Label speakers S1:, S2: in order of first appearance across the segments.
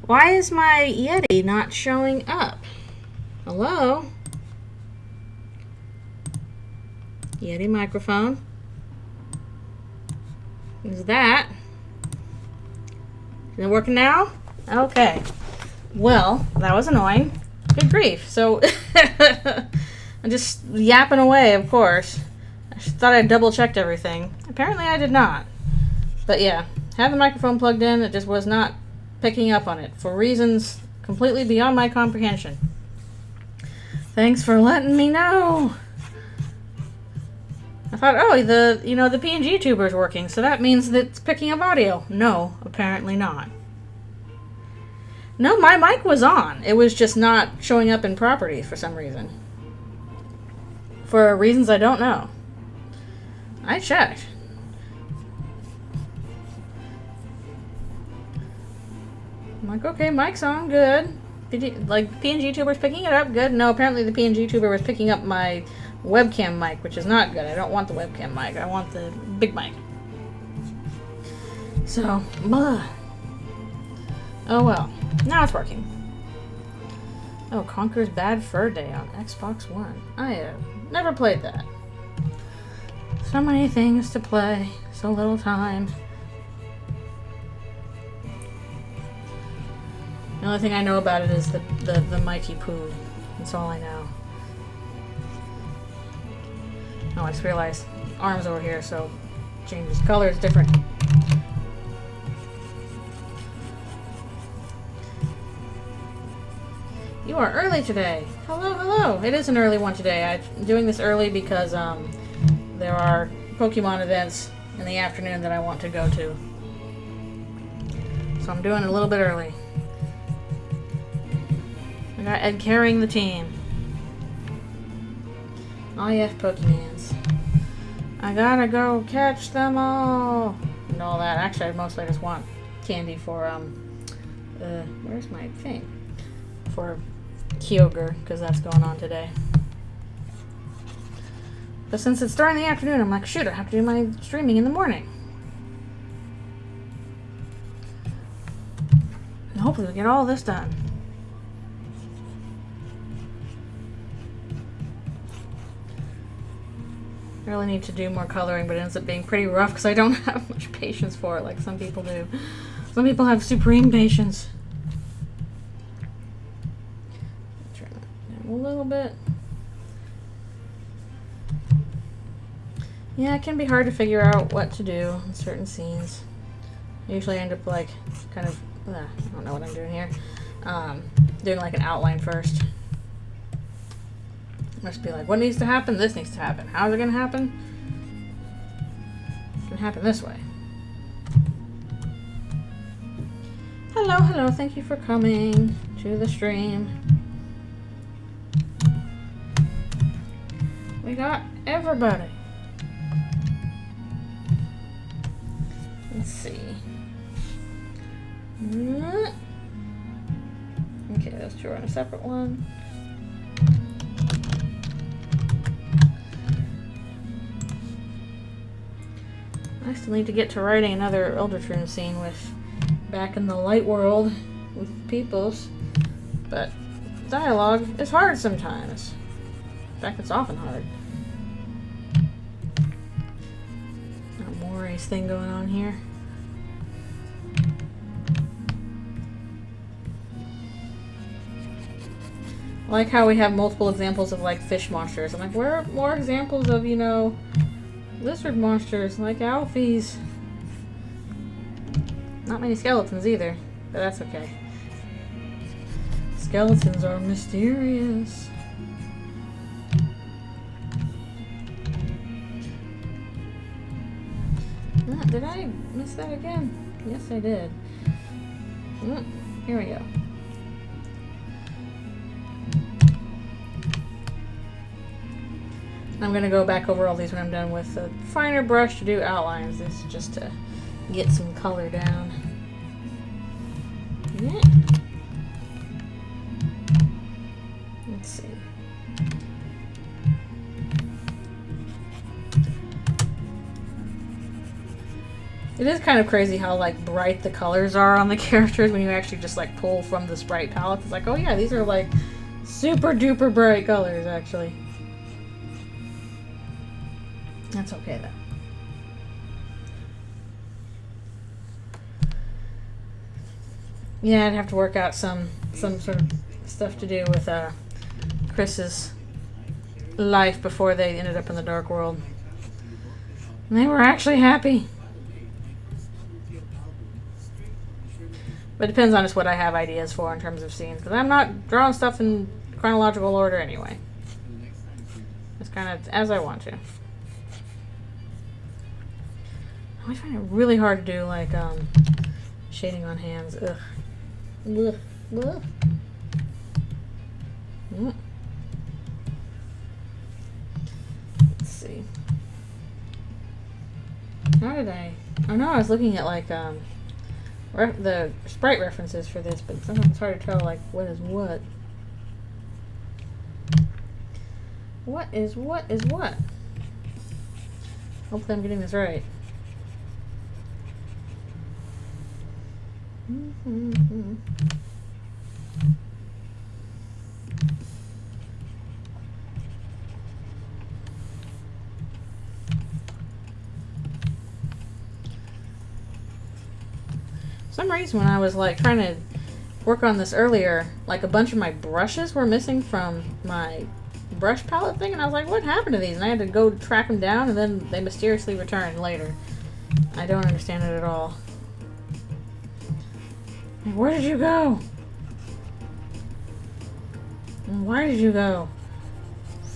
S1: Why is my Yeti not showing up? Hello? Yeti microphone. Is that? Is it working now? Okay. Well, that was annoying. Good grief. So, I'm just yapping away, of course. I thought I double checked everything. Apparently I did not. But yeah, had the microphone plugged in, it just was not picking up on it for reasons completely beyond my comprehension. Thanks for letting me know. I thought, oh, the PNG tuber's working, so that means that it's picking up audio. No, apparently not. No, my mic was on. It was just not showing up in properties for some reason. For reasons I don't know. I checked. I'm like, okay, mic's on, good. PNG tuber's picking it up, good. No, apparently the PNG tuber was picking up my webcam mic, which is not good. I don't want the webcam mic. I want the big mic. So, blah. Oh well. Now it's working. Oh, Conker's Bad Fur Day on Xbox One. I have never played that. So many things to play. So little time. The only thing I know about it is the Mighty Poo. That's all I know. Oh, I just realized arms over here, so changes color is different. You are early today. Hello, hello. It is an early one today. I'm doing this early because there are Pokemon events in the afternoon that I want to go to. So I'm doing it a little bit early. I got Ed carrying the team. Oh yes, Pokemons. I gotta go catch them all. And all that. Actually, mostly I just want candy for, where's my thing? For Kyogre, because that's going on today. But since it's during the afternoon, I'm like, shoot, I have to do my streaming in the morning. And hopefully we get all this done. I really need to do more coloring, but it ends up being pretty rough because I don't have much patience for it like some people do. Some people have supreme patience. Turn that down a little bit. Yeah, it can be hard to figure out what to do in certain scenes. I usually end up like kind of, I don't know what I'm doing here. Doing like an outline first. Must be like, what needs to happen? This needs to happen. How's it gonna happen? It's gonna happen this way. Hello, hello. Thank you for coming to the stream. We got everybody. Let's see. Okay, those two are on a separate one. I still need to get to writing another Undertale scene with back in the light world with peoples, but dialogue is hard sometimes. In fact, it's often hard. Got Moray's thing going on here. I like how we have multiple examples of like fish monsters. I'm like, where are more examples of, lizard monsters like Alfies? Not many skeletons either, but that's okay. Skeletons are mysterious. Did I miss that again? Yes, I did. Here we go. I'm going to go back over all these when I'm done with a finer brush to do outlines. This is just to get some color down. Yeah. Let's see. It is kind of crazy how like bright the colors are on the characters when you actually just like pull from the sprite palette. It's like, oh yeah, these are like super duper bright colors actually. That's okay though. Yeah, I'd have to work out some sort of stuff to do with Chris's life before they ended up in the Dark World. And they were actually happy. But it depends on just what I have ideas for in terms of scenes, because I'm not drawing stuff in chronological order anyway. It's kind of as I want to. I find it really hard to do like shading on hands. Ugh. Ugh. Ugh. Mm. Let's see. How did I? I know I was looking at like the sprite references for this, but sometimes it's hard to tell like what is what. What is what is what? Hopefully I'm getting this right. Mm-hmm. For some reason when I was like trying to work on this earlier, like a bunch of my brushes were missing from my brush palette thing, and I was like, what happened to these? And I had to go track them down, and then they mysteriously returned later. I don't understand it at all. Where did you go? Why did you go?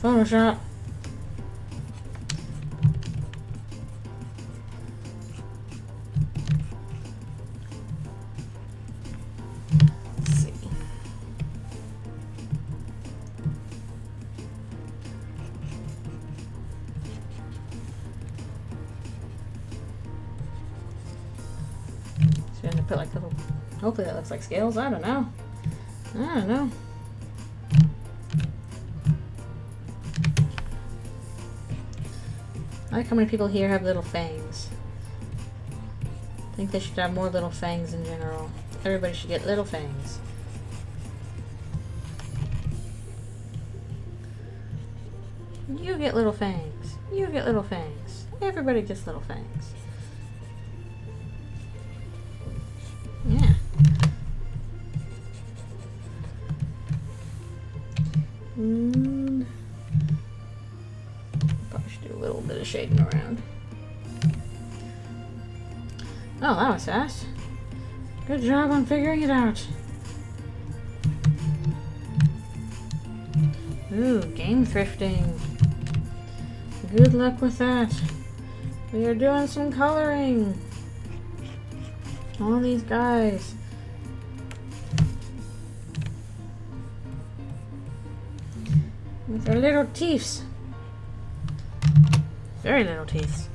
S1: Photoshop. Let's see. So I'm gonna put like little. Hopefully that looks like scales. I don't know. I don't know. I like how many people here have little fangs. I think they should have more little fangs in general. Everybody should get little fangs. You get little fangs. You get little fangs. Everybody gets little fangs. Yeah. Probably should do a little bit of shading around. Oh, that was fast. Good job on figuring it out. Ooh, game thrifting. Good luck with that. We are doing some coloring. All these guys. With their little teeth. Very little teeth.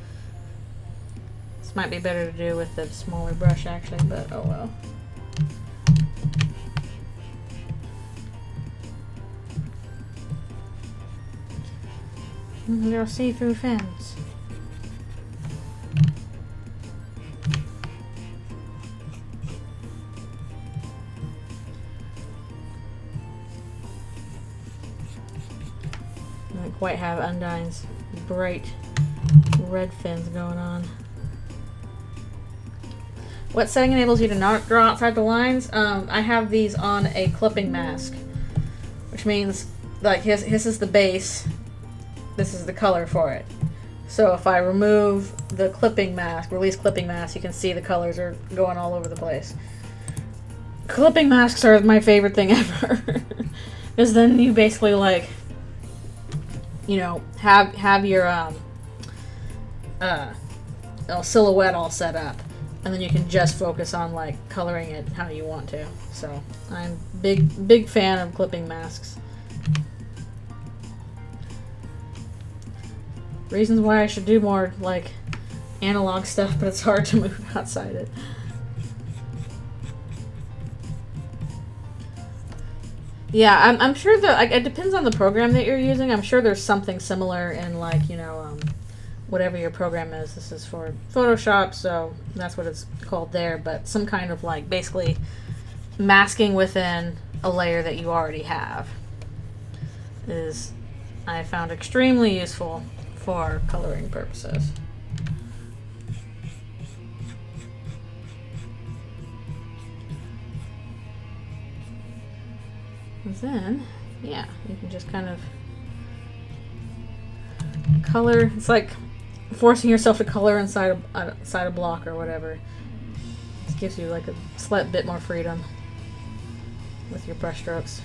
S1: This might be better to do with the smaller brush actually, but oh well. Little see-through fins. Not quite have Undyne's bright red fins going on. What setting enables you to not draw outside the lines? I have these on a clipping mask, which means like his is the base. This is the color for it. So if I remove the clipping mask, release clipping mask, you can see the colors are going all over the place. Clipping masks are my favorite thing ever. Because then you basically like, you know, have your silhouette all set up. And then you can just focus on like coloring it how you want to. So I'm big fan of clipping masks. Reasons why I should do more like analog stuff, but it's hard to move outside it. Yeah, I'm sure that like, it depends on the program that you're using. I'm sure there's something similar in like, you know, whatever your program is. This is for Photoshop, so that's what it's called there, but some kind of like basically masking within a layer that you already have is, I found, extremely useful for coloring purposes. And then, yeah, you can just kind of color. It's like forcing yourself to color inside a block or whatever. It gives you like a slight bit more freedom with your brush strokes.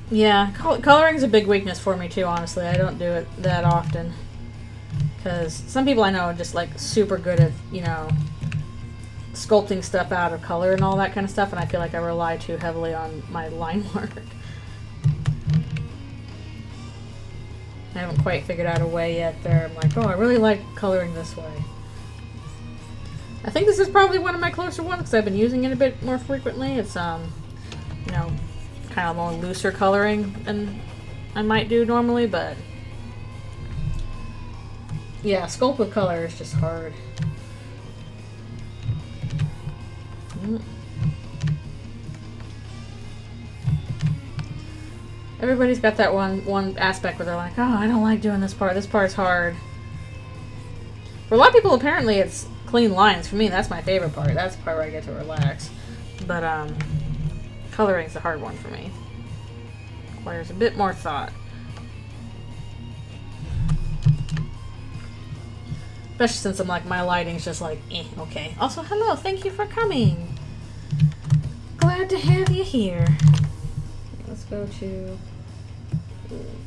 S1: Yeah, coloring is a big weakness for me too, honestly. I don't do it that often. Because some people I know are just like super good at, you know, sculpting stuff out of color and all that kind of stuff, and I feel like I rely too heavily on my line work. I haven't quite figured out a way yet there. I'm like, oh, I really like coloring this way. I think this is probably one of my closer ones because I've been using it a bit more frequently. It's, you know, kind of more looser coloring than I might do normally, but yeah, sculpt with color is just hard. Everybody's got that one aspect where they're like, oh, I don't like doing this part. This part's hard. For a lot of people, apparently, it's clean lines. For me, that's my favorite part. That's the part where I get to relax. But coloring's the hard one for me. Requires a bit more thought. Especially since I'm like, my lighting's just like, okay. Also, hello, thank you for coming. Glad to have you here. Let's go to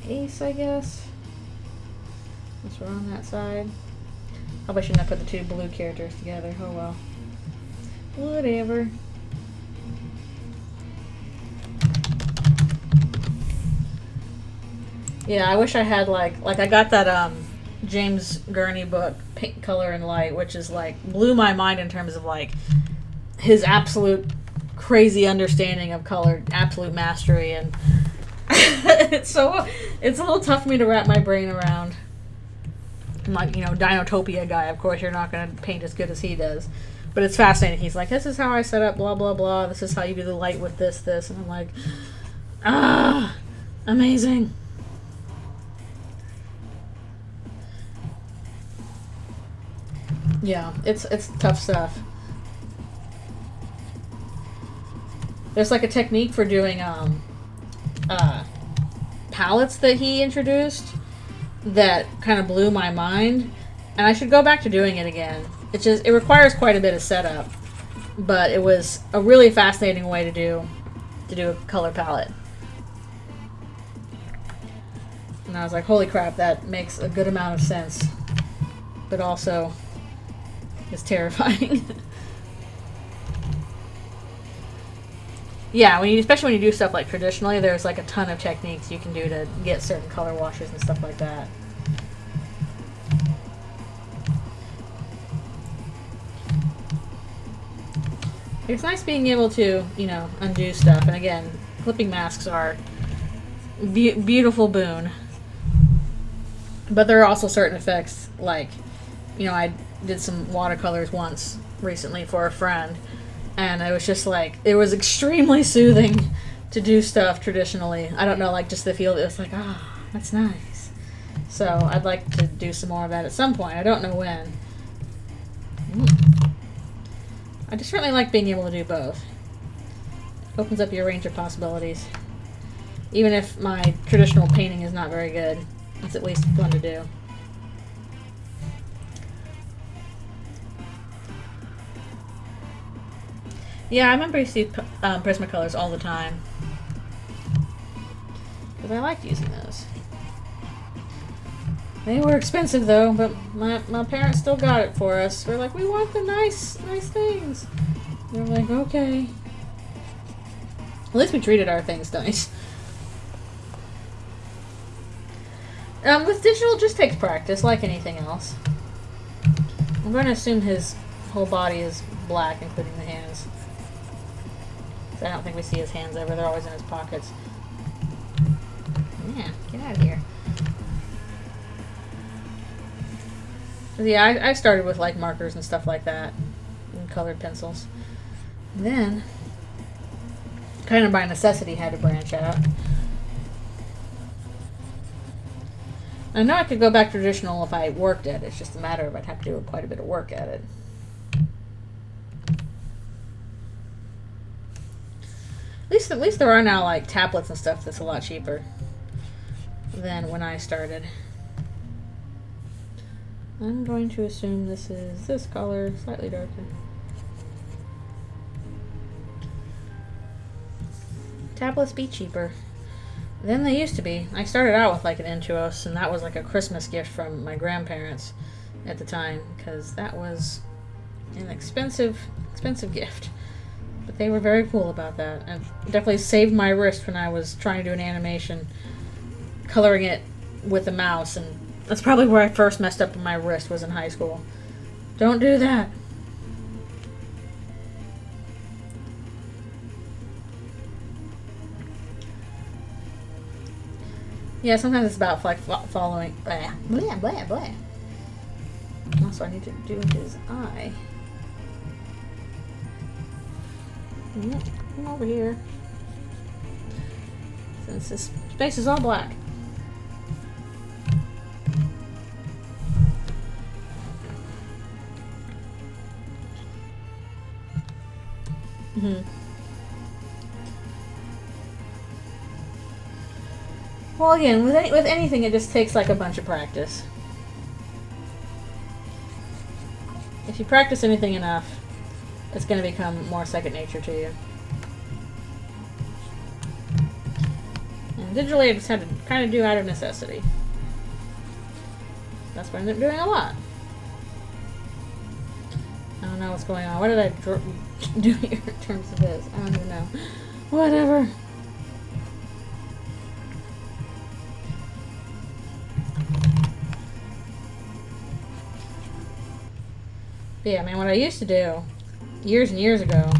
S1: Ace, I guess. Since we're on that side. Probably shouldn't have put the two blue characters together. Oh well. Whatever. Yeah, I wish I had like I got that James Gurney book, Paint, Color, and Light, which is like blew my mind in terms of like his absolute crazy understanding of color, absolute mastery, and it's a little tough for me to wrap my brain around. I'm like, you know, Dinotopia guy, of course you're not going to paint as good as he does, but it's fascinating. He's like, this is how I set up blah blah blah, this is how you do the light with this, and I'm like, amazing. Yeah, it's tough stuff. There's like a technique for doing palettes that he introduced that kind of blew my mind, and I should go back to doing it again. It requires quite a bit of setup, but it was a really fascinating way to do a color palette. And I was like, holy crap, that makes a good amount of sense, but also is terrifying. Yeah, especially when you do stuff like traditionally, there's like a ton of techniques you can do to get certain color washes and stuff like that. It's nice being able to, you know, undo stuff. And again, clipping masks are beautiful boon. But there are also certain effects, like, you know, I did some watercolors once recently for a friend, and it was just like, it was extremely soothing to do stuff traditionally. I don't know, like just the feel, it was like, that's nice. So I'd like to do some more of that at some point. I don't know when. I just really like being able to do both. Opens up your range of possibilities. Even if my traditional painting is not very good, it's at least fun to do. Yeah, I remember you see Prismacolors all the time. Because I liked using those. They were expensive though, but my parents still got it for us. We're like, we want the nice things. They're like, okay. At least we treated our things nice. With digital, it just takes practice, like anything else. I'm going to assume his whole body is black, including the hands. I don't think we see his hands ever. They're always in his pockets. Yeah, get out of here. Yeah, I started with like markers and stuff like that, and colored pencils. Then, kind of by necessity, had to branch out. I know I could go back to traditional if I worked at it. It's just a matter of I'd have to do quite a bit of work at it. At least there are now like tablets and stuff that's a lot cheaper than when I started. I'm going to assume this is this color, slightly darker. Tablets be cheaper than they used to be. I started out with like an Intuos, and that was like a Christmas gift from my grandparents at the time, because that was an expensive gift. But they were very cool about that, and definitely saved my wrist when I was trying to do an animation, coloring it with a mouse, and that's probably where I first messed up with my wrist, was in high school. Don't do that. Yeah, sometimes it's about like following. Blah, blah, blah, blah. Also, I need to do his eye. Come over here. Since this space is all black. Well, again, with anything, it just takes like a bunch of practice. If you practice anything enough, it's going to become more second nature to you. And digitally, I just had to kind of do out of necessity. That's what I ended up doing a lot. I don't know what's going on. What did I do here in terms of this? I don't even know. Whatever. But yeah, man, what I used to do years and years ago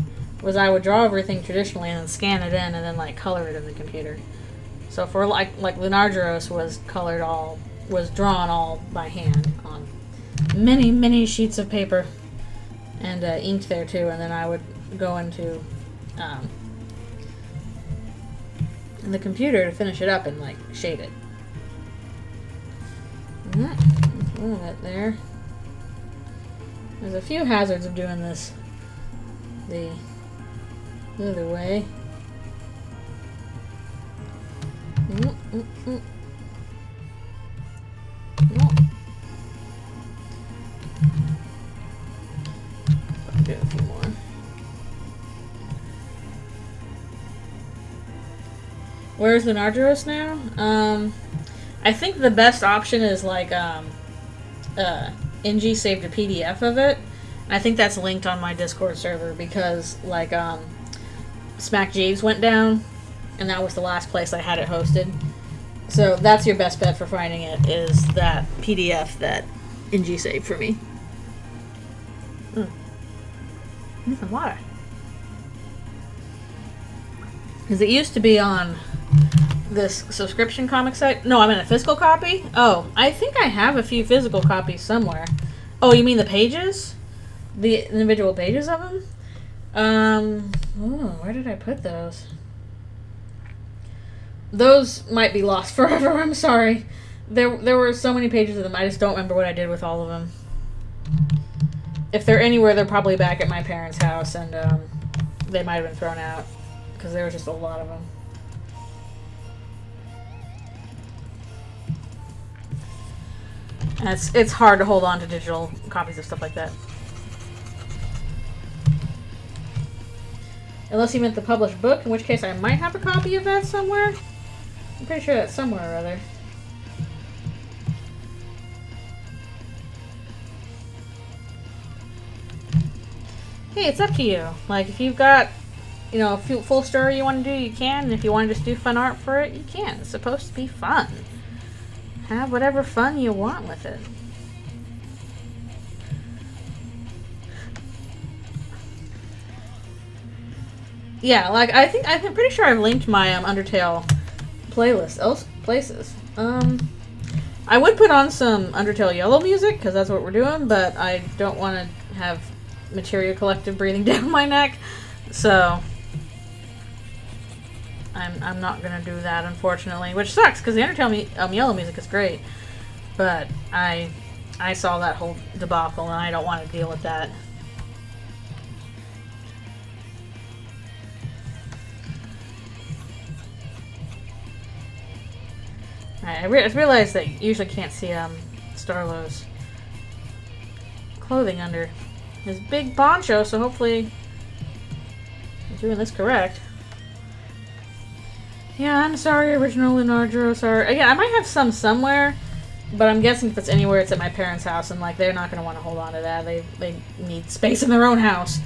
S1: was I would draw everything traditionally and then scan it in and then like color it in the computer. So for like Lunargeros was drawn all by hand on many sheets of paper and inked there too, and then I would go into the computer to finish it up and like shade it. A little bit there. There's a few hazards of doing this the other way. No. I'll do a few more. Where's the Nargeros now? I think the best option is like NG saved a PDF of it. I think that's linked on my Discord server because like Smack Jeeves went down and that was the last place I had it hosted. So that's your best bet for finding it, is that PDF that NG saved for me. Need some water. Because it used to be on this subscription comic site. No, I'm in a physical copy. Oh, I think I have a few physical copies somewhere. Oh, you mean the pages? The individual pages of them? Where did I put those? Those might be lost forever. I'm sorry. There were so many pages of them. I just don't remember what I did with all of them. If they're anywhere, they're probably back at my parents' house, and they might have been thrown out because there was just a lot of them. And it's hard to hold on to digital copies of stuff like that. Unless you meant the published book, in which case I might have a copy of that somewhere. I'm pretty sure that's somewhere or other. Hey, it's up to you. Like, if you've got, you know, a full story you want to do, you can. And if you want to just do fun art for it, you can. It's supposed to be fun. Have whatever fun you want with it. Yeah, like I'm pretty sure I've linked my Undertale playlist places. I would put on some Undertale Yellow music because that's what we're doing, but I don't want to have Materia Collective breathing down my neck, so I'm not gonna do that, unfortunately, which sucks because the Undertale Yellow music is great, but I saw that whole debacle and I don't want to deal with that. I realized that you usually can't see Starlow's clothing under his big poncho, so hopefully I'm doing this correct. Yeah, I'm sorry, original Lunardro, sorry. Again, I might have some somewhere, but I'm guessing if it's anywhere, it's at my parents' house, and like they're not going to want to hold on to that. They need space in their own house,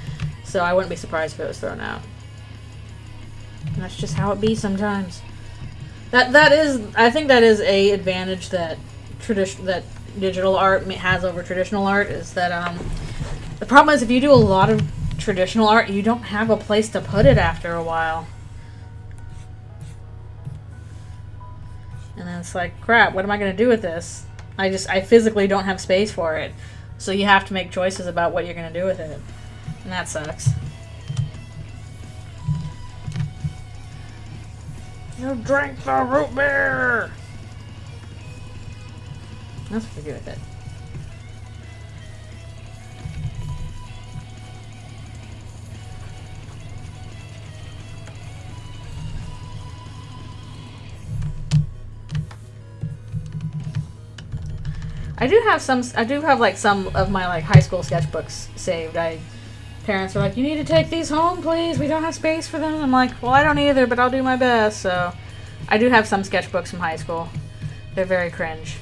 S1: so I wouldn't be surprised if it was thrown out. And that's just how it be sometimes. I think that is a advantage that digital art has over traditional art, is that the problem is if you do a lot of traditional art, you don't have a place to put it after a while. And then it's like, crap, what am I going to do with this? I physically don't have space for it. So you have to make choices about what you're going to do with it. And that sucks. You drink the root beer! That's what we do with it. I do have like some of my like high school sketchbooks saved. Parents were like, you need to take these home, please. We don't have space for them. I'm like, well, I don't either, but I'll do my best. So I do have some sketchbooks from high school. They're very cringe.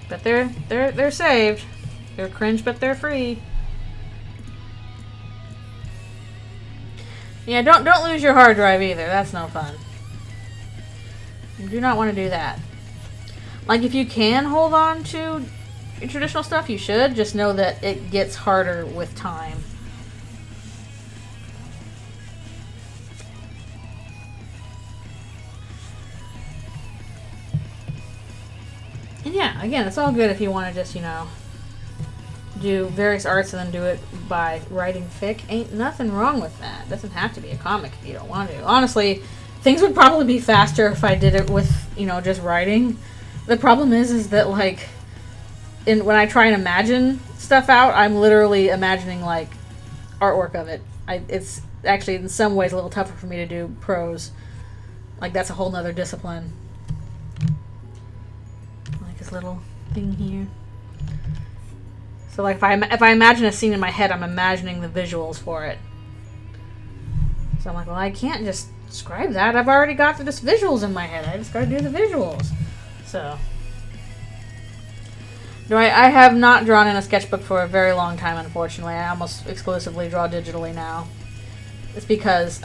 S1: But they're saved. They're cringe, but they're free. Yeah, don't lose your hard drive either. That's no fun. You do not want to do that. Like, if you can hold on to your traditional stuff, you should. Just know that it gets harder with time. And yeah, again, it's all good if you want to just, do various arts and then do it by writing fic. Ain't nothing wrong with that. It doesn't have to be a comic if you don't want to. Honestly, things would probably be faster if I did it with, just writing. The problem is that, like, when I try and imagine stuff out, I'm literally imagining, like, artwork of it. It's actually, in some ways, a little tougher for me to do prose. Like, that's a whole nother discipline. Little thing here. So like if I imagine a scene in my head, I'm imagining the visuals for it. So I'm like, well, I can't just describe that. I've already got the just visuals in my head. I just gotta do the visuals. So I have not drawn in a sketchbook for a very long time, unfortunately. I almost exclusively draw digitally now. It's because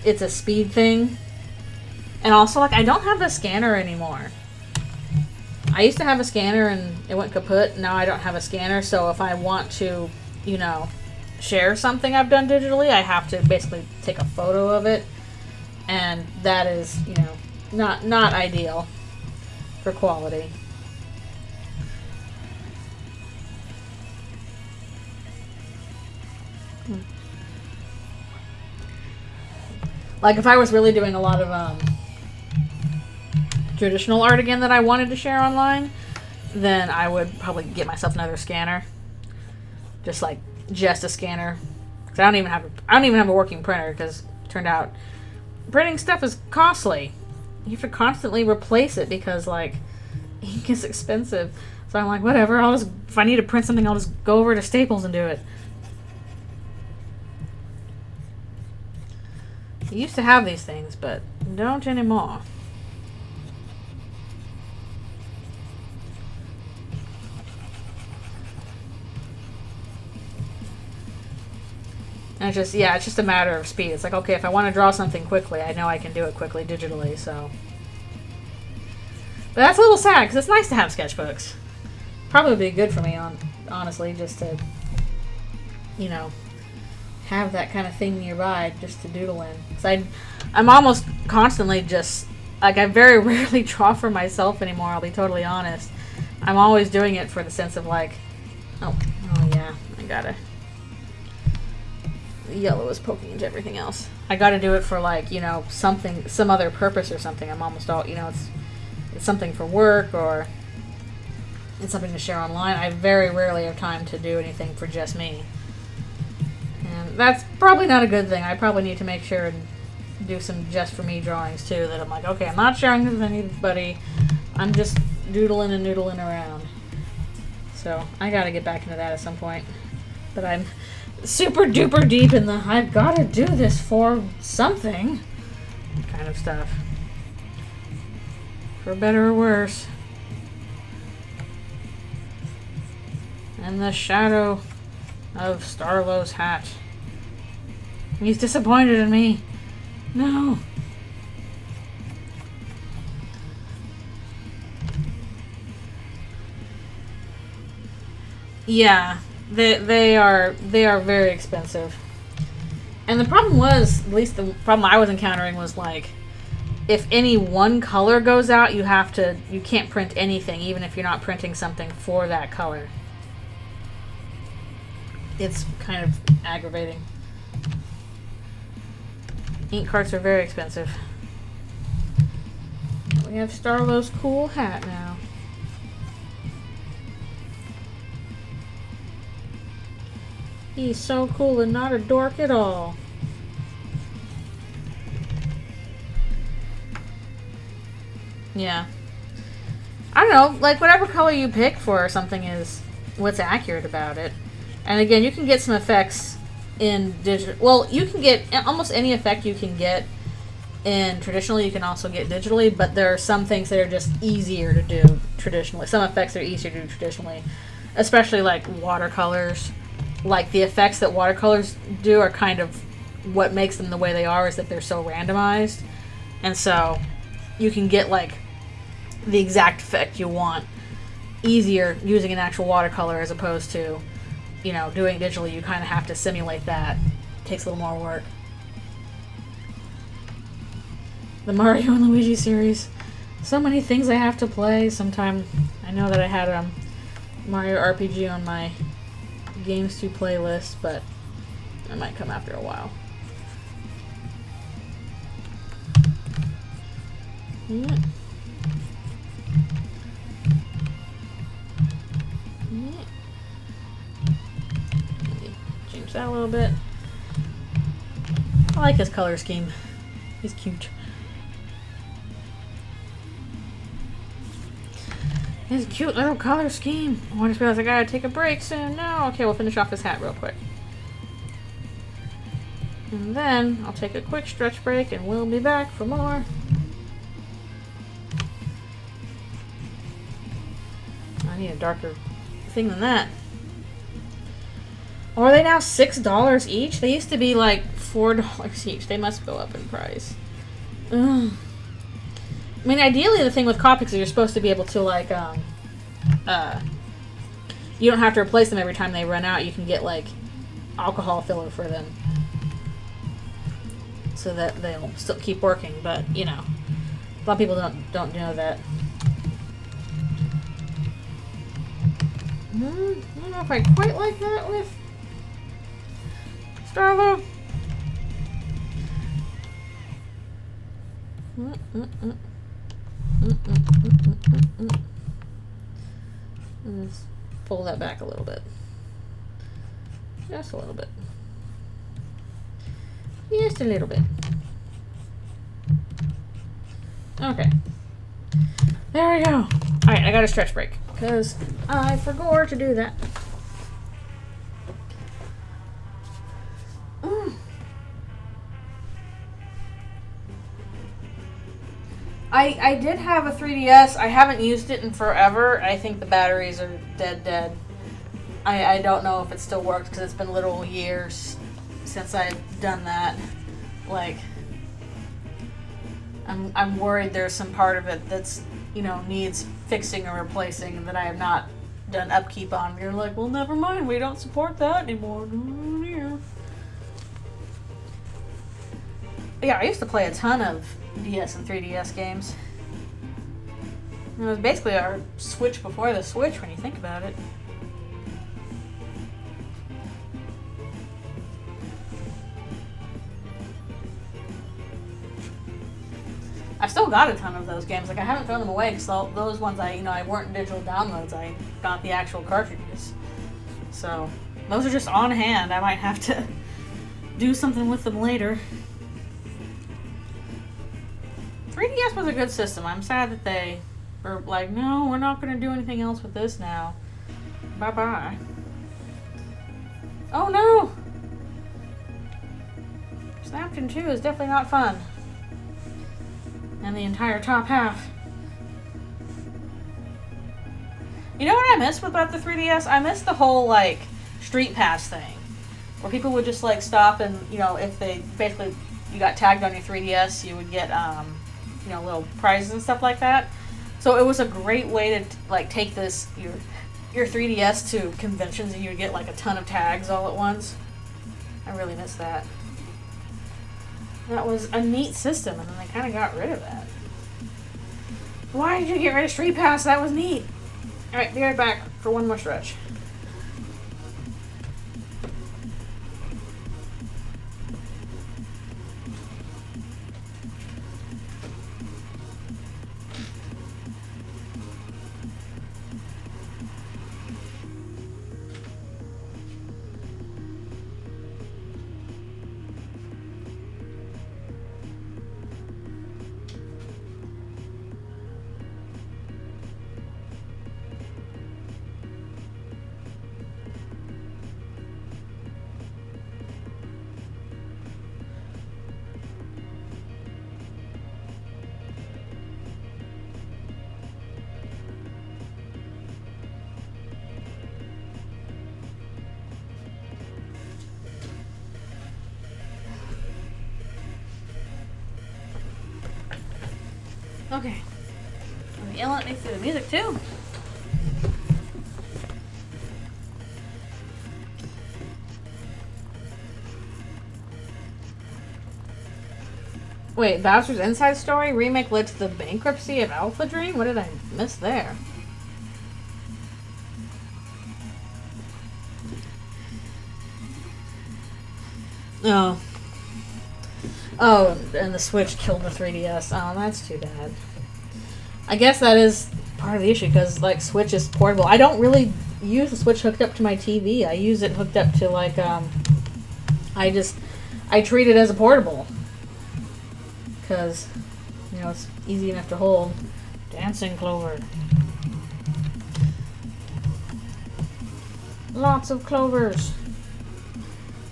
S1: it's a speed thing. And also, like, I don't have the scanner anymore. I used to have a scanner and it went kaput. Now I don't have a scanner, so if I want to, share something I've done digitally, I have to basically take a photo of it. And that is, not ideal for quality. Like if I was really doing a lot of traditional art again that I wanted to share online, then I would probably get myself another scanner. Just a scanner. Cause I don't even have a working printer, because it turned out printing stuff is costly. You have to constantly replace it because like ink is expensive. So I'm like, whatever, if I need to print something, I'll just go over to Staples and do it. I used to have these things, but don't anymore. And it's just a matter of speed. It's like, okay, if I want to draw something quickly, I know I can do it quickly digitally, so. But that's a little sad, because it's nice to have sketchbooks. Probably would be good for me, honestly, just to, have that kind of thing nearby just to doodle in. Because I'm almost constantly just, like, I very rarely draw for myself anymore, I'll be totally honest. I'm always doing it for the sense of, like, oh yeah, I gotta... Yellow is poking into everything else. I gotta do it for, like, you know, something, some other purpose or something. I'm almost all, you know, it's something for work, or it's something to share online. I very rarely have time to do anything for just me. And that's probably not a good thing. I probably need to make sure and do some just for me drawings too, that I'm like, okay, I'm not sharing this with anybody. I'm just doodling and noodling around. So I gotta get back into that at some point. But I'm super duper deep in the I've gotta do this for something kind of stuff. For better or worse. And the shadow of Starlow's hat. He's disappointed in me. No. Yeah, they are very expensive. And the problem was, at least the problem I was encountering was, like, if any one color goes out, you can't print anything, even if you're not printing something for that color. It's kind of aggravating. Ink carts are very expensive. We have Starlow's cool hat now. He's so cool and not a dork at all. Yeah. I don't know, like, whatever color you pick for something is what's accurate about it. And again, you can get some effects in digital. Well, you can get almost any effect you can get in traditionally, you can also get digitally, but there are some things that are just easier to do traditionally. Some effects are easier to do traditionally, especially like watercolors. Like, the effects that watercolors do are kind of what makes them the way they are, is that they're so randomized. And so you can get, like, the exact effect you want easier using an actual watercolor, as opposed to, you know, doing it digitally. You kind of have to simulate that. It takes a little more work. The Mario and Luigi series. So many things I have to play. Sometime, I know that I had Mario RPG on my games to playlist, but it might come after a while. Yeah. Yeah. Maybe change that a little bit. I like his color scheme. He's cute. His cute little color scheme. I just realized I gotta take a break soon. No. Okay, we'll finish off his hat real quick. And then I'll take a quick stretch break and we'll be back for more. I need a darker thing than that. Or are they now $6 each? They used to be like $4 each. They must go up in price. Ugh. I mean, ideally, the thing with Copics is you're supposed to be able to, like, you don't have to replace them every time they run out. You can get, like, alcohol filler for them, so that they'll still keep working. But, you know, a lot of people don't know that. I don't know if I quite like that with Starlow. Let's pull that back a little bit. Just a little bit. Just a little bit. Okay. There we go. Alright, I got a stretch break, because I forgot to do that. I did have a 3DS. I haven't used it in forever. I think the batteries are dead. I don't know if it still works, because it's been literal years since I've done that. Like, I'm worried there's some part of it that's, you know, needs fixing or replacing that I have not done upkeep on. You're like, well, never mind. We don't support that anymore. Yeah, I used to play a ton of DS and 3DS games. It was basically our Switch before the Switch when you think about it. I've still got a ton of those games. Like, I haven't thrown them away because those ones I weren't digital downloads. I got the actual cartridges. So those are just on hand. I might have to do something with them later. 3DS was a good system. I'm sad that they were like, no, we're not going to do anything else with this now. Bye-bye. Oh no! Snapton 2 is definitely not fun. And the entire top half. You know what I miss about the 3DS? I miss the whole, like, Street Pass thing. Where people would just, like, stop and, you know, if they, basically, you got tagged on your 3DS, you would get, you know, little prizes and stuff like that. So it was a great way to, like, take this, your 3DS to conventions and you would get, like, a ton of tags all at once. I really miss that. That was a neat system, and then they kind of got rid of that. Why did you get rid of Street Pass? That was neat. Alright, be right back for one more stretch. Okay. Are you yelling at me through the music too? Wait, Bowser's Inside Story remake led to the bankruptcy of Alpha Dream? What did I miss there? Oh. Oh, and the Switch killed the 3DS. Oh, that's too bad. I guess that is part of the issue, because, like, Switch is portable. I don't really use the Switch hooked up to my TV. I use it hooked up to, like, I treat it as a portable. Because, you know, it's easy enough to hold. Dancing Clover. Lots of clovers.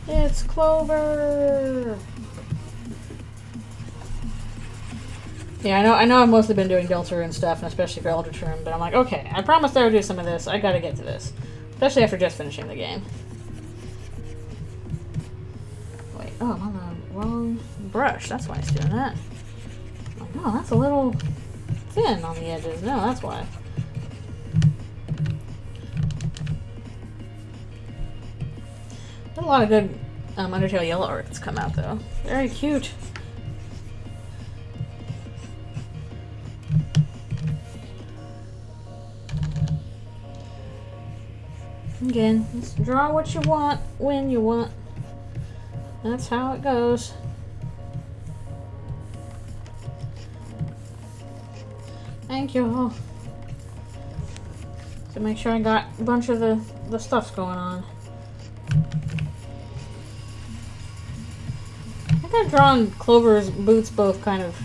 S1: It's Clover! Yeah, I know I've mostly been doing Delta and stuff, and especially for Eldritch Room, but I'm like, okay, I promised I would do some of this. I gotta get to this. Especially after just finishing the game. Wait, oh, I'm on the wrong brush. That's why it's doing that. I'm like, no, that's a little thin on the edges. No, that's why. There's a lot of good Undertale Yellow art that's come out, though. Very cute. Again, just draw what you want, when you want. That's how it goes. Thank you. To make sure I got a bunch of the stuffs going on. I think I've drawn Clover's boots both kind of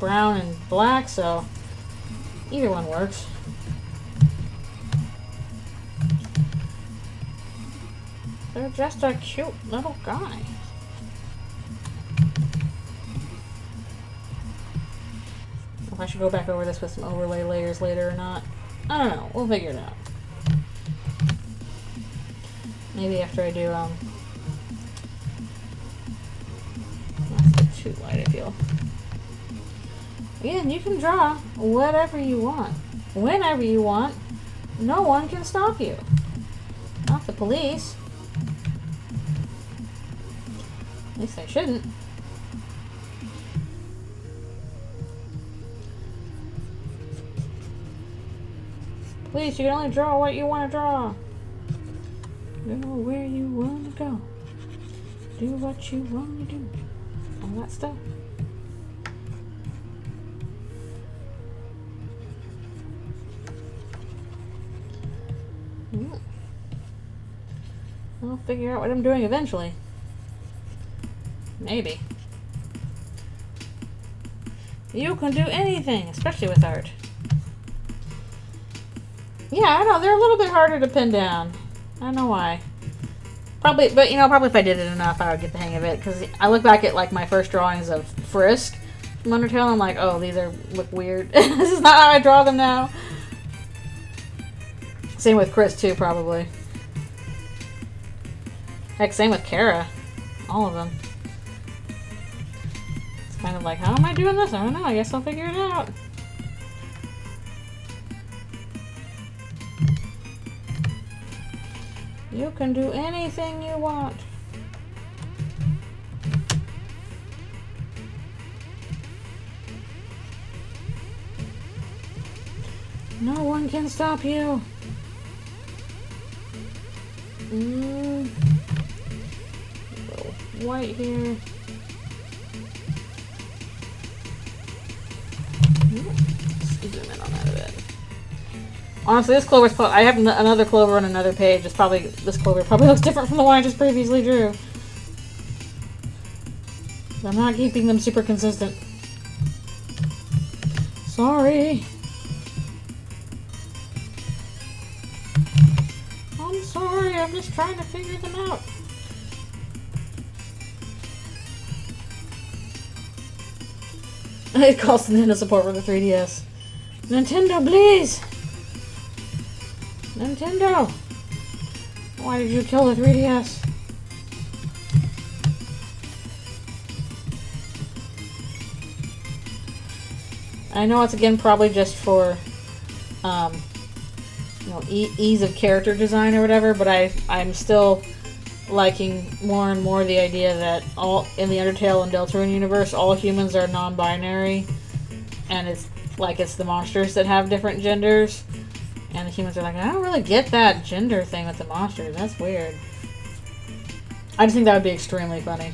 S1: brown and black, so either one works. They're just a cute little guy. If I should go back over this with some overlay layers later or not, I don't know. We'll figure it out. Maybe after I do, that's too light, I feel. Again, you can draw whatever you want, whenever you want. No one can stop you. Not the police. At least they shouldn't. Please, you can only draw what you want to draw. Go where you want to go. Do what you want to do. All that stuff. I'll figure out what I'm doing eventually. Maybe. You can do anything, especially with art. Yeah, I know, they're a little bit harder to pin down. I don't know why. Probably, but you know, probably if I did it enough, I would get the hang of it. Because I look back at like my first drawings of Frisk from Undertale, and I'm like, oh, these look weird. This is not how I draw them now. Same with Chris too, probably. Heck, same with Kara. All of them. It's kind of like, how am I doing this? I don't know. I guess I'll figure it out. You can do anything you want. No one can stop you. White here. Zoom in on that a bit. Honestly, this clover's I have another clover on another page. It's probably this clover probably looks different from the one I just previously drew. I'm not keeping them super consistent. Sorry. I'm sorry. I'm just trying to figure them out. It calls Nintendo support for the 3DS. Nintendo, please! Nintendo! Why did you kill the 3DS? I know it's again probably just for you know, ease of character design or whatever, but I'm still liking more and more the idea that all in the Undertale and Deltarune universe, all humans are non-binary, and it's like it's the monsters that have different genders, and the humans are like, I don't really get that gender thing with the monsters. That's weird. I just think that would be extremely funny.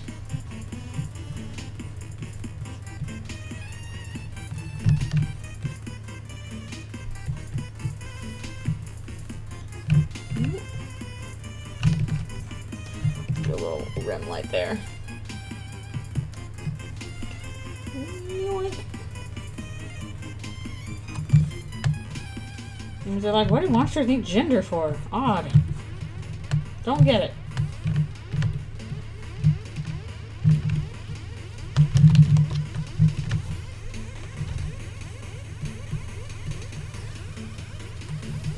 S1: Do a little rim light there. And they're like, what do monsters need gender for? Odd. Don't get it.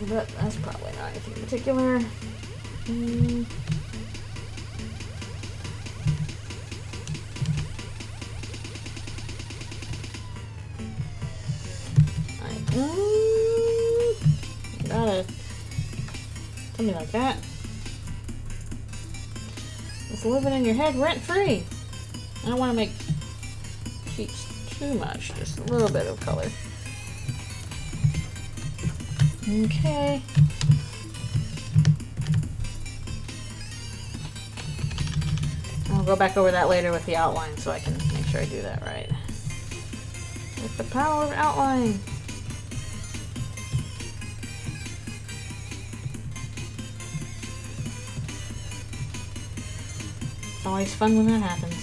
S1: But that's probably not anything in particular. Gotta something like that. It's living in your head rent free. I don't want to make cheeks too much, just a little bit of color. Okay. I'll go back over that later with the outline so I can make sure I do that right. With the power of outline. It's always fun when that happens.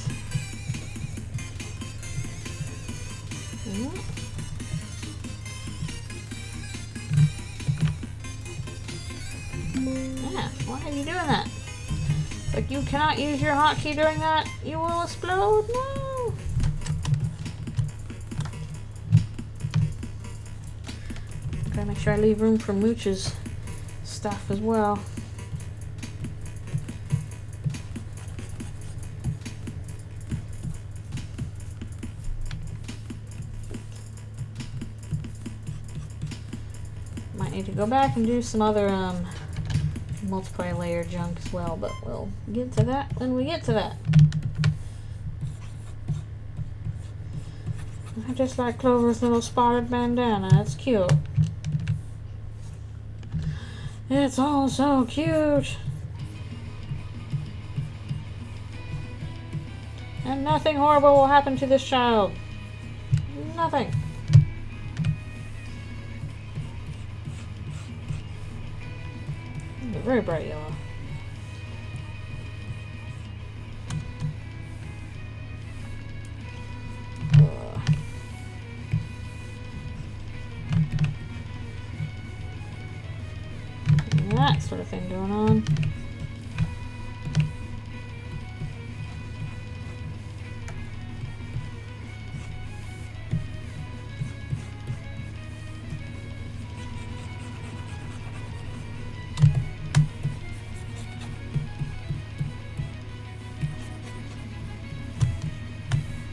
S1: Yeah, why are you doing that? Like, you cannot use your hotkey during that. You will explode. No. Gotta make sure I leave room for Mooch's stuff as well. Might need to go back and do some other multi-layer junk as well, but we'll get to that when we get to that. I just like Clover's little spotted bandana. It's cute. It's all so cute. And nothing horrible will happen to this child. Nothing. Very bright yellow. That sort of thing going on.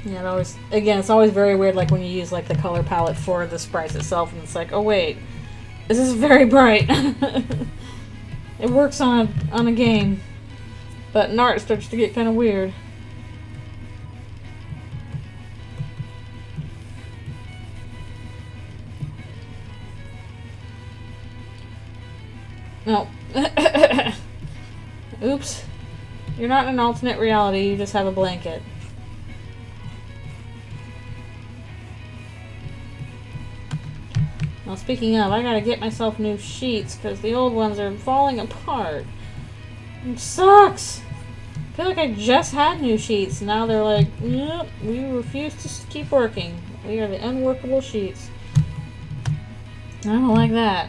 S1: Yeah, it always, again, it's always very weird, like when you use like the color palette for the sprites itself, and it's like, oh wait, this is very bright. It works on a game, but in art it starts to get kind of weird. No. Oops. You're not in an alternate reality, you just have a blanket. Well, speaking of, I gotta get myself new sheets because the old ones are falling apart. It sucks! I feel like I just had new sheets. Now they're like, yep, we refuse to keep working. We are the unworkable sheets. I don't like that.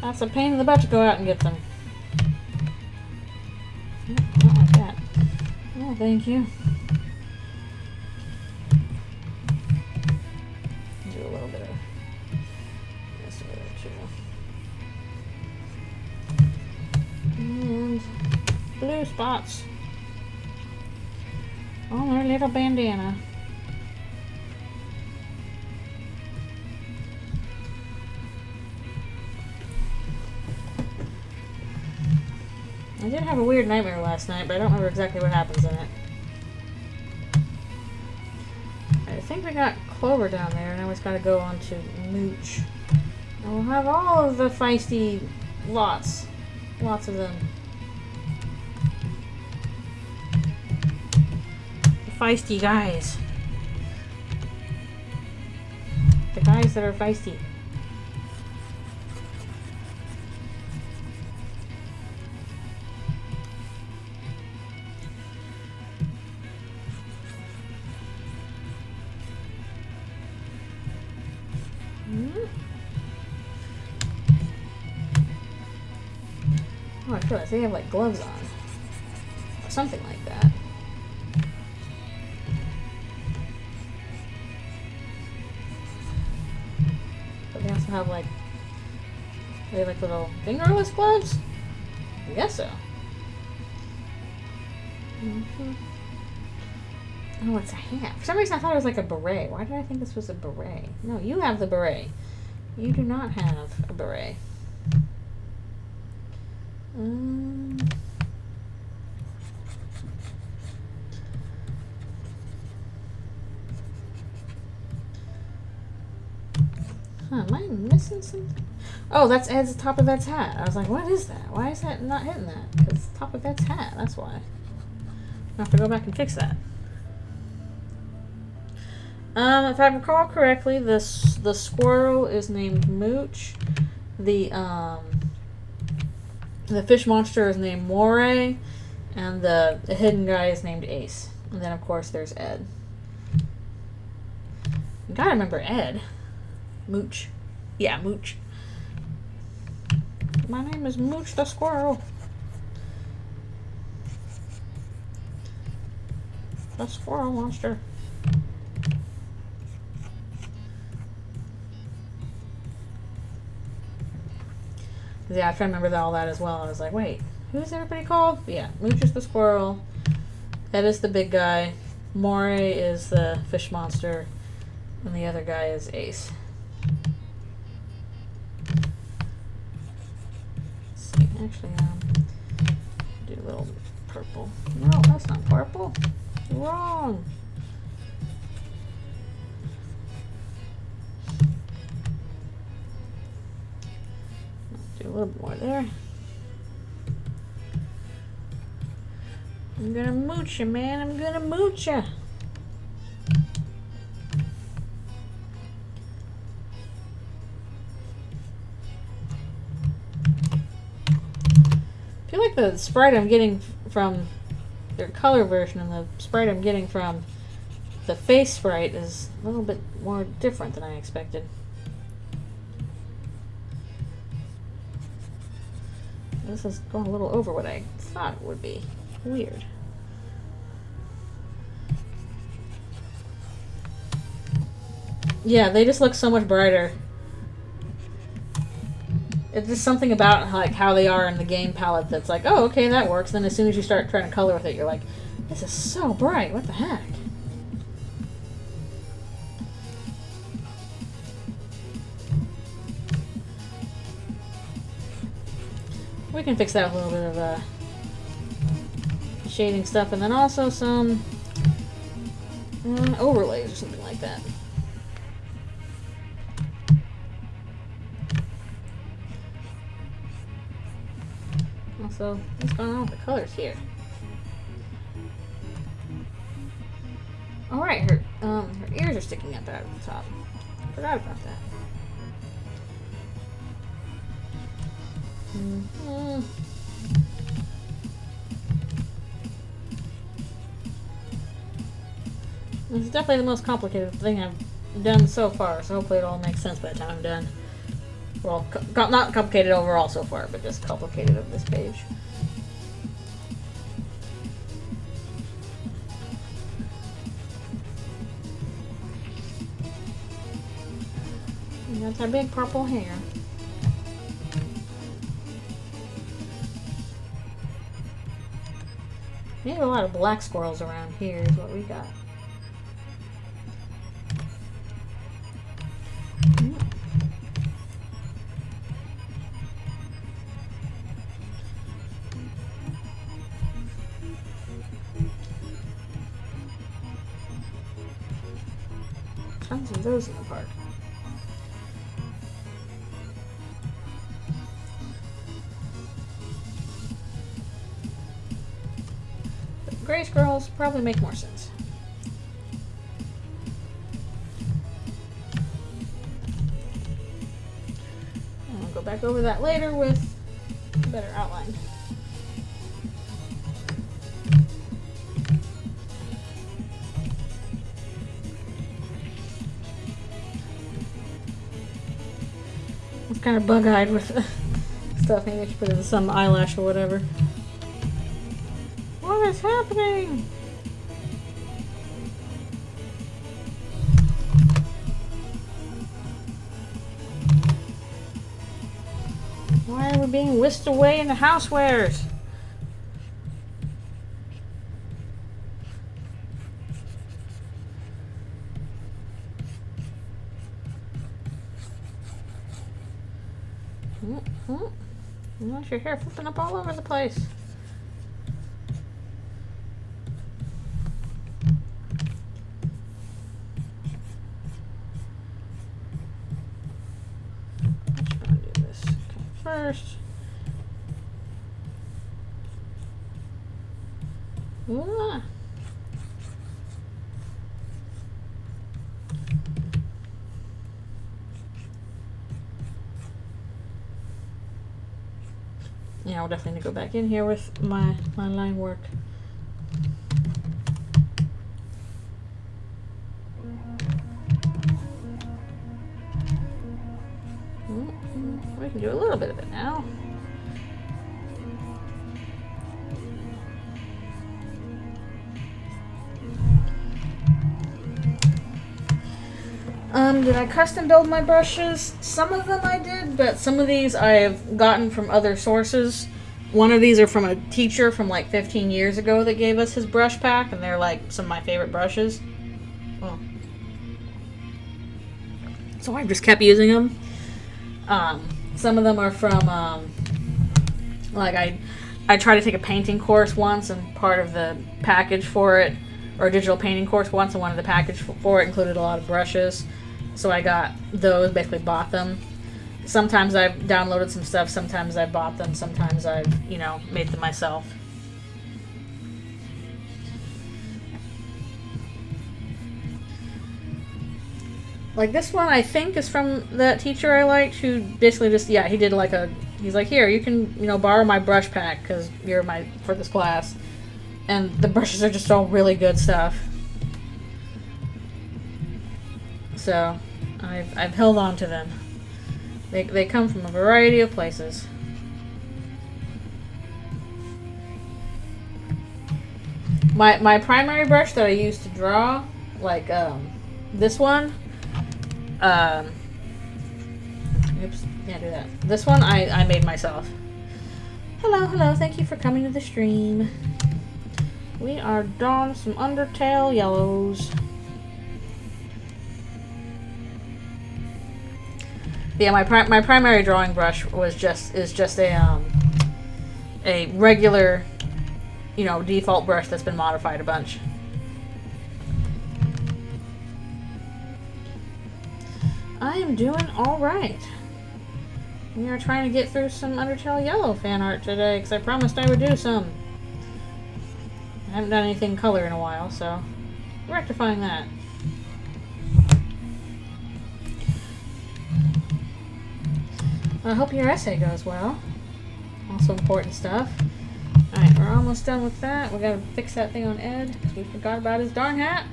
S1: That's a pain in the butt to go out and get them. Not like that. Oh, thank you. Do a little bit of this over too. And blue spots on their little bandana. I did have a weird nightmare last night, but I don't remember exactly what happens in it. I think we got Clover down there, and now we've got to go on to Mooch. And we'll have all of the feisty lots. Lots of them. The feisty guys. The guys that are feisty. Oh, I realized they have like gloves on. Or something like that. But they also have like, they have like little fingerless gloves? I guess so. Oh, it's a hat. For some reason I thought it was like a beret. Why did I think this was a beret? No, you have the beret. You do not have a beret. Am I missing something? Oh, that's Ed's top of Ed's hat. I was like, what is that? Why is that not hitting that? Because it's top of Ed's hat. That's why. I'll have to go back and fix that. If I recall correctly, the squirrel is named Mooch. The fish monster is named Moray, and the hidden guy is named Ace. And then, of course, there's Ed. You gotta remember Ed. Mooch. Yeah, Mooch. My name is Mooch the squirrel. The squirrel monster. Yeah, I try to remember all that as well. I was like, wait, who's everybody called? But yeah, Mooch is the squirrel. Ed is the big guy. Moray is the fish monster. And the other guy is Ace. Let's see, actually, do a little purple. No, that's not purple. Wrong. a little bit more there. I'm gonna mooch you, man. I'm gonna mooch you. I feel like the sprite I'm getting from their color version and the sprite I'm getting from the face sprite is a little bit more different than I expected. This is going a little over what I thought it would be. Weird. Yeah, they just look so much brighter. It's just something about like how they are in the game palette that's like, oh, okay, that works. Then as soon as you start trying to color with it, you're like, this is so bright. What the heck? We can fix that with a little bit of shading stuff, and then also some overlays or something like that. Also, what's going on with the colors here? All right, her ears are sticking up out of the top. Forgot about that. This is definitely the most complicated thing I've done so far, so hopefully it all makes sense by the time I'm done. Well, not complicated overall so far, but just complicated of this page. And that's our big purple hair. We have a lot of black squirrels around here is what we got. Tons of those in the park. But gray squirrels probably make more sense. And I'll go back over that later with a better outline. Kind of bug-eyed with stuff. Maybe I should put in some eyelash or whatever. What is happening? Why are we being whisked away into housewares? Your hair flipping up all over the place. Let's try and do this first. Ah. Yeah, I'll definitely need to go back in here with my line work. We can do a little bit of it now. Did I custom build my brushes? Some of them I did, but some of these I've gotten from other sources. One of these are from a teacher from like 15 years ago that gave us his brush pack, and they're like some of my favorite brushes. Oh. So I've just kept using them. Some of them are from, like I tried to take a painting course once, and part of the package for it, or a digital painting course once, and one of the package for it included a lot of brushes. So I got those, basically bought them. sometimes I've downloaded some stuff, sometimes I bought them, sometimes I've, you know, made them myself. Like this one, I think, is from that teacher I liked, who basically just, yeah, he did like he's like, here, you can, you know, borrow my brush pack because you're for this class. And the brushes are just all really good stuff. So, I've held on to them. They come from a variety of places. My primary brush that I use to draw, like this one, oops, can't do that. This one I made myself. Hello, thank you for coming to the stream. We are drawing some Undertale Yellows. Yeah, my primary drawing brush is just a regular, you know, default brush that's been modified a bunch. I am doing all right. We are trying to get through some Undertale Yellow fan art today because I promised I would do some. I haven't done anything color in a while, so rectifying that. I hope your essay goes well. Also important stuff. Alright, we're almost done with that. We gotta fix that thing on Ed because we forgot about his darn hat.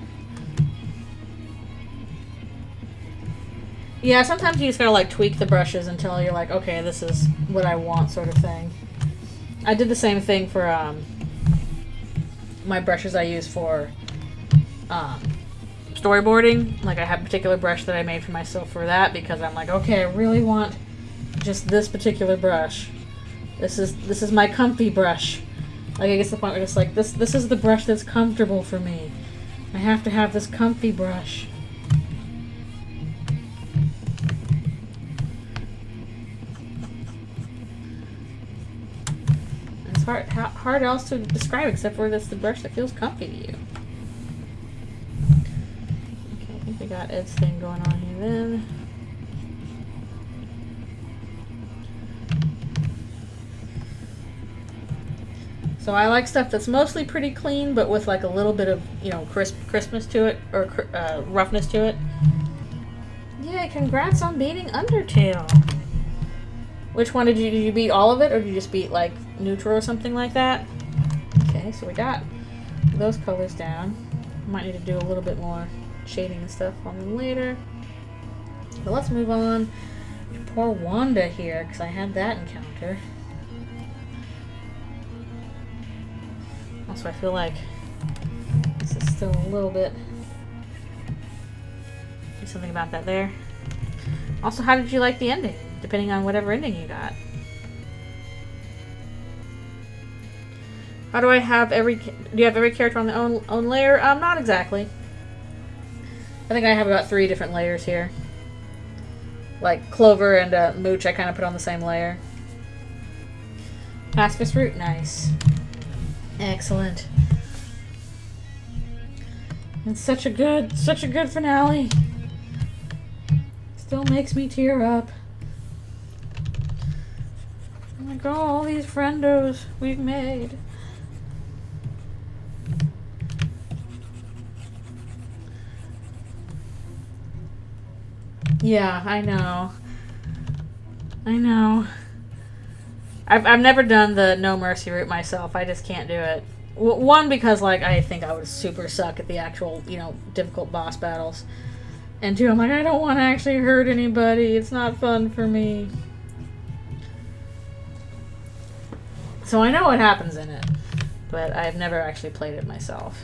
S1: Yeah, sometimes you just gotta like tweak the brushes until you're like, okay, this is what I want, sort of thing. I did the same thing for my brushes I use for storyboarding. Like I have a particular brush that I made for myself for that because I'm like, okay, I really want just this particular brush. This is my comfy brush. Like I get to the point where it's like this is the brush that's comfortable for me. I have to have this comfy brush. It's hard else to describe except for that's the brush that feels comfy to you. Okay, I think we got Ed's thing going on here then. So I like stuff that's mostly pretty clean, but with like a little bit of, you know, crispness to it, or roughness to it. Yeah, congrats on beating Undertale. Which one did you beat all of it, or did you just beat like neutral or something like that? Okay, so we got those colors down. Might need to do a little bit more shading and stuff on them later. But let's move on to poor Wanda here, because I had that encounter. Also, I feel like this is still a little bit... Do something about that there. Also, how did you like the ending? Depending on whatever ending you got. How do I have do you have every character on their own layer? Not exactly. I think I have about 3 different layers here. Like Clover and Mooch I kind of put on the same layer. Pacifist Root, nice. Excellent. It's such a good finale. Still makes me tear up. Oh my god, all these friendos we've made. Yeah, I know. I've never done the No Mercy route myself. I just can't do it. One, because like I think I would super suck at the actual, you know, difficult boss battles. And 2, I'm like, I don't want to actually hurt anybody. It's not fun for me. So I know what happens in it, but I've never actually played it myself.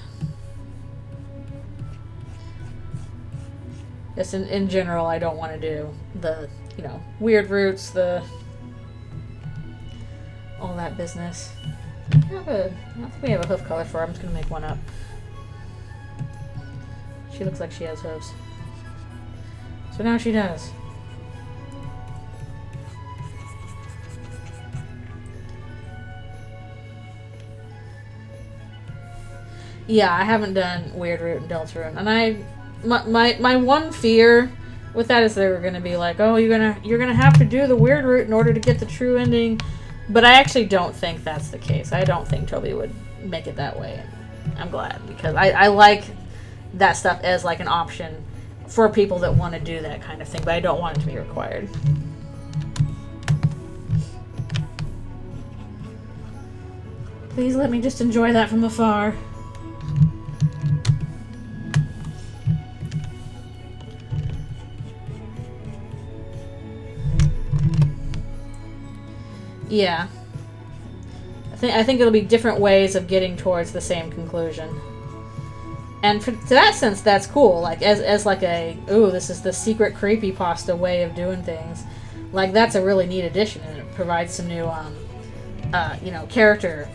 S1: Just in general, I don't want to do the, you know, weird routes, all that business. I don't think we have a hoof color for her. I'm just going to make one up. She looks like she has hooves. So now she does. Yeah, I haven't done Weird Root and Deltarune. And my one fear with that is they were going to be like, oh, you're gonna have to do the weird route in order to get the true ending. But I actually don't think that's the case. I don't think Toby would make it that way. I'm glad, because I like that stuff as like an option for people that want to do that kind of thing, but I don't want it to be required. Please let me just enjoy that from afar. Yeah. I think it'll be different ways of getting towards the same conclusion. And to that sense, that's cool. Like, as like a, ooh, this is the secret creepypasta way of doing things. Like, that's a really neat addition, and it provides some new, character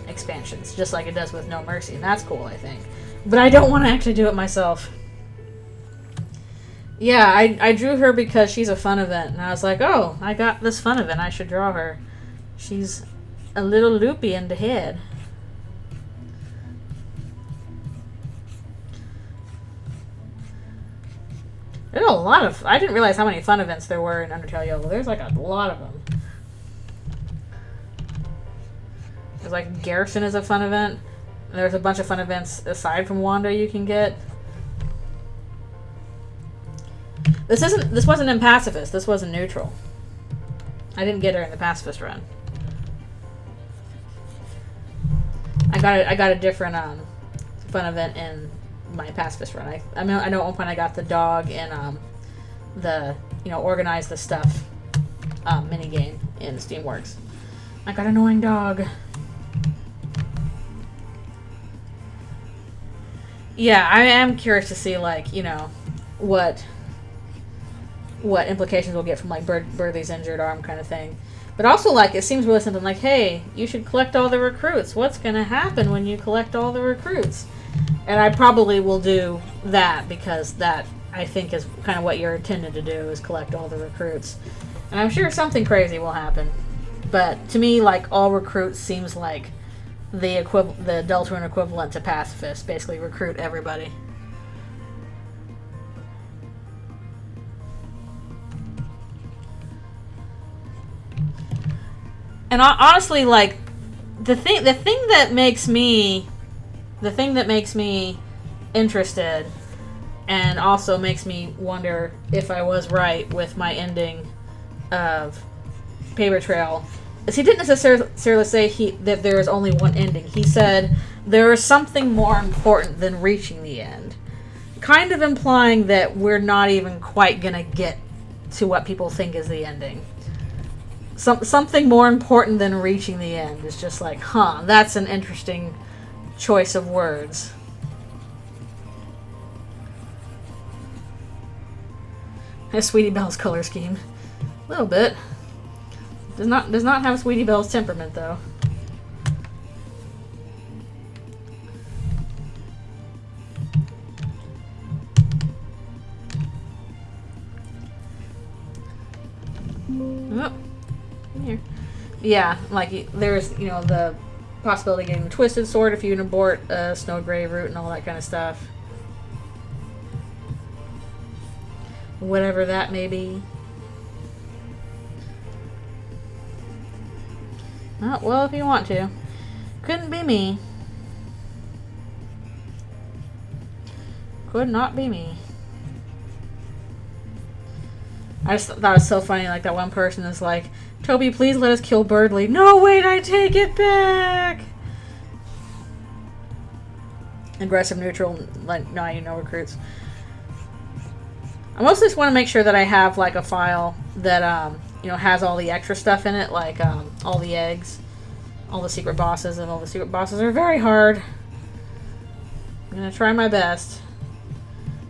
S1: expansions, just like it does with No Mercy, and that's cool, I think. But I don't want to actually do it myself. Yeah, I drew her because she's a fun event, and I was like, oh, I got this fun event, I should draw her. She's a little loopy in the head. There's a lot of... I didn't realize how many fun events there were in Undertale Yellow. There's like a lot of them. There's like Garrison is a fun event. There's a bunch of fun events aside from Wanda you can get. This wasn't in Pacifist. This was in Neutral. I didn't get her in the Pacifist run. I got a different fun event in my Pacifist run. I know at one point I got the dog in the organize the stuff mini game in Steamworks. I got an annoying dog. Yeah, I am curious to see what implications we'll get from like Burley's injured arm kind of thing. But also, like, it seems really simple. Like, hey, you should collect all the recruits. What's going to happen when you collect all the recruits? And I probably will do that, because that, I think, is kind of what you're intended to do, is collect all the recruits. And I'm sure something crazy will happen. But to me, like, all recruits seems like the Deltarune equivalent to Pacifist. Basically, recruit everybody. And honestly, like, the thing that makes me interested, and also makes me wonder if I was right with my ending of Paper Trail, is he didn't necessarily say that there is only one ending. He said there is something more important than reaching the end, kind of implying that we're not even quite gonna get to what people think is the ending. Something more important than reaching the end is just like, huh, that's an interesting choice of words. Has Sweetie Belle's color scheme. A little bit. Does not have Sweetie Belle's temperament, though. Oh. Here. Yeah, like, there's, the possibility of getting the Twisted Sword if you abort a Snow Grave route and all that kind of stuff. Whatever that may be. Oh, well, if you want to. Couldn't be me. Could not be me. I just thought it was so funny, like, that one person is like, Toby, please let us kill Birdly. No, wait, I take it back! Aggressive neutral, like, no, recruits. I mostly just want to make sure that I have, like, a file that, has all the extra stuff in it, like, all the eggs, all the secret bosses, and all the secret bosses are very hard. I'm gonna try my best.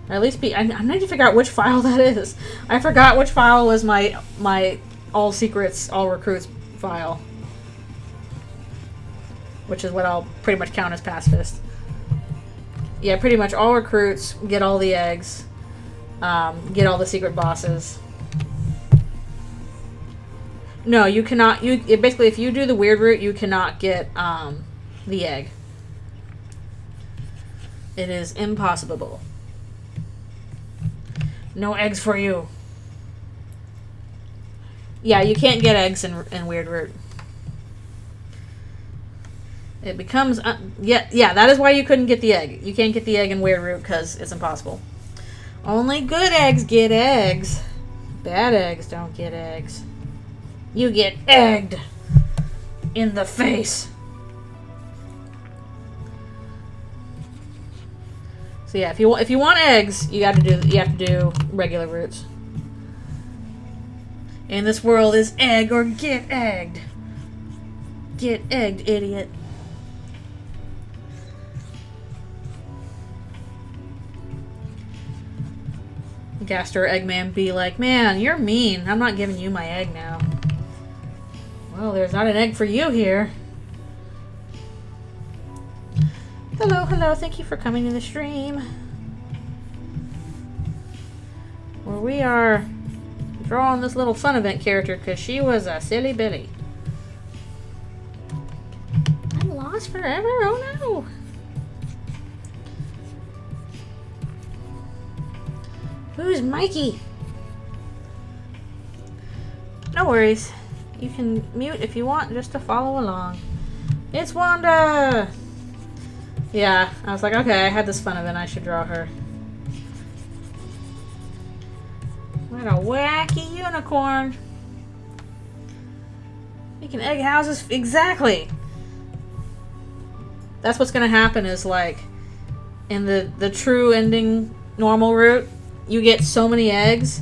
S1: Or at least I need to figure out which file that is. I forgot which file was my all secrets, all recruits file. Which is what I'll pretty much count as Pacifist. Yeah, pretty much all recruits, get all the eggs, get all the secret bosses. No, you cannot, basically if you do the weird route, you cannot get the egg. It is impossible. No eggs for you. Yeah, you can't get eggs in Weird Root. It becomes... yeah, that is why you couldn't get the egg. You can't get the egg in Weird Root because it's impossible. Only good eggs get eggs. Bad eggs don't get eggs. You get egged in the face. So yeah, if you want eggs, you have to do regular roots. And this world is egg or get egged. Get egged, idiot. Gaster Eggman be like, man, you're mean. I'm not giving you my egg now. Well, there's not an egg for you here. Hello, hello. Thank you for coming to the stream. Where we are drawing this little fun event character because she was a silly Billy. I'm lost forever? Oh no. Who's Mikey? No worries. You can mute if you want just to follow along. It's Wanda! Yeah, I was like, okay, I had this fun event, I should draw her. What a wacky unicorn. Making egg houses, exactly! That's what's gonna happen is like, in the true ending normal route, you get so many eggs,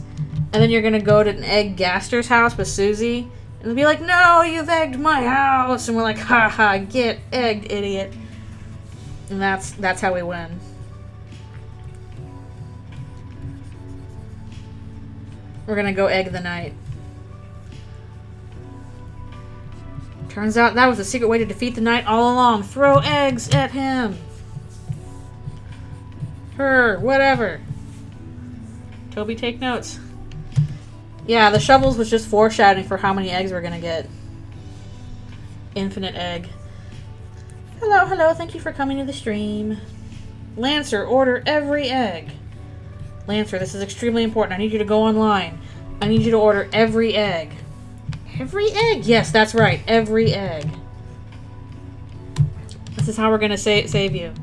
S1: and then you're gonna go to an egg Gaster's house with Susie, and they'll be like, no, you've egged my house! And we're like, haha, get egged, idiot. And that's how we win. We're gonna go egg the knight. Turns out that was the secret way to defeat the knight all along. Throw eggs at him. Her, whatever. Toby, take notes. Yeah, the shovels was just foreshadowing for how many eggs we're gonna get. Infinite egg. Hello, hello, thank you for coming to the stream. Lancer, order every egg. Lancer, this is extremely important. I need you to go online. I need you to order every egg. Every egg? Yes, that's right. Every egg. This is how we're gonna save you.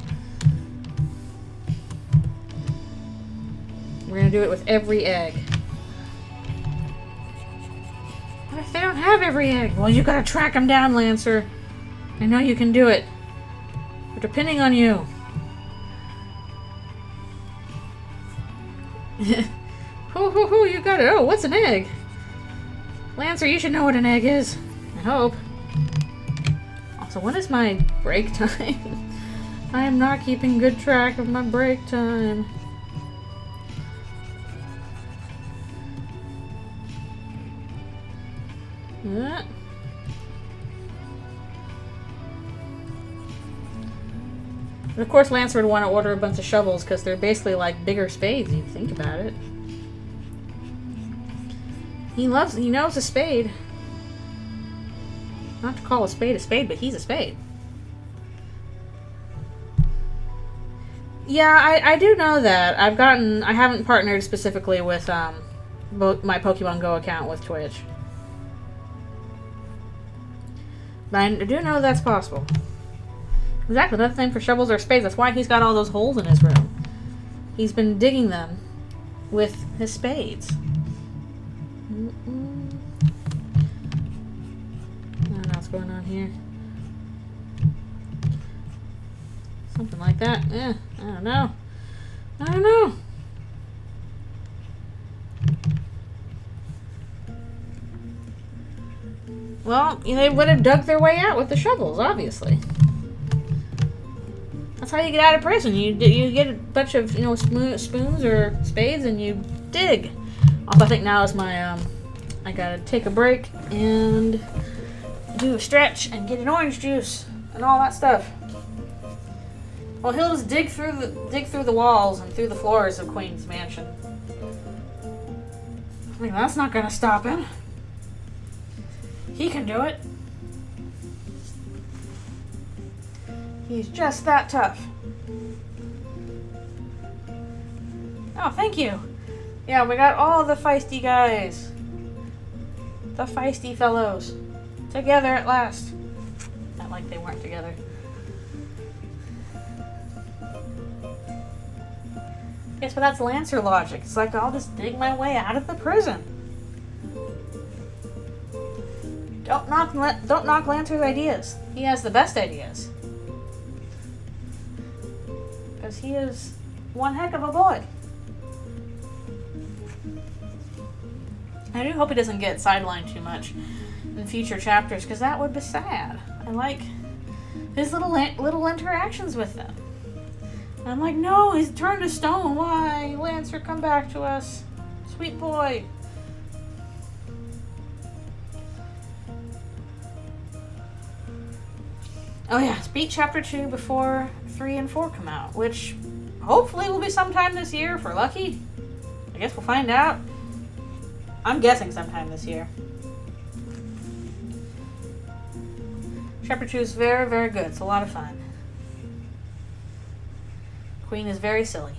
S1: We're gonna do it with every egg. What if they don't have every egg? Well, you gotta track them down, Lancer. I know you can do it. We're depending on you. Hoo hoo hoo, you got it. Oh, what's an egg? Lancer, you should know what an egg is. I hope. Also, when is my break time? I am not keeping good track of my break time. But of course, Lancer would want to order a bunch of shovels because they're basically like bigger spades. If you think about it. He knows a spade. Not to call a spade, but he's a spade. Yeah, I do know that. I haven't partnered specifically with my Pokemon Go account with Twitch. But I do know that's possible. Exactly, another thing for shovels or spades. That's why he's got all those holes in his room. He's been digging them with his spades. I don't know what's going on here. Something like that. Yeah, I don't know. I don't know. Well, they would have dug their way out with the shovels, obviously. That's how you get out of prison. You get a bunch of spoons or spades and you dig. Also, I think now is my I gotta take a break and do a stretch and get an orange juice and all that stuff. Well, he'll just dig through the walls and through the floors of Queen's Mansion. I mean, that's not gonna stop him. He can do it. He's just that tough. Oh, thank you. Yeah, we got all the feisty guys. The feisty fellows. Together at last. Not like they weren't together. Yes, but that's Lancer logic. It's like I'll just dig my way out of the prison. Don't knock Lancer's ideas. He has the best ideas. Because he is one heck of a boy. I do hope he doesn't get sidelined too much in future chapters, because that would be sad. I like his little interactions with them. And I'm like, no, he's turned to stone. Why? Lancer, come back to us. Sweet boy. Oh yeah, beat chapter 2 before 3 and 4 come out, which hopefully will be sometime this year if we're lucky. I guess we'll find out. I'm guessing sometime this year. Chapter 2 is very, very good. It's a lot of fun. Queen is very silly.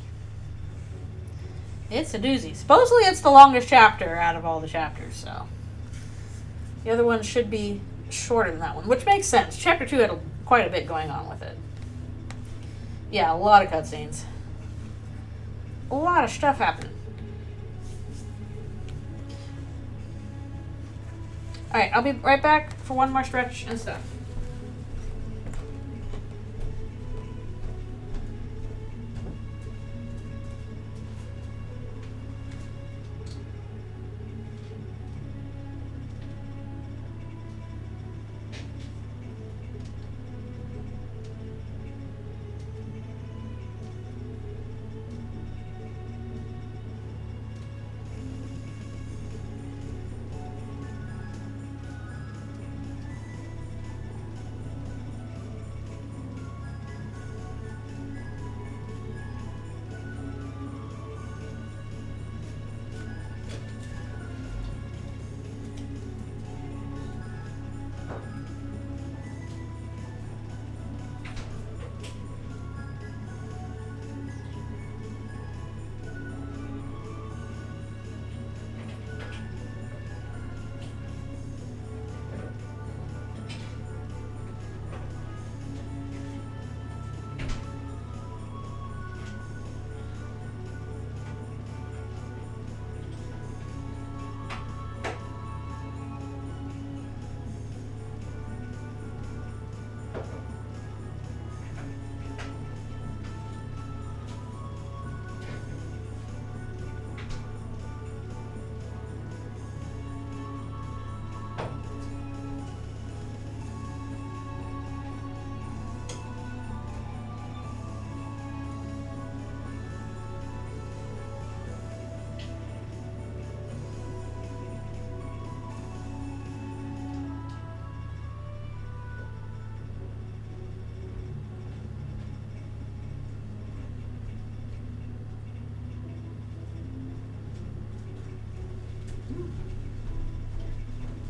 S1: It's a doozy. Supposedly it's the longest chapter out of all the chapters, so the other one should be shorter than that one, which makes sense. Chapter 2 had quite a bit going on with it. Yeah, a lot of cutscenes. A lot of stuff happened. Alright, I'll be right back for one more stretch and stuff.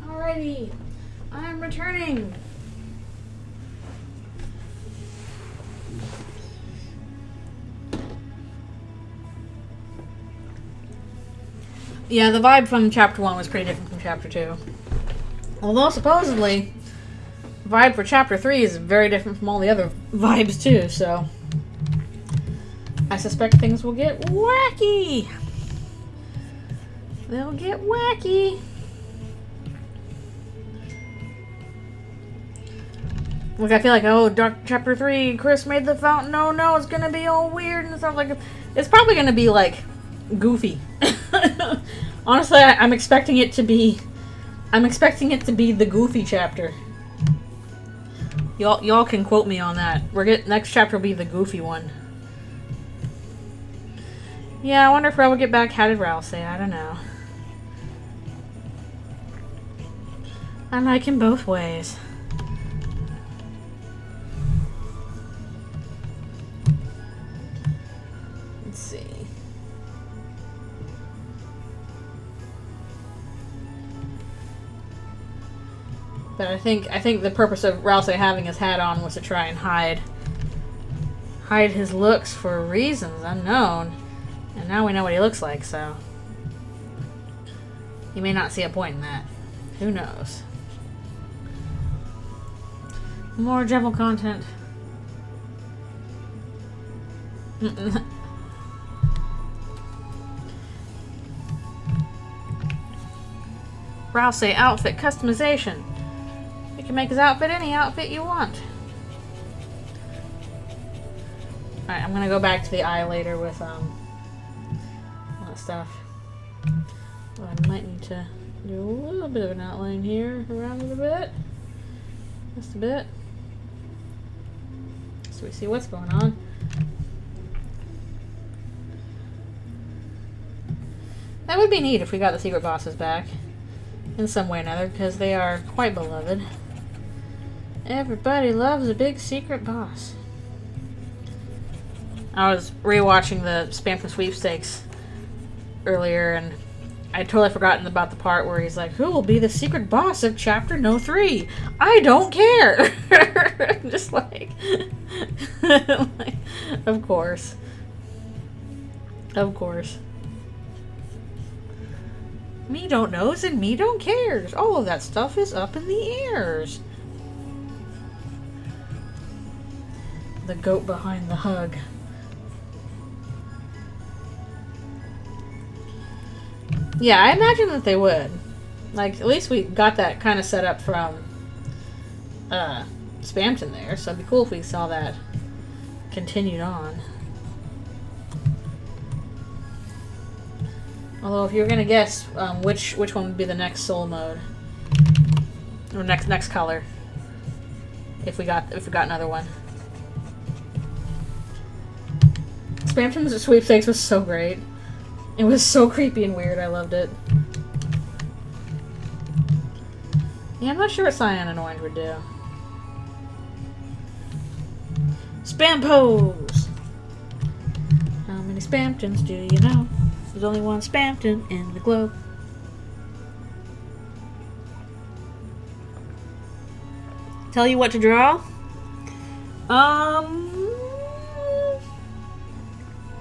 S1: Alrighty, I'm returning. Yeah, the vibe from chapter 1 was pretty different from chapter 2. Although supposedly, vibe for chapter 3 is very different from all the other vibes too, so I suspect things will get wacky. They'll get wacky. Like, I feel like, oh, Dark Chapter 3, Chris made the fountain, oh no, it's gonna be all weird and stuff like. It's probably gonna be, like, goofy. Honestly, I'm expecting it to be the goofy chapter. Y'all can quote me on that. Next chapter will be the goofy one. Yeah, I wonder if Rel will get back. How did Rel say? I don't know. I like him both ways. Let's see. But I think the purpose of Rouse having his hat on was to try and hide his looks for reasons unknown. And now we know what he looks like, so You may not see a point in that. Who knows? More Jevil content. Rouse outfit customization. You can make his outfit any outfit you want. Alright, I'm gonna go back to the eye later with all that stuff. Well, I might need to do a little bit of an outline here, around it a bit. Just a bit. So we see what's going on. That would be neat if we got the secret bosses back. In some way or another, because they are quite beloved. Everybody loves a big secret boss. I was rewatching the Spam from Sweepstakes earlier, and I'd totally forgotten about the part where he's like, who will be the secret boss of Chapter No 3? I don't care! Just like, like, of course. Of course. Me don't knows and me don't cares. All of that stuff is up in the airs. The goat behind the hug. Yeah, I imagine that they would. Like, at least we got that kind of set up from Spamton there, so it'd be cool if we saw that continued on. Although, if you were gonna guess which one would be the next soul mode, or next color, if we got another one. Spamton's Sweepstakes was so great. It was so creepy and weird. I loved it. Yeah, I'm not sure what Cyan and Orange would do. Spam pose. How many Spamtons do you know? There's only one Spamton in the globe. Tell you what to draw?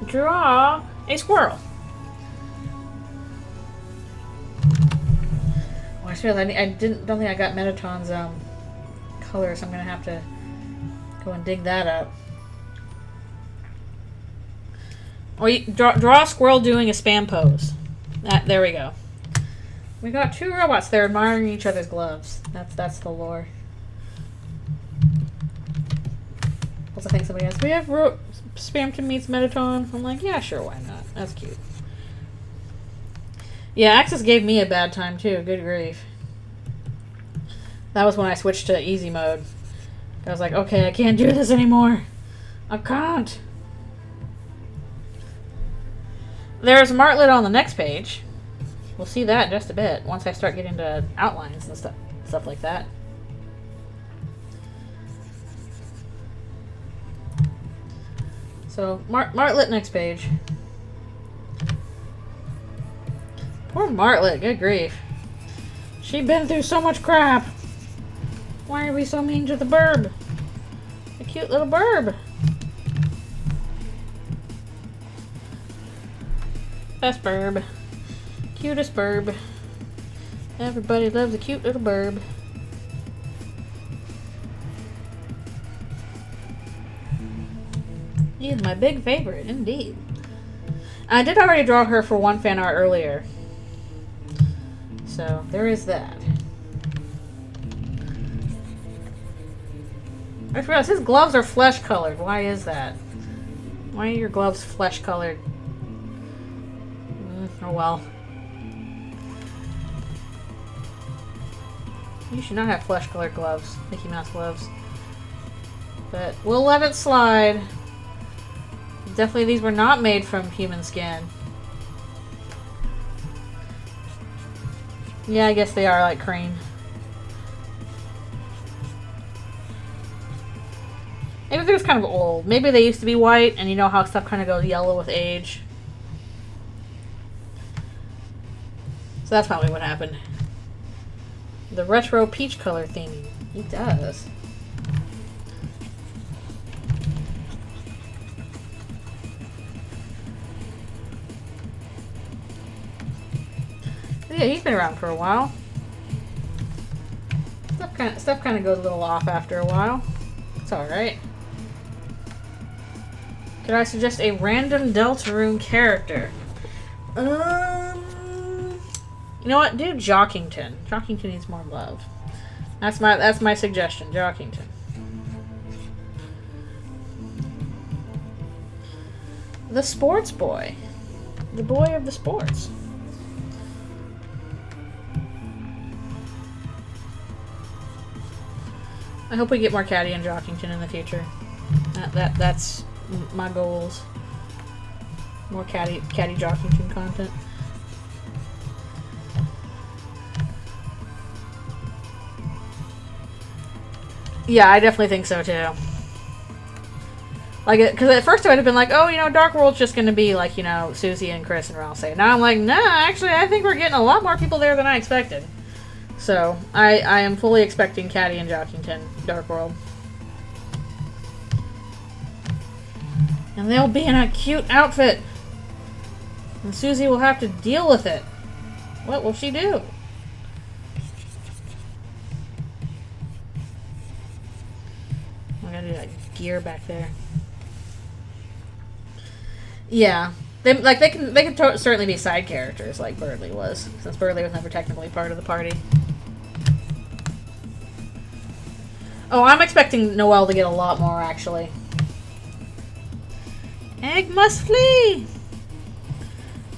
S1: Draw a squirrel. Oh, I swear I don't think I got Metaton's color, so I'm gonna have to go and dig that up. Or you draw a squirrel doing a spam pose. There we go. We got two robots there admiring each other's gloves. That's the lore. Also, I think somebody asked, we have Spamton meets Metaton. I'm like, yeah, sure, why not? That's cute. Yeah, Axis gave me a bad time too. Good grief. That was when I switched to easy mode. I was like, okay, I can't do this anymore. I can't. There's Martlet on the next page. We'll see that in just a bit once I start getting to outlines and stuff like that. So, Martlet next page. Poor Martlet, good grief. She's been through so much crap. Why are we so mean to the burb? The cute little burb. Best burb. Cutest burb. Everybody loves a cute little burb. He is my big favorite, indeed. I did already draw her for one fan art earlier. So, there is that. I just realized his gloves are flesh colored. Why is that? Why are your gloves flesh colored? Oh well. You should not have flesh colored gloves. Mickey Mouse gloves. But we'll let it slide. Definitely these were not made from human skin. Yeah, I guess they are like cream. Maybe they're just kind of old. Maybe they used to be white, and you know how stuff kind of goes yellow with age. So that's probably what happened. The retro peach color theme. It does. Yeah, he's been around for a while. Stuff kind of goes a little off after a while. It's alright. Could I suggest a random Deltarune character? You know what? Do Jockington. Jockington needs more love. That's my suggestion. Jockington. The sports boy. The boy of the sports. I hope we get more Caddy and Jockington in the future. That's my goals. More Caddy Jockington content. Yeah, I definitely think so too. Like, because at first I would have been like, oh, you know, Dark World's just going to be like, you know, Susie and Chris and Ralsei. Now I'm like, nah, actually, I think we're getting a lot more people there than I expected. So, I am fully expecting Caddy and Jockington, Dark World. And they'll be in a cute outfit. And Susie will have to deal with it. What will she do? I gotta do that gear back there. Yeah. They can certainly be side characters like Birdly was, since Birdly was never technically part of the party. Oh, I'm expecting Noelle to get a lot more, actually. Egg must flee!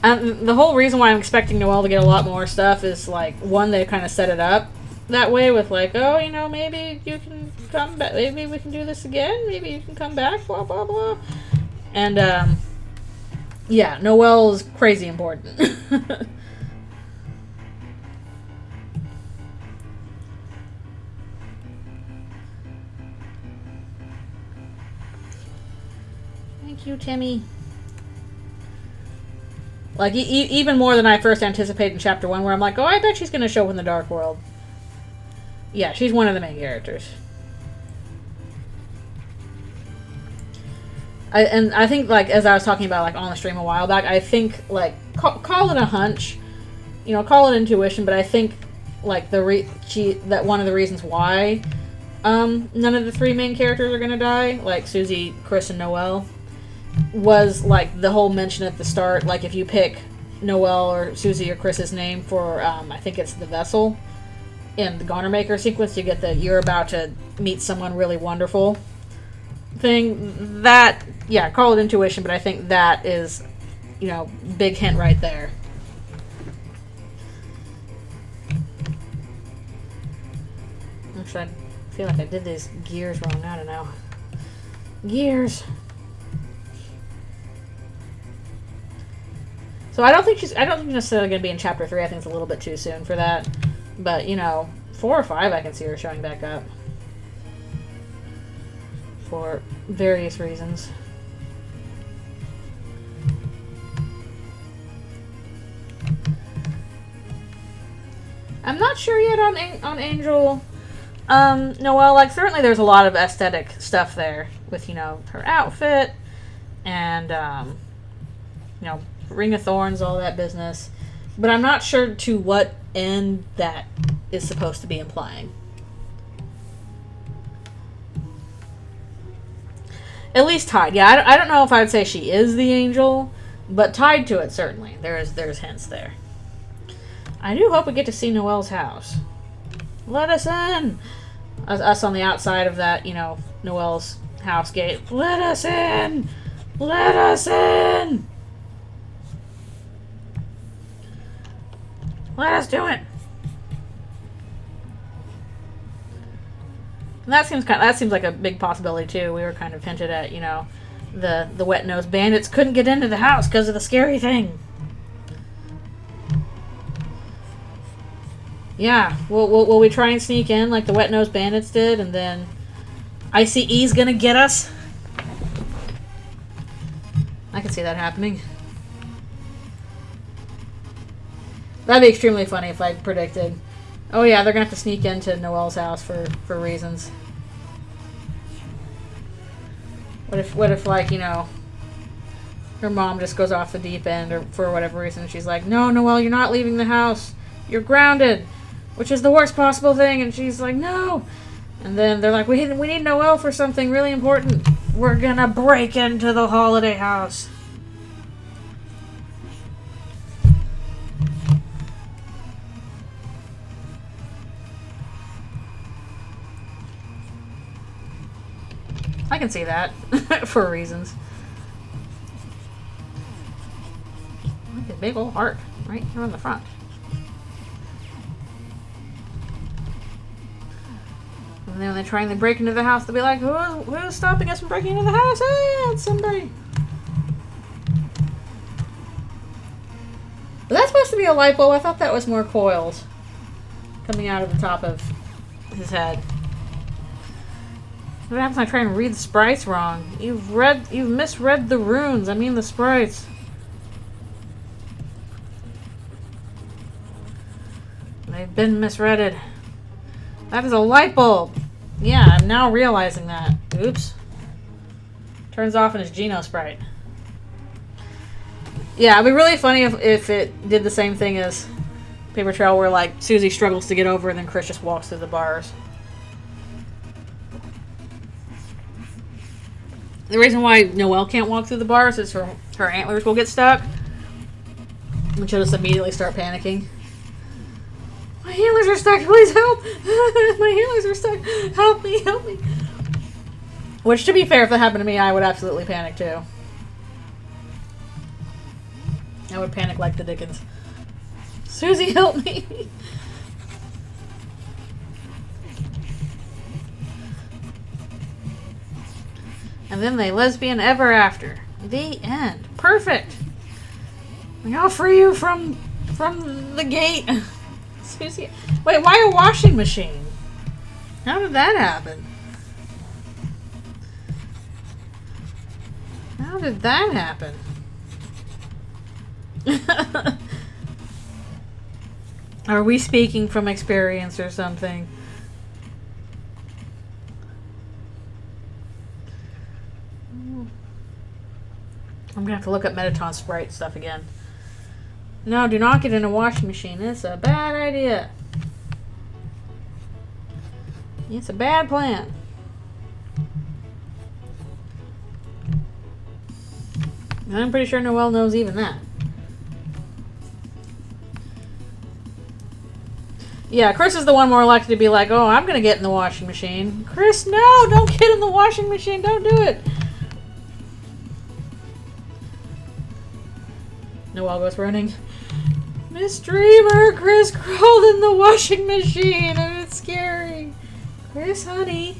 S1: And the whole reason why I'm expecting Noelle to get a lot more stuff is, like, one, they kind of set it up that way with, like, oh, you know, maybe you can come back, maybe we can do this again, maybe you can come back, blah, blah, blah. And, yeah, Noelle is crazy important. Thank you, Timmy. Like, even more than I first anticipated in Chapter 1, where I'm like, oh, I bet she's going to show up in the Dark World. Yeah, she's one of the main characters. I think, like, as I was talking about, like, on the stream a while back, I think, like, call it a hunch, you know, call it intuition, but I think, like, that one of the reasons why none of the three main characters are going to die, like Susie, Chris, and Noelle, was, like, the whole mention at the start, like, if you pick Noelle or Susie or Chris's name for, I think it's the vessel, in the Garnermaker sequence, you get the you're about to meet someone really wonderful thing. That, yeah, call it intuition, but I think that is, you know, big hint right there. Actually, I feel like I did these gears wrong. I don't know. Gears. So I don't think she's necessarily going to be in Chapter 3. I think it's a little bit too soon for that. But, you know, 4 or 5 I can see her showing back up. For various reasons. I'm not sure yet on Angel. Noelle, like, certainly there's a lot of aesthetic stuff there. With, you know, her outfit. And, you know, Ring of Thorns, all that business. But I'm not sure to what end that is supposed to be implying. At least tied. Yeah, I don't know if I would say she is the angel, but tied to it, certainly. There's hints there. I do hope we get to see Noelle's house. Let us in! Us on the outside of that, you know, Noelle's house gate. Let us in! Let us in! Let us do it. And that seems like a big possibility too. We were kind of hinted at, you know, the wet-nosed bandits couldn't get into the house because of the scary thing. Yeah, will we try and sneak in like the wet-nosed bandits did, and then ICE's gonna get us? I can see that happening. That'd be extremely funny if I predicted, oh yeah, they're gonna have to sneak into Noelle's house for reasons. What if like, you know, her mom just goes off the deep end, or for whatever reason she's like, no, Noelle, you're not leaving the house. You're grounded, which is the worst possible thing. And she's like, no. And then they're like, we need Noelle for something really important. We're gonna break into the holiday house. I can see that for reasons. Look at a big old heart right here on the front. And then when they try and they break into the house, they'll be like, who's stopping us from breaking into the house? Hey, it's somebody. Was that supposed to be a light bulb? I thought that was more coils coming out of the top of his head. What happens when I try and read the sprites wrong? You've misread the runes. I mean the sprites. They've been misreaded. That is a light bulb. Yeah, I'm now realizing that. Oops. Turns off in his Geno sprite. Yeah, it'd be really funny if it did the same thing as Paper Trail, where like Susie struggles to get over and then Chris just walks through the bars. The reason why Noelle can't walk through the bars is her antlers will get stuck. And she'll just immediately start panicking. My antlers are stuck, please help! My antlers are stuck, help me, help me! Which, to be fair, if that happened to me, I would absolutely panic too. I would panic like the Dickens. Susie, help me! And then they lesbian ever after. The end. Perfect. I'll free you from the gate. Susie. Wait, why a washing machine? How did that happen? How did that happen? Are we speaking from experience or something? I'm gonna have to look up Metaton Sprite stuff again. No, do not get in a washing machine. It's a bad idea. It's a bad plan. And I'm pretty sure Noelle knows even that. Yeah, Chris is the one more likely to be like, oh, I'm gonna get in the washing machine. Chris, no, don't get in the washing machine. Don't do it. Noelle goes running. Miss Dreamer, Chris crawled in the washing machine and it's scary. Chris, honey.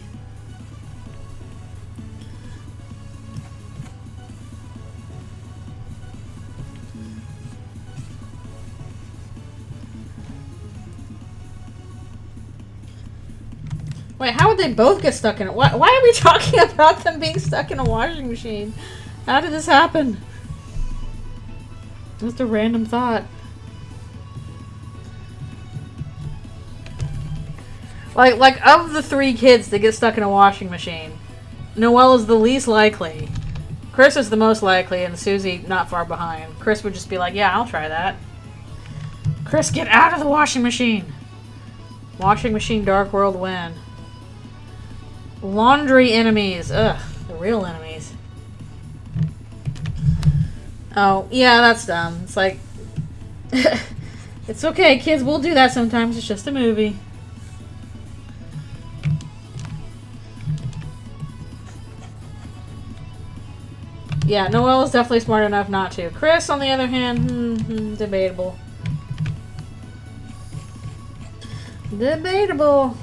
S1: Wait, how would they both get stuck in it? Why are we talking about them being stuck in a washing machine? How did this happen? Just a random thought. Like of the three kids that get stuck in a washing machine, Noelle is the least likely. Chris is the most likely, and Susie not far behind. Chris would just be like, yeah, I'll try that. Chris, get out of the washing machine. Washing machine Dark World win. Laundry enemies. Ugh, the real enemies. Oh, yeah, that's dumb. It's like, it's okay, kids, we'll do that sometimes. It's just a movie. Yeah, Noelle is definitely smart enough not to. Chris, on the other hand, debatable. Debatable.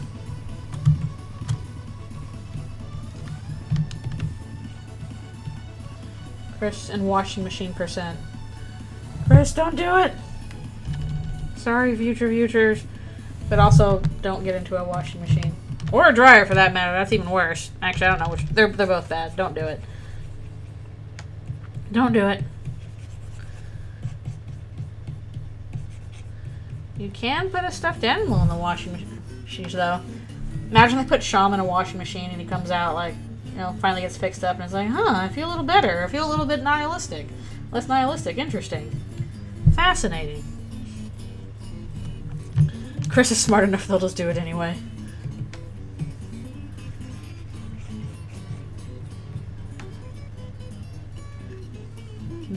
S1: Chris and washing machine %. Chris, don't do it! Sorry, future futures. But also, don't get into a washing machine. Or a dryer, for that matter. That's even worse. Actually, I don't know which. They're both bad. Don't do it. Don't do it. You can put a stuffed animal in the washing machine, though. Imagine they put Sham in a washing machine and he comes out, like, you know, finally gets fixed up and is like, huh, I feel a little better. I feel a little bit nihilistic. Less nihilistic. Interesting. Fascinating. Chris is smart enough, they'll just do it anyway.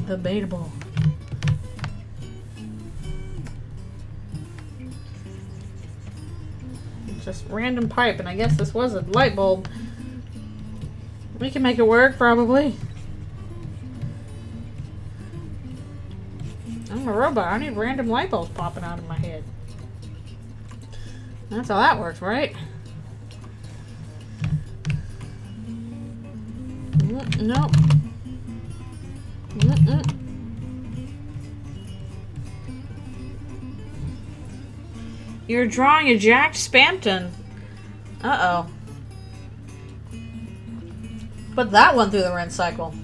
S1: Debatable. It's just random pipe, and I guess this was a light bulb. We can make it work, probably. I'm a robot. I need random light bulbs popping out of my head. That's how that works, right? Nope. You're drawing a Jack Spampton. Uh-oh. Put that one through the rinse cycle.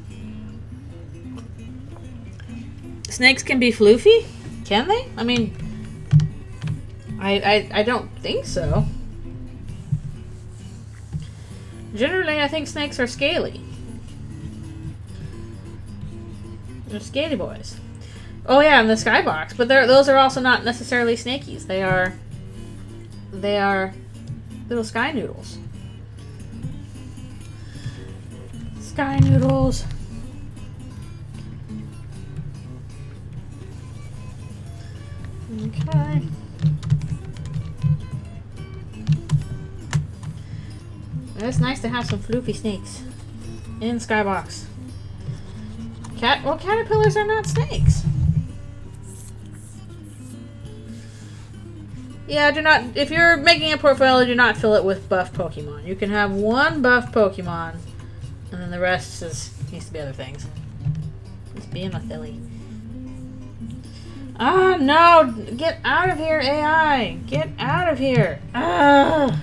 S1: Snakes can be floofy? Can they? I mean, I don't think so. Generally, I think snakes are scaly. They're scaly boys. Oh yeah, in the skybox. But those are also not necessarily snakies. They are little sky noodles. Sky noodles. Okay. It's nice to have some floofy snakes in Skybox. Well, caterpillars are not snakes. Yeah, do not. If you're making a portfolio, do not fill it with buff Pokemon. You can have one buff Pokemon, and then the rest needs to be other things. Just being a silly. Ah, no! Get out of here, AI! Get out of here! Ah!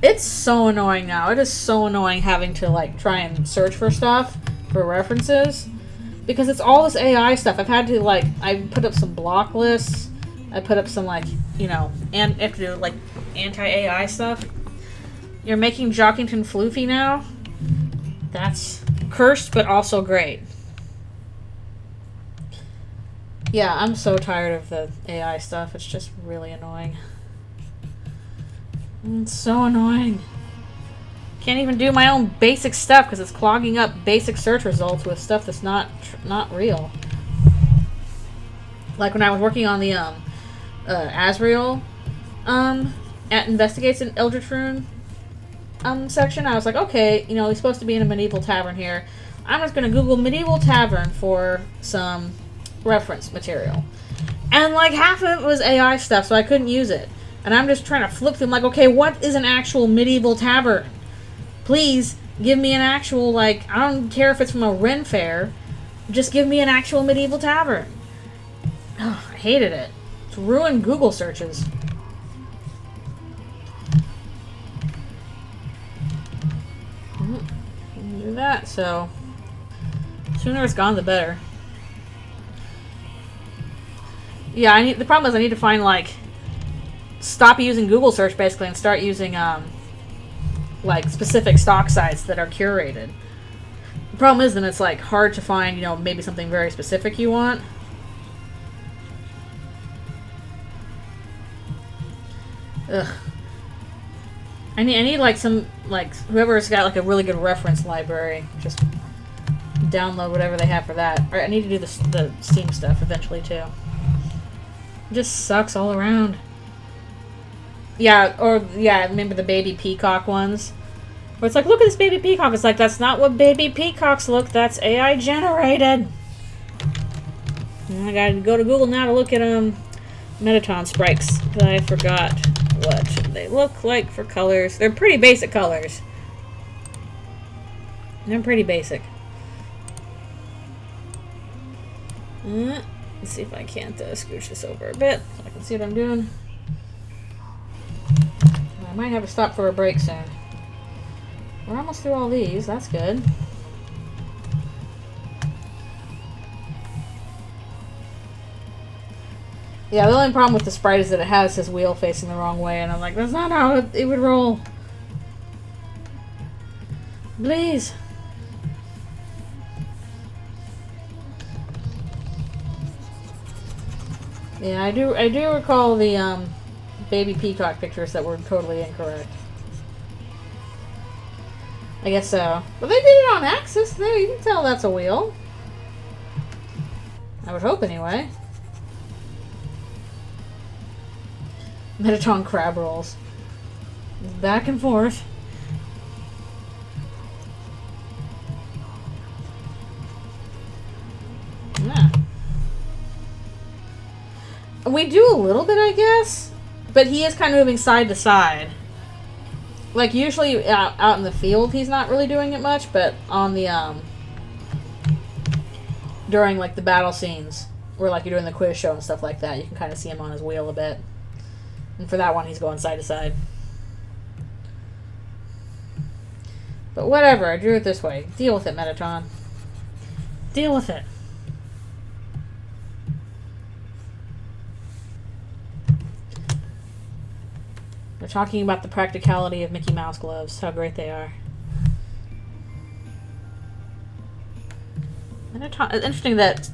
S1: It's so annoying now. It is so annoying having to, like, try and search for stuff, for references, because it's all this AI stuff. I've had to, like, I put up some block lists. I put up some, like, you know, and I have to do, like, anti-AI stuff. You're making Jockington floofy now? That's cursed, but also great. Yeah, I'm so tired of the AI stuff. It's just really annoying. It's so annoying. Can't even do my own basic stuff because it's clogging up basic search results with stuff that's not real. Like when I was working on the Asriel at Investigates in Eldritch Rune section, I was like, okay, you know, he's supposed to be in a medieval tavern here. I'm just going to Google medieval tavern for some reference material. And like half of it was AI stuff, so I couldn't use it. And I'm just trying to flip through. I'm like, okay, what is an actual medieval tavern? Please give me an actual, like, I don't care if it's from a Ren fair. Just give me an actual medieval tavern. Oh, I hated it. It's ruined Google searches. Do that, so sooner it's gone, the better. Yeah, the problem is I need to find, like, stop using Google search basically and start using like specific stock sites that are curated. The problem is then it's like hard to find, you know, maybe something very specific you want. Ugh. I need like some, like, whoever's got like a really good reference library, just download whatever they have for that. Or I need to do the Steam stuff eventually too. It just sucks all around. Yeah, or, yeah, remember the baby peacock ones? Where it's like, look at this baby peacock. It's like, that's not what baby peacocks look. That's AI generated. And I gotta go to Google now to look at, Metaton sprites. Because I forgot what they look like for colors. They're pretty basic colors. They're pretty basic. Let's see if I can't, scooch this over a bit so I can see what I'm doing. I might have to stop for a break soon. We're almost through all these. That's good. Yeah, the only problem with the sprite is that it has his wheel facing the wrong way, and I'm like, that's not how it would roll. Please. Yeah, I do recall the baby peacock pictures that were totally incorrect. I guess so. But they did it on Axis. There, you can tell that's a wheel. I would hope anyway. Mettaton crab rolls. Back and forth. Yeah. We do a little bit, I guess. But he is kind of moving side to side. Like, usually out in the field, he's not really doing it much, but on the, during, like, the battle scenes, where, like, you're doing the quiz show and stuff like that, you can kind of see him on his wheel a bit. And for that one, he's going side to side. But whatever, I drew it this way. Deal with it, Mettaton. Deal with it. We're talking about the practicality of Mickey Mouse gloves, how great they are. It's interesting that,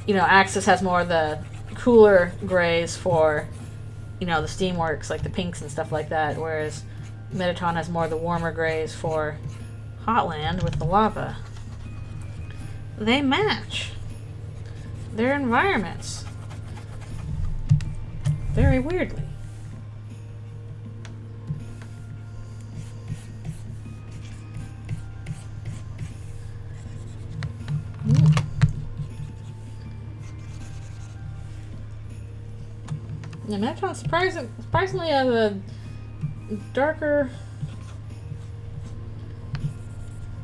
S1: you know, Axis has more of the cooler grays for, you know, the Steamworks, like the pinks and stuff like that, whereas Mettaton has more of the warmer grays for Hotland with the lava. They match their environments very weirdly. Yeah, Mettaton surprisingly has a darker.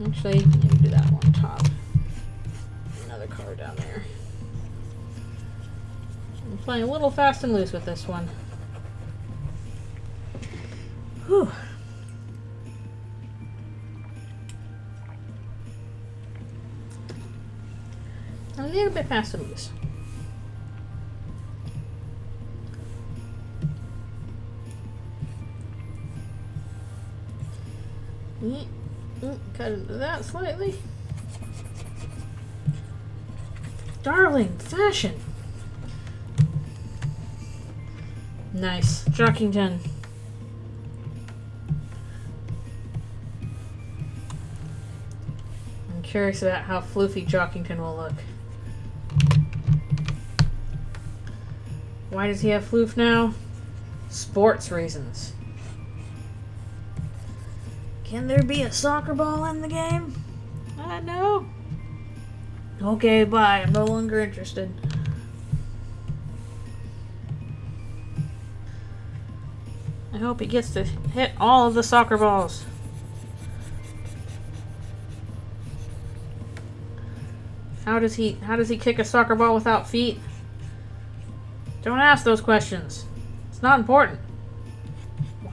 S1: Actually, maybe do that one top. Another color down there. I'm playing a little fast and loose with this one. Whew. A little bit fast and loose. Cut into that slightly. Darling fashion. Nice. Jockington. I'm curious about how floofy Jockington will look. Why does he have floof now? Sports reasons. Can there be a soccer ball in the game? No. Okay, bye. I'm no longer interested. I hope he gets to hit all of the soccer balls. How does he kick a soccer ball without feet? Don't ask those questions. It's not important.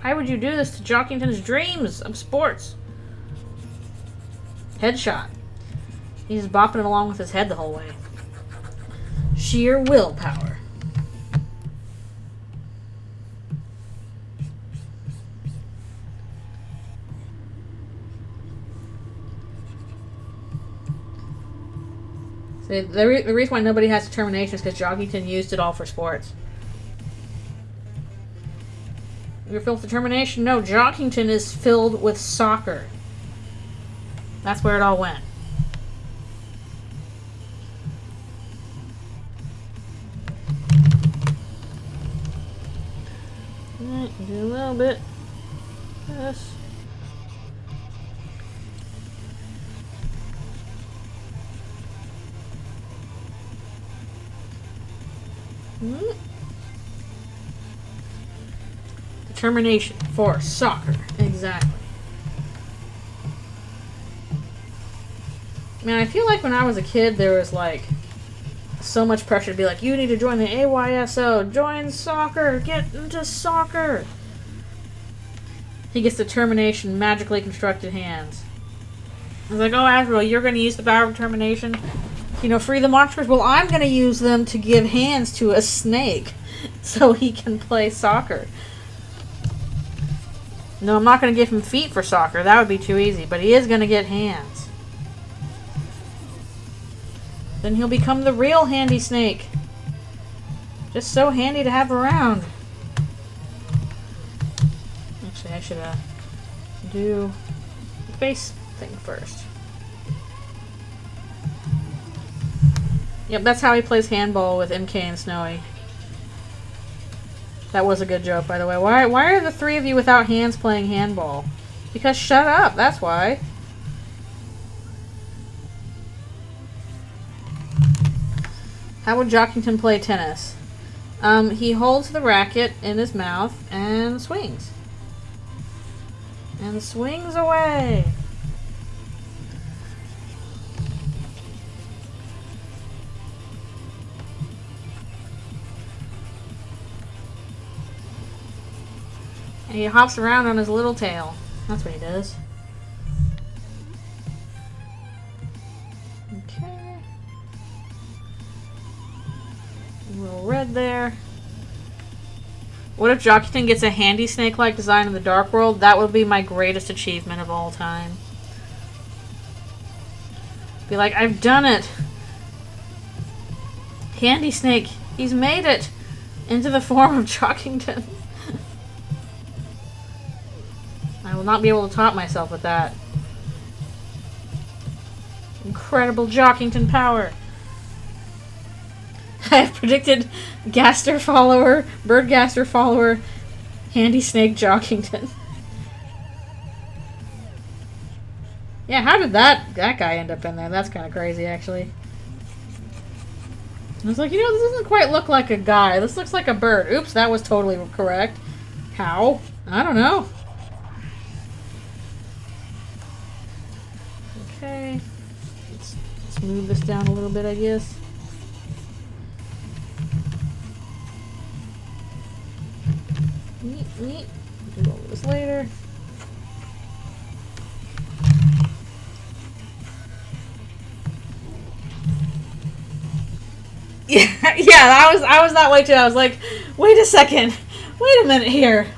S1: Why would you do this to Jockington's dreams of sports? Headshot. He's just bopping it along with his head the whole way. Sheer willpower. See, the reason why nobody has determination is because Jockington used it all for sports. You're filled with determination? No, Jockington is filled with soccer. That's where it all went. Alright, do a little bit. This. Determination for soccer. Exactly. Man, I feel like when I was a kid, there was like so much pressure to be like, you need to join the AYSO, join soccer, get into soccer. He gets determination, magically constructed hands. I was like, oh, Asriel, you're going to use the power of determination? You know, free the monsters? Well, I'm going to use them to give hands to a snake so he can play soccer. No, I'm not going to give him feet for soccer. That would be too easy. But he is going to get hands. Then he'll become the real handy snake. Just so handy to have around. Actually, I should do the face thing first. Yep, that's how he plays handball with MK and Snowy. That was a good joke, by the way. Why are the three of you without hands playing handball? Because shut up, that's why. How would Jockington play tennis? He holds the racket in his mouth and swings. And swings away. And he hops around on his little tail. That's what he does. Okay. A little red there. What if Jockington gets a handy snake-like design in the Dark World? That would be my greatest achievement of all time. Be like, I've done it! Handy Snake, he's made it! Into the form of Jockington. I will not be able to top myself with that. Incredible Jockington power! I have predicted Gaster follower, Bird Gaster follower, Handy Snake Jockington. Yeah, how did that guy end up in there? That's kind of crazy, actually. I was like, you know, this doesn't quite look like a guy. This looks like a bird. Oops, that was totally correct. How? I don't know. Okay. Let's move this down a little bit, I guess. Neat. Do all this later. Yeah, I was that way too. I was like, wait a second. Wait a minute here.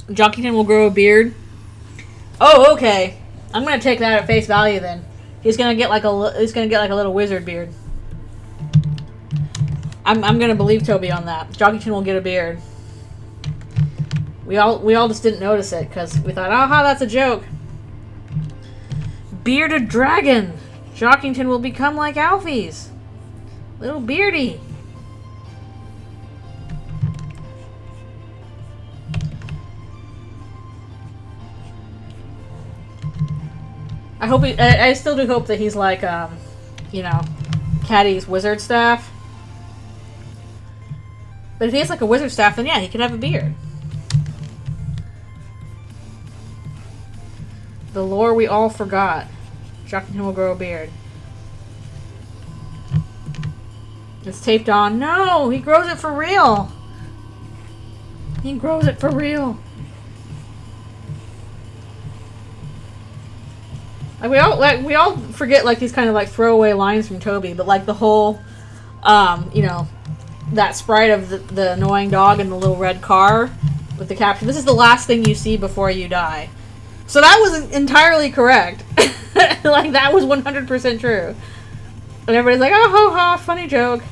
S1: Jockington will grow a beard. Oh, okay. I'm gonna take that at face value then. He's gonna get like a little wizard beard. I'm gonna believe Toby on that. Jockington will get a beard. We all just didn't notice it because we thought, aha, that's a joke. Bearded dragon. Jockington will become like Alfie's. Little beardy. I still do hope that he's like, you know, Caddy's wizard staff. But if he has like a wizard staff, then yeah, he could have a beard. The lore we all forgot. Jockington will grow a beard. It's taped on. No! He grows it for real! He grows it for real. Like we all forget like these kind of like throwaway lines from Toby, but like the whole you know, that sprite of the annoying dog in the little red car with the caption, this is the last thing you see before you die. So that was entirely correct. Like, that was 100% true. And everybody's like, oh, ho, ha, funny joke.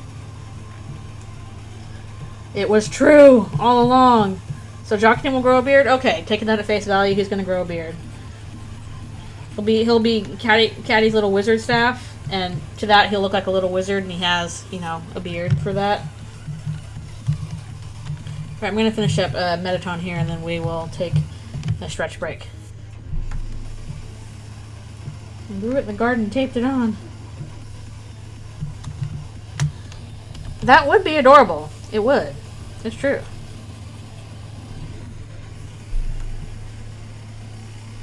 S1: It was true all along. So Jockington will grow a beard? Okay, taking that at face value, he's going to grow a beard. He'll be Caddy's little wizard staff, and to that he'll look like a little wizard, and he has, you know, a beard for that. Alright, I'm going to finish up Metaton here, and then we will take a stretch break. I grew it in the garden and taped it on. That would be adorable. It would. It's true.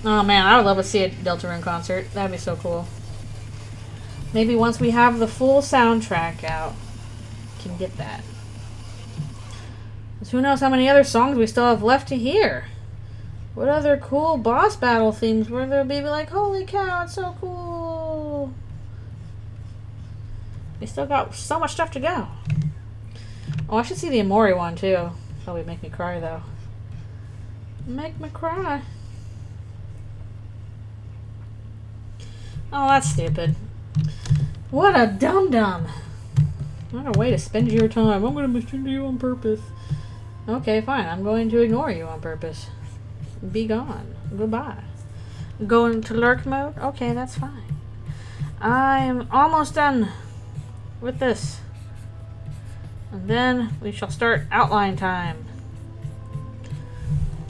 S1: Oh man, I would love to see a Deltarune concert. That'd be so cool. Maybe once we have the full soundtrack out, we can get that. 'Cause who knows how many other songs we still have left to hear. What other cool boss battle themes were there? Be like, holy cow, it's so cool. We still got so much stuff to go. Oh, I should see the Amori one too. Probably make me cry though. Make me cry. Oh, that's stupid. What a dum-dum. Not a way to spend your time. I'm going to mistreat you on purpose. Okay, fine. I'm going to ignore you on purpose. Be gone. Goodbye. Go into lurk mode? Okay, that's fine. I'm almost done with this. And then we shall start outline time.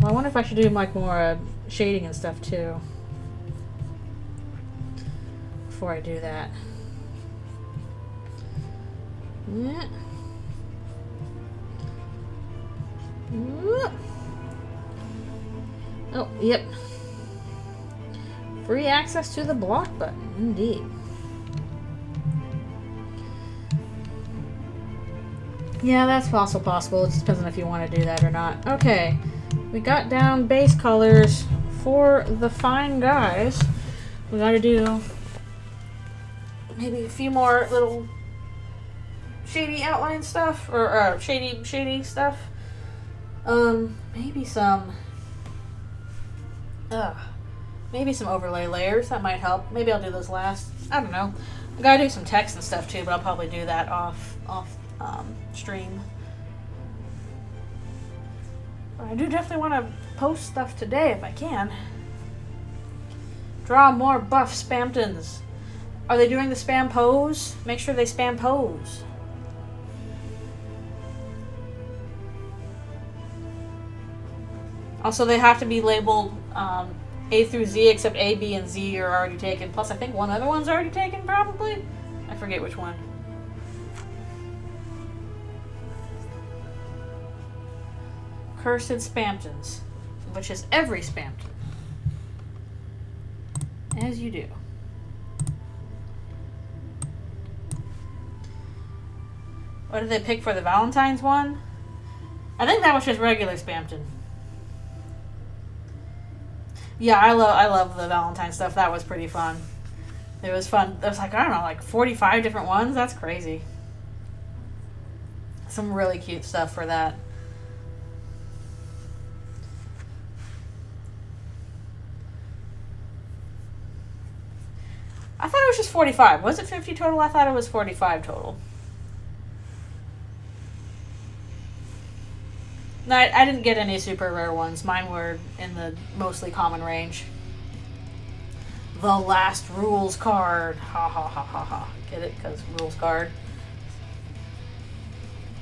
S1: Well, I wonder if I should do like more shading and stuff too. Before I do that. Yeah. Oh, yep. Free access to the block button, indeed. Yeah, that's also possible. It just depends on if you want to do that or not. Okay, we got down base colors for the fine guys. We got to do maybe a few more little shady outline stuff, or shady stuff. Maybe some overlay layers. That might help. Maybe I'll do those last. I don't know. I gotta do some text and stuff too, but I'll probably do that off stream. But I do definitely want to post stuff today if I can. Draw more buff Spamptons. Are they doing the spam pose? Make sure they spam pose. Also, they have to be labeled A through Z, except A, B, and Z are already taken. Plus, I think one other one's already taken, probably. I forget which one. Cursed Spamptons, which is every Spampton. As you do. What did they pick for the Valentine's one? I think that was just regular Spampton. Yeah, I love the Valentine stuff. That was pretty fun. It was fun. There was like, I don't know, like 45 different ones. That's crazy. Some really cute stuff for that. I thought it was just 45. Was it 50 total? I thought it was 45 total. No, I didn't get any super rare ones. Mine were in the mostly common range. The last rules card. Ha ha ha ha ha. Get it? Because rules card.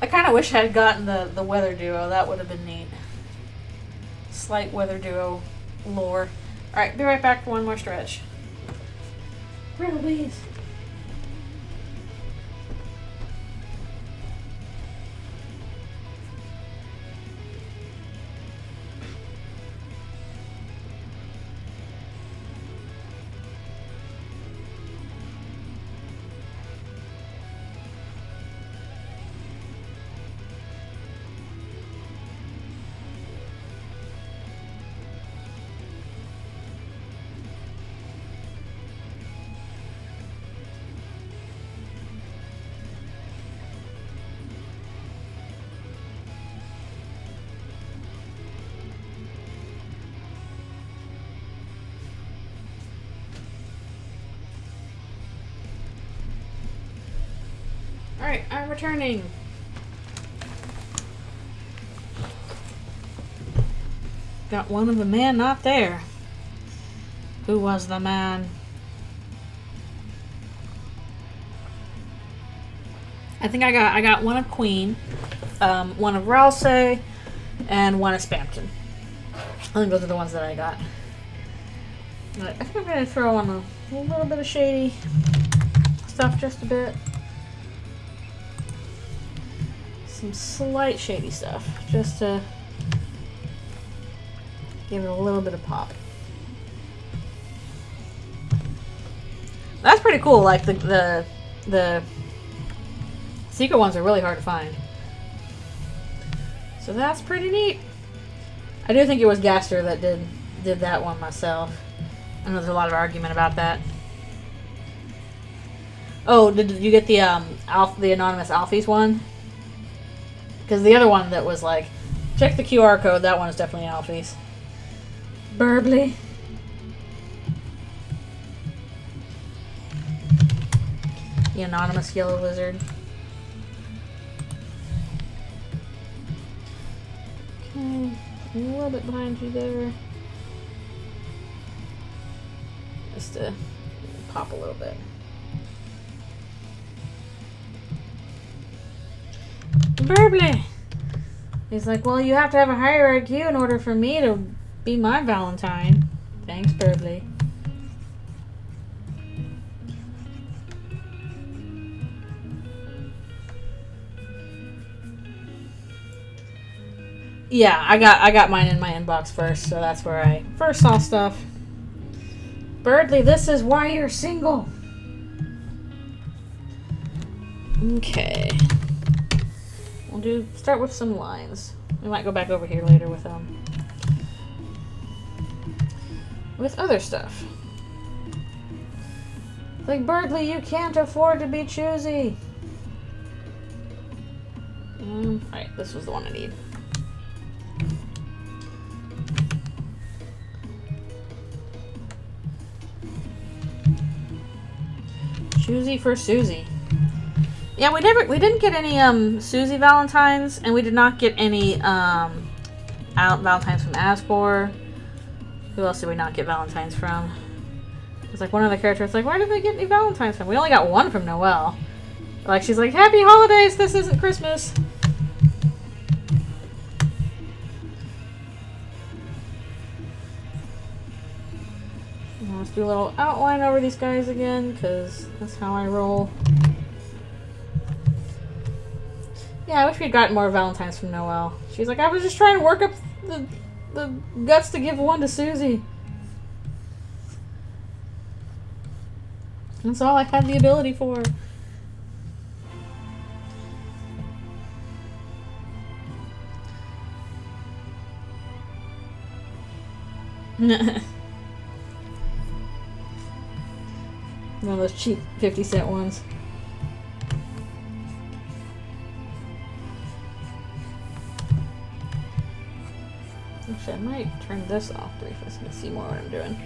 S1: I kind of wish I had gotten the weather duo. That would have been neat. Slight weather duo lore. Alright, be right back for one more stretch. Please. Alright, I'm returning. Got one of the man not there. Who was the man? I think I got one of Queen, one of Ralsei, and one of Spampton. I think those are the ones that I got. But I think I'm gonna throw on a little bit of shady stuff, just a bit. Some slight shady stuff, just to give it a little bit of pop. That's pretty cool. Like the secret ones are really hard to find, so that's pretty neat. I do think it was Gaster that did that one myself. I know there's a lot of argument about that. Oh, did you get the anonymous Alfies one? Because the other one that was like, check the QR code, that one is definitely Alfies. Burbly. The anonymous yellow lizard. Okay, a little bit behind you there. Just to pop a little bit. Burbly! He's like, well, you have to have a higher IQ in order for me to be my Valentine. Thanks, Burbly. Yeah, I got mine in my inbox first, so that's where I first saw stuff. Birdly, this is why you're single. Okay. We'll start with some lines. We might go back over here later with other stuff. Like, Birdly, you can't afford to be choosy. Alright, this was the one I need. Choosy for Susie. Yeah, we didn't get any Susie Valentines, and we did not get any Valentines from Asgore. Who else did we not get Valentines from? It's like one of the characters like, why did they get any Valentines from? We only got one from Noelle. Like, she's like, happy holidays, this isn't Christmas. Let's do a little outline over these guys again, because that's how I roll. Yeah, I wish we'd gotten more Valentines from Noelle. She's like, I was just trying to work up the guts to give one to Susie. That's all I had the ability for. One of those cheap 50-cent ones. Actually, I might turn this off briefly so you can see more what I'm doing.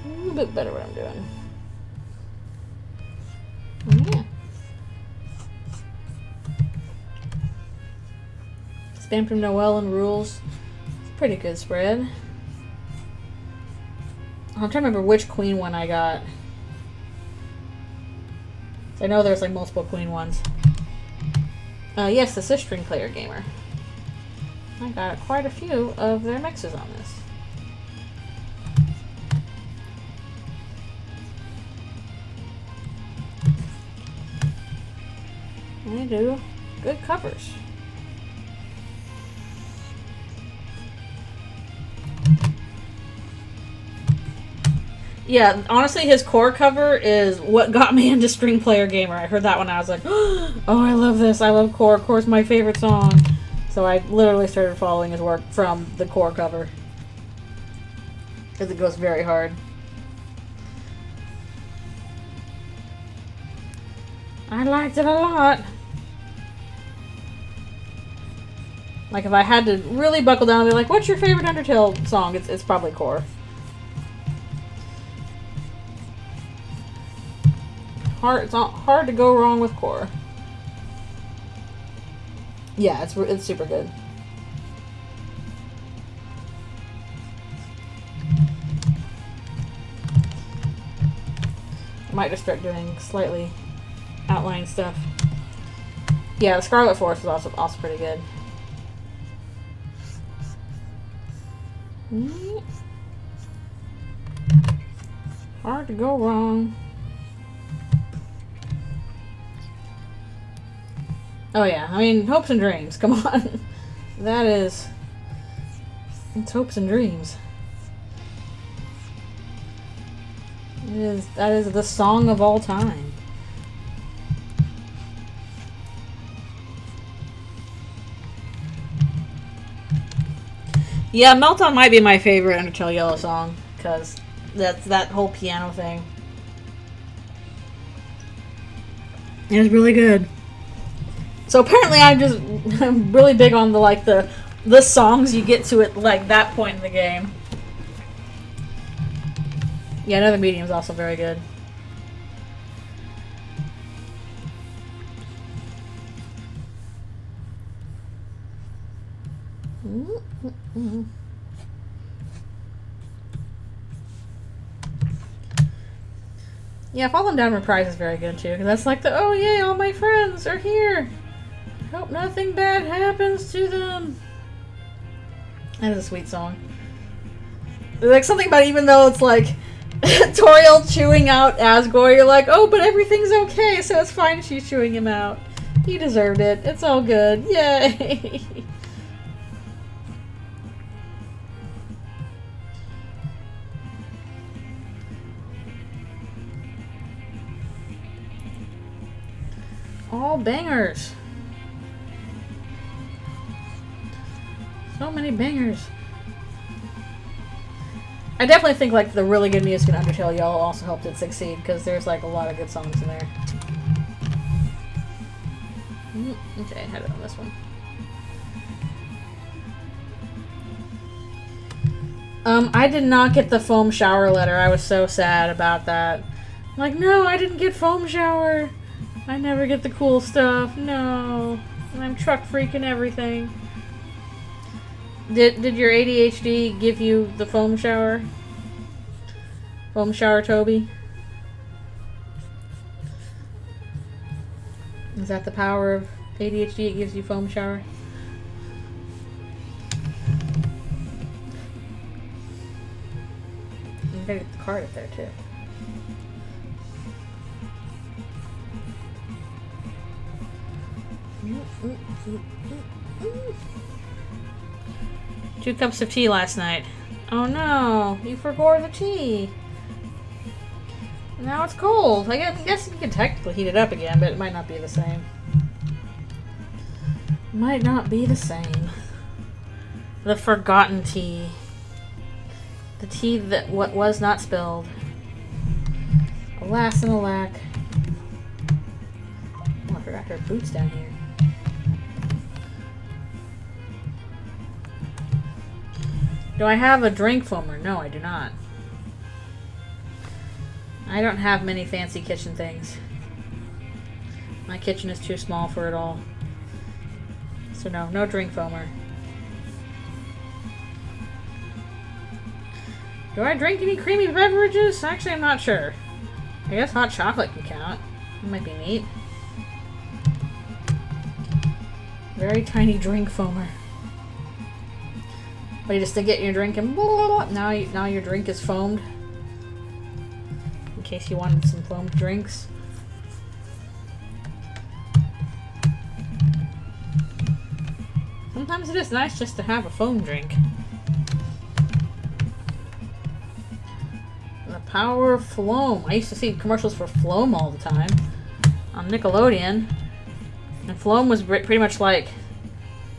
S1: A little bit better what I'm doing. Oh, yeah. Spam from Noelle and Rules. It's a pretty good spread. I'm trying to remember which queen one I got. So I know there's like multiple queen ones. Yes, the Sistering Player Gamer. I got quite a few of their mixes on this. They do good covers. Yeah, honestly, his core cover is what got me into String Player Gamer. I heard that one and I was like, oh, I love this. I love Core. Core's my favorite song. So I literally started following his work from the Core cover. Because it goes very hard. I liked it a lot. Like, if I had to really buckle down and be like, what's your favorite Undertale song? It's probably Core. It's not hard to go wrong with Core. Yeah, it's super good. I might just start doing slightly outline stuff. Yeah, the Scarlet Forest is also pretty good. Hard to go wrong. Oh yeah, I mean, hopes and dreams, come on. It's hopes and dreams. That is the song of all time. Yeah, Meltdown might be my favorite Undertale Yellow song, because that's that whole piano thing. It was really good. So apparently I'm really big on the songs you get to at like that point in the game. Yeah, Another Medium is also very good. Yeah, Fallen Down Reprise is very good too, because that's like the, oh yay, all my friends are here. Hope nothing bad happens to them. That is a sweet song. There's like something about, even though it's like Toriel chewing out Asgore, you're like, oh, but everything's okay, so it's fine she's chewing him out. He deserved it. It's all good. Yay! All bangers. So many bangers. I definitely think like the really good music in Undertale Yellow also helped it succeed, because there's like a lot of good songs in there. Okay, I had it on this one. I did not get the foam shower letter. I was so sad about that. I'm like, no, I didn't get foam shower. I never get the cool stuff. No. And I'm truck freaking everything. Did your ADHD give you the foam shower? Foam shower, Toby? Is that the power of ADHD? It gives you foam shower? You gotta get the card up there too. Two cups of tea last night. Oh no, you forgot the tea. Now it's cold. I guess you can technically heat it up again, but it might not be the same. Might not be the same. The forgotten tea. The tea that was not spilled. Alas and alack. Oh, I forgot her boots down here. Do I have a drink foamer? No, I do not. I don't have many fancy kitchen things. My kitchen is too small for it all. So no drink foamer. Do I drink any creamy beverages? Actually, I'm not sure. I guess hot chocolate can count. It might be neat. Very tiny drink foamer. But you just stick it in your drink and blah, blah, blah. Now your drink is foamed. In case you wanted some foamed drinks. Sometimes it is nice just to have a foam drink. The power of Floam. I used to see commercials for Floam all the time on Nickelodeon. And Floam was pretty much like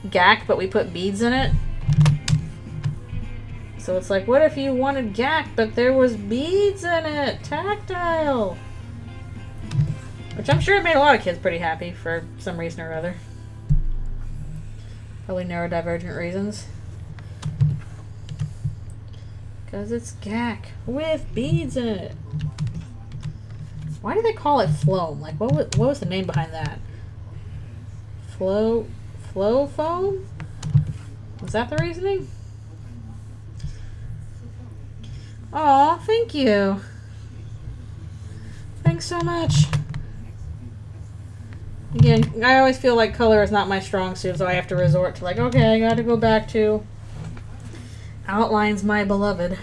S1: Gak, but we put beads in it. So it's like, what if you wanted Gak, but there was beads in it? Tactile! Which I'm sure it made a lot of kids pretty happy for some reason or other. Probably neurodivergent reasons. Because it's Gak with beads in it. Why do they call it Floam? Like, what was the name behind that? Flow foam? Was that the reasoning? Aw, thank you. Thanks so much. Again, I always feel like color is not my strong suit, so I have to resort to like, okay, I gotta go back to outlines, my beloved.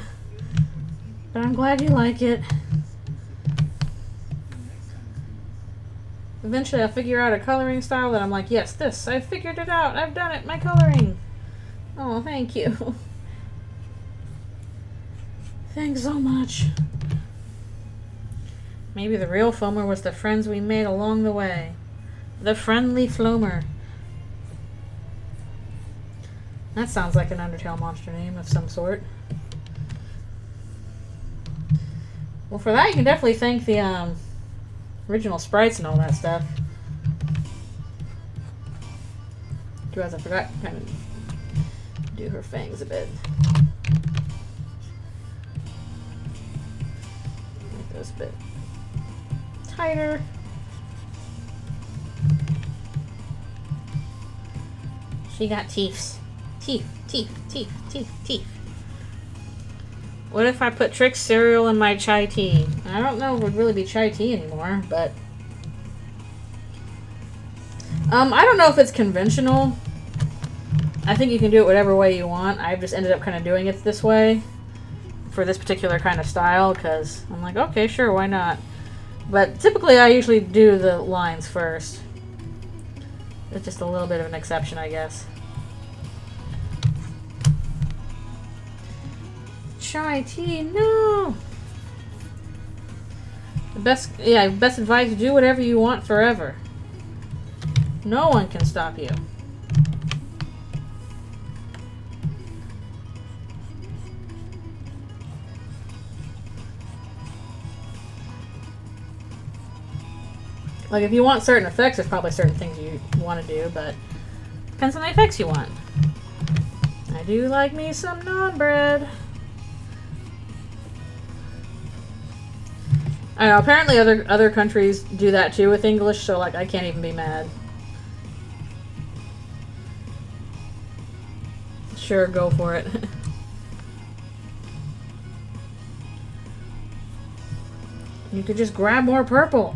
S1: But I'm glad you like it. Eventually I'll figure out a coloring style that I'm like, yes, this, I figured it out, I've done it, my coloring. Oh, thank you. Thanks so much. Maybe the real foamer was the friends we made along the way. The friendly floamer. That sounds like an Undertale monster name of some sort. Well, for that you can definitely thank the original sprites and all that stuff. Realize I forgot to kind of do her fangs a bit. Make those a bit tighter. She got teeths. Teeth, teeth, teeth, teeth, teeth. What if I put Trix cereal in my chai tea? I don't know if it would really be chai tea anymore, but... I don't know if it's conventional. I think you can do it whatever way you want. I've just ended up kind of doing it this way for this particular kind of style, because I'm like, okay, sure, why not? But typically I usually do the lines first. It's just a little bit of an exception, I guess. Chai tea, no! The best advice, do whatever you want forever. No one can stop you. Like, if you want certain effects, there's probably certain things you want to do, but depends on the effects you want. I do like me some naan bread. I know, apparently other countries do that too with English, so like I can't even be mad. Sure, go for it. You could just grab more purple.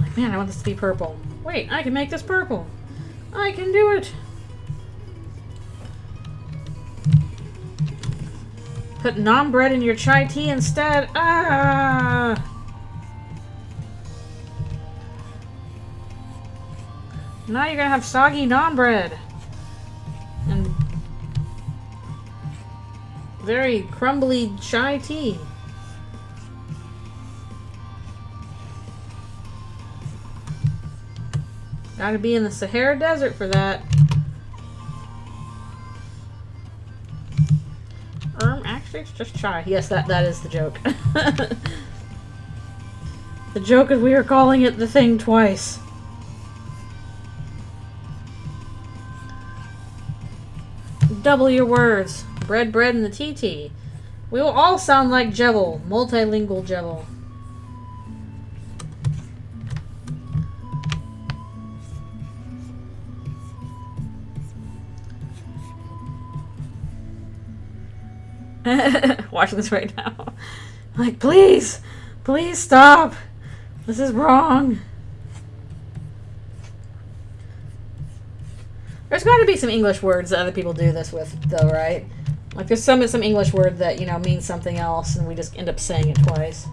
S1: Like, man, I want this to be purple. Wait, I can make this purple. I can do it. Put naan bread in your chai tea instead. Ah! Now you're gonna have soggy naan bread. And very crumbly chai tea. Gotta be in the Sahara Desert for that. Actually, it's just chai. Yes, that is the joke. The joke is we are calling it the thing twice. Double your words. Bread, bread, and the TT. We will all sound like Jebel. Multilingual Jebel. Watching this right now. Like, please! Please stop! This is wrong. There's got to be some English words that other people do this with, though, right? Like, there's some English word that, you know, means something else, and we just end up saying it twice.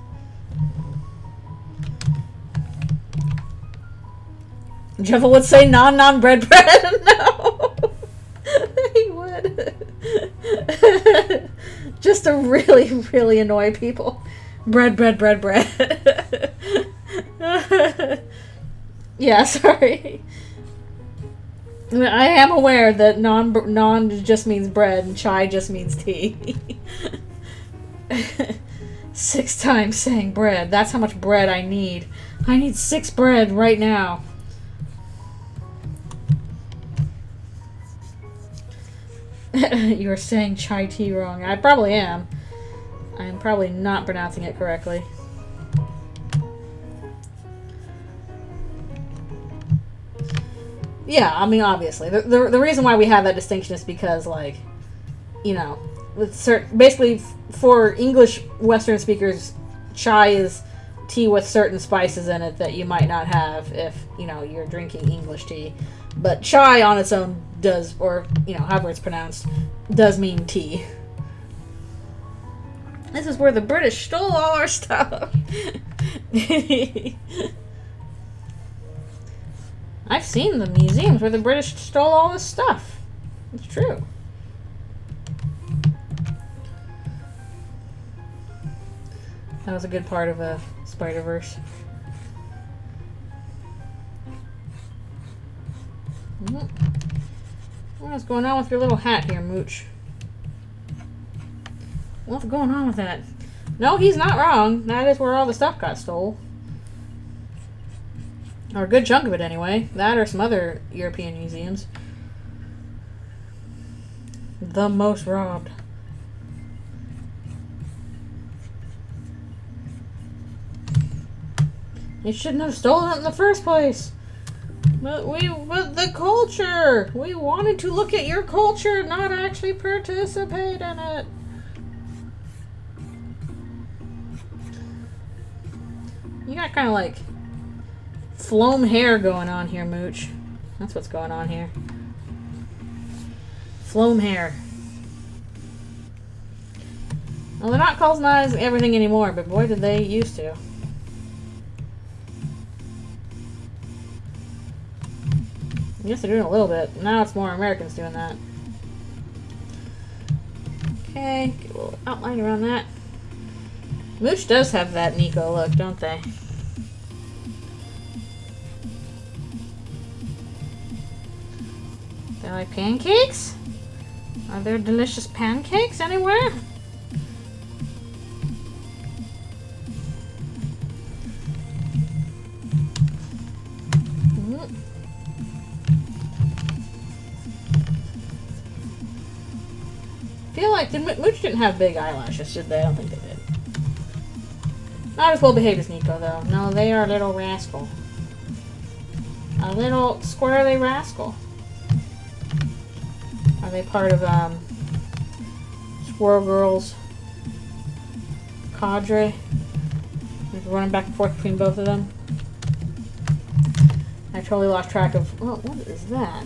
S1: Jeffel would say non bread bread. No! He would. Just to really, really annoy people. Bread, bread, bread, bread. Yeah, sorry. I am aware that non just means bread and chai just means tea. 6 times saying bread. That's how much bread I need. I need 6 bread right now. You are saying chai tea wrong. I probably am. I'm probably not pronouncing it correctly. Yeah, I mean, obviously. The reason why we have that distinction is because, like, you know, with basically for English Western speakers, chai is tea with certain spices in it that you might not have if, you know, you're drinking English tea. But chai on its own does, or, you know, however it's pronounced, does mean tea. This is where the British stole all our stuff. I've seen the museums where the British stole all this stuff. It's true. That was a good part of a Spider-Verse. What's going on with your little hat here, Mooch? What's going on with that? No, he's not wrong. That is where all the stuff got stole. Or a good chunk of it, anyway. That or some other European museums. The most robbed. You shouldn't have stolen it in the first place. But the culture! We wanted to look at your culture, not actually participate in it. You got kind of like floam hair going on here, Mooch. That's what's going on here. Floam hair. Well, they're not colonizing everything anymore, but boy, did they used to. I guess they're doing a little bit. Now it's more Americans doing that. Okay, get a little outline around that. Mooch does have that Nico look, don't they? They like pancakes? Are there delicious pancakes anywhere? I feel like Mooch didn't have big eyelashes, did they? I don't think they did. Not as well behaved as Nico, though. No, they are a little rascal. A little squirrely rascal. Are they part of Squirrel Girl's cadre? Running back and forth between both of them. I totally lost track of. Oh, what is that?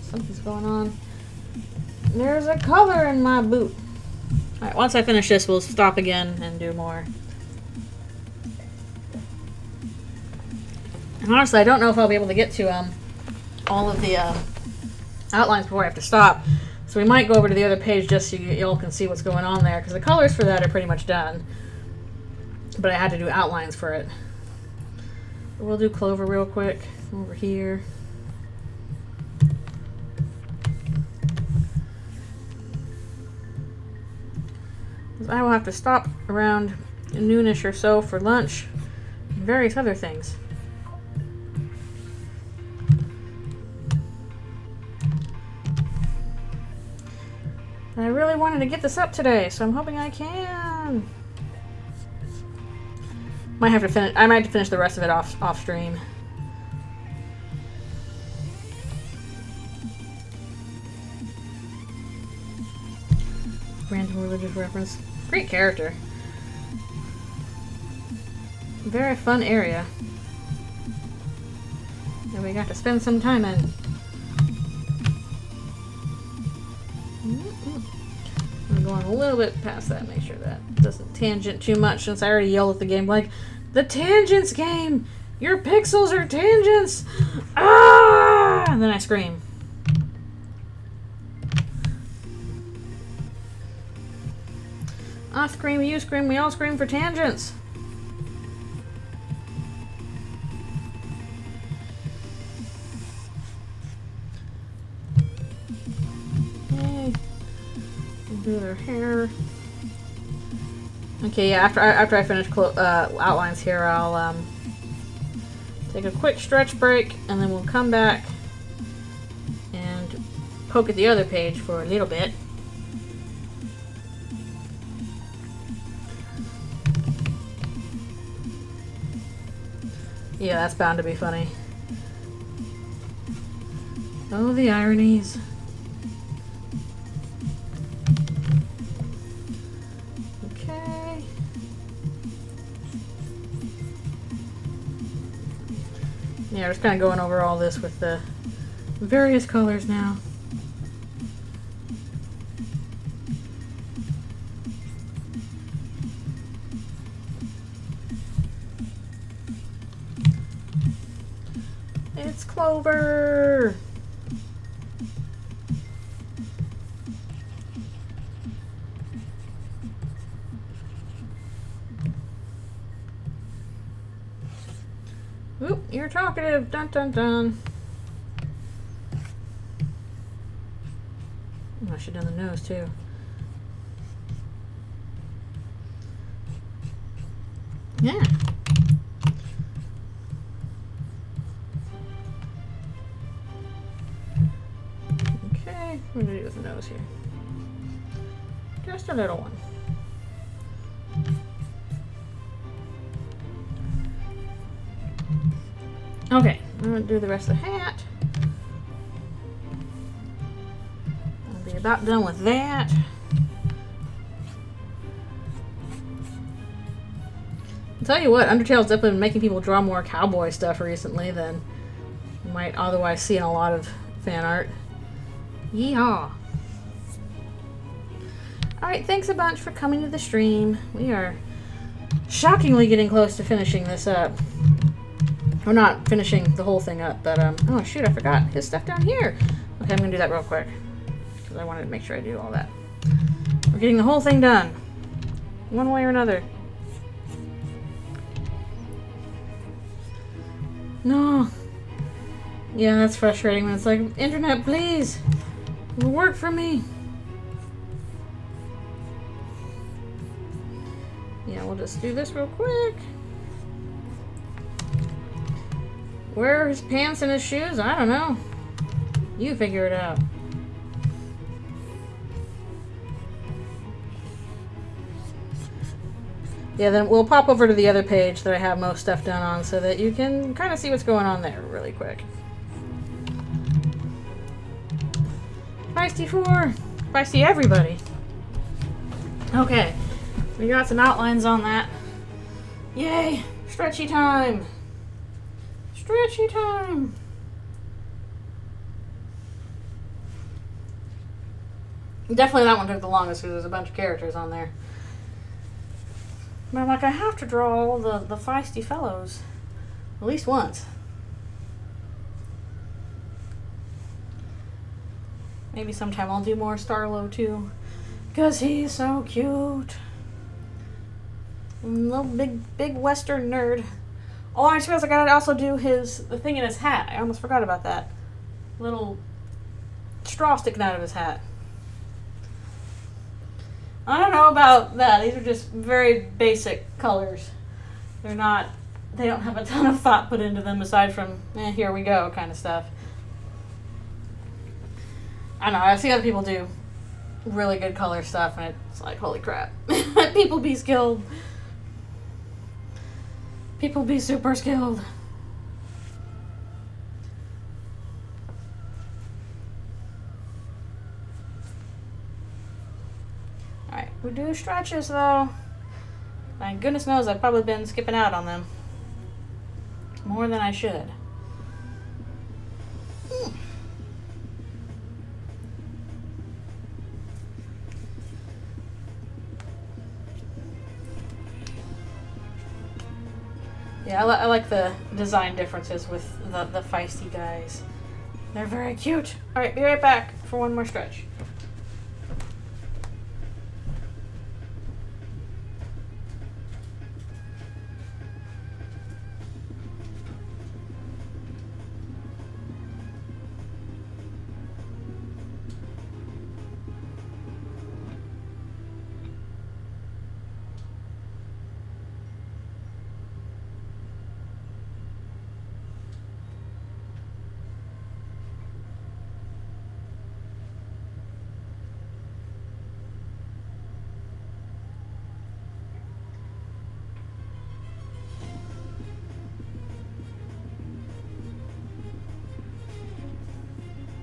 S1: Something's going on. There's a color in my boot. Alright, once I finish this, we'll stop again and do more. And honestly, I don't know if I'll be able to get to all of the outlines before I have to stop. So we might go over to the other page just so y'all can see what's going on there, because the colors for that are pretty much done. But I had to do outlines for it. We'll do Clover real quick over here. I will have to stop around noonish or so for lunch and various other things. And I really wanted to get this up today, so I'm hoping I can. Might have to finish. I might have to finish the rest of it off stream. Random religious reference. Great character. Very fun area. And we got to spend some time in. I'm going a little bit past that, make sure that doesn't tangent too much, since I already yelled at the game like, the tangents game! Your pixels are tangents! Ah! And then I scream. I scream, you scream, we all scream for tangents. Okay. Do their hair. Okay, yeah, after I finish outlines here, I'll take a quick stretch break, and then we'll come back and poke at the other page for a little bit. Yeah, that's bound to be funny. Oh, the ironies. Okay. Yeah, we're just kind of going over all this with the various colors now. It's Clover! Oop, you're talkative. Dun dun dun. Oh, I should have done the nose too. Yeah. Okay, what do we do with the nose here? Just a little one. Okay, I'm gonna do the rest of the hat. I'll be about done with that. I'll tell you what, Undertale's definitely been making people draw more cowboy stuff recently than you might otherwise see in a lot of fan art. Yeehaw! Alright, thanks a bunch for coming to the stream. We are shockingly getting close to finishing this up. We're not finishing the whole thing up, but, oh shoot, I forgot his stuff down here. Okay, I'm gonna do that real quick, because I wanted to make sure I do all that. We're getting the whole thing done, one way or another. No. Yeah, that's frustrating when it's like, internet, please, work for me. Yeah, we'll just do this real quick. Where are his pants and his shoes? I don't know. You figure it out. Yeah, then we'll pop over to the other page that I have most stuff done on so that you can kind of see what's going on there really quick. Feisty 4! Feisty everybody! Okay, we got some outlines on that. Yay! Stretchy time! Stretchy time! Definitely that one took the longest because there's a bunch of characters on there. But I'm like, I have to draw all the feisty fellows. At least once. Maybe sometime I'll do more Starlo too. Because he's so cute. Little big western nerd. Oh, I suppose I gotta also do the thing in his hat. I almost forgot about that. Little straw sticking out of his hat. I don't know about that. These are just very basic colors. They don't have a ton of thought put into them aside from, here we go kind of stuff. I don't know, I see other people do really good color stuff and it's like, holy crap. People be skilled. People be super skilled. Alright, we do stretches though. My goodness knows I've probably been skipping out on them. More than I should. Yeah, I like the design differences with the feisty guys. They're very cute. Alright, be right back for one more stretch.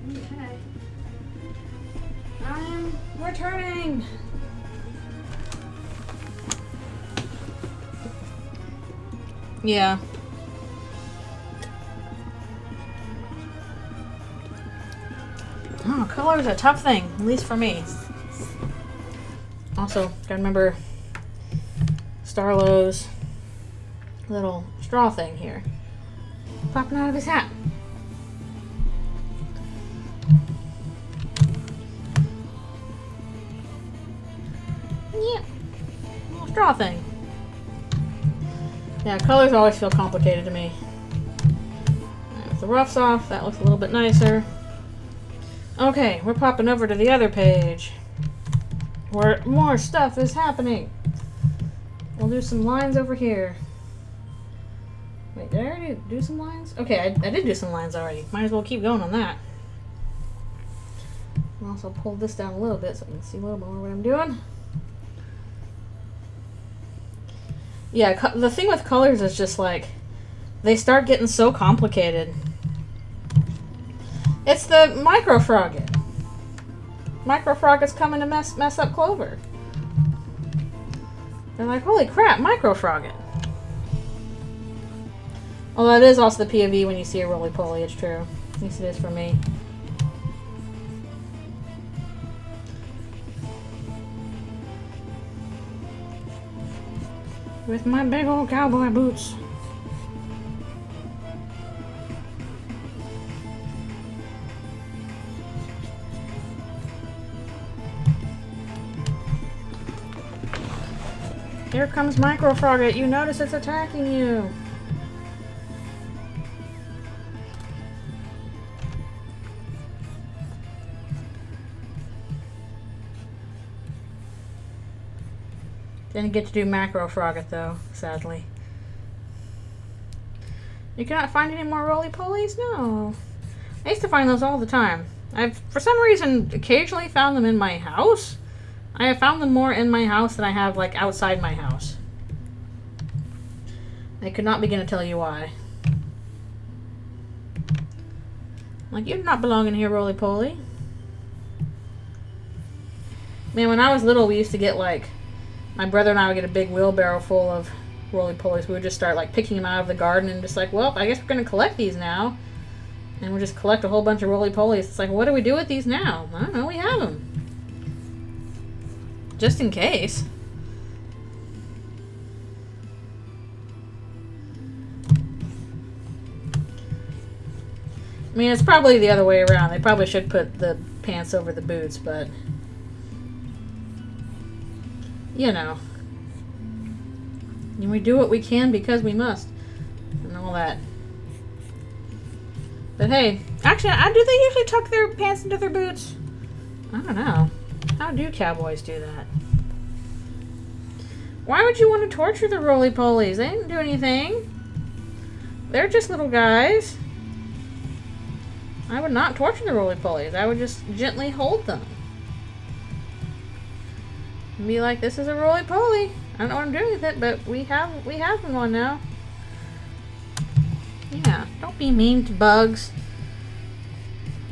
S1: Okay. I'm returning. Yeah. Oh, color is a tough thing, at least for me. Also, gotta remember Starlo's little straw thing here. Popping out of his hat. Yeah. Little straw thing. Yeah, colors always feel complicated to me. Right, with the roughs off, that looks a little bit nicer. Okay, we're popping over to the other page where more stuff is happening. We'll do some lines over here. Wait, did I already do some lines? Okay, I did do some lines already. Might as well keep going on that. I'll also pull this down a little bit so you can see a little more what I'm doing. Yeah, the thing with colors is just like they start getting so complicated. It's the microfrogget. Microfrogget's coming to mess up Clover. They're like, holy crap, microfrogget. Although it is also the POV when you see a roly-poly, it's true. At least it is for me. With my big old cowboy boots. Here comes Microfrogget. You notice it's attacking you. Didn't get to do Macrofrogget though, sadly. You cannot find any more roly-polies? No. I used to find those all the time. I've, for some reason, occasionally found them in my house. I have found them more in my house than I have, like, outside my house. I could not begin to tell you why. Like, you do not belong in here, roly-poly. Man, when I was little, we used to get, like, my brother and I would get a big wheelbarrow full of roly-polies. We would just start, like, picking them out of the garden and just like, well, I guess we're going to collect these now. And we'll just collect a whole bunch of roly-polies. It's like, what do we do with these now? I don't know, we have them. Just in case. I mean, it's probably the other way around. They probably should put the pants over the boots, but... you know. And we do what we can because we must. And all that. But hey, actually, do they usually tuck their pants into their boots? I don't know. How do cowboys do that? Why would you want to torture the roly-polies? They didn't do anything. They're just little guys. I would not torture the roly-polies. I would just gently hold them. And be like, this is a roly-poly. I don't know what I'm doing with it, but we have one now. Yeah, don't be mean to bugs.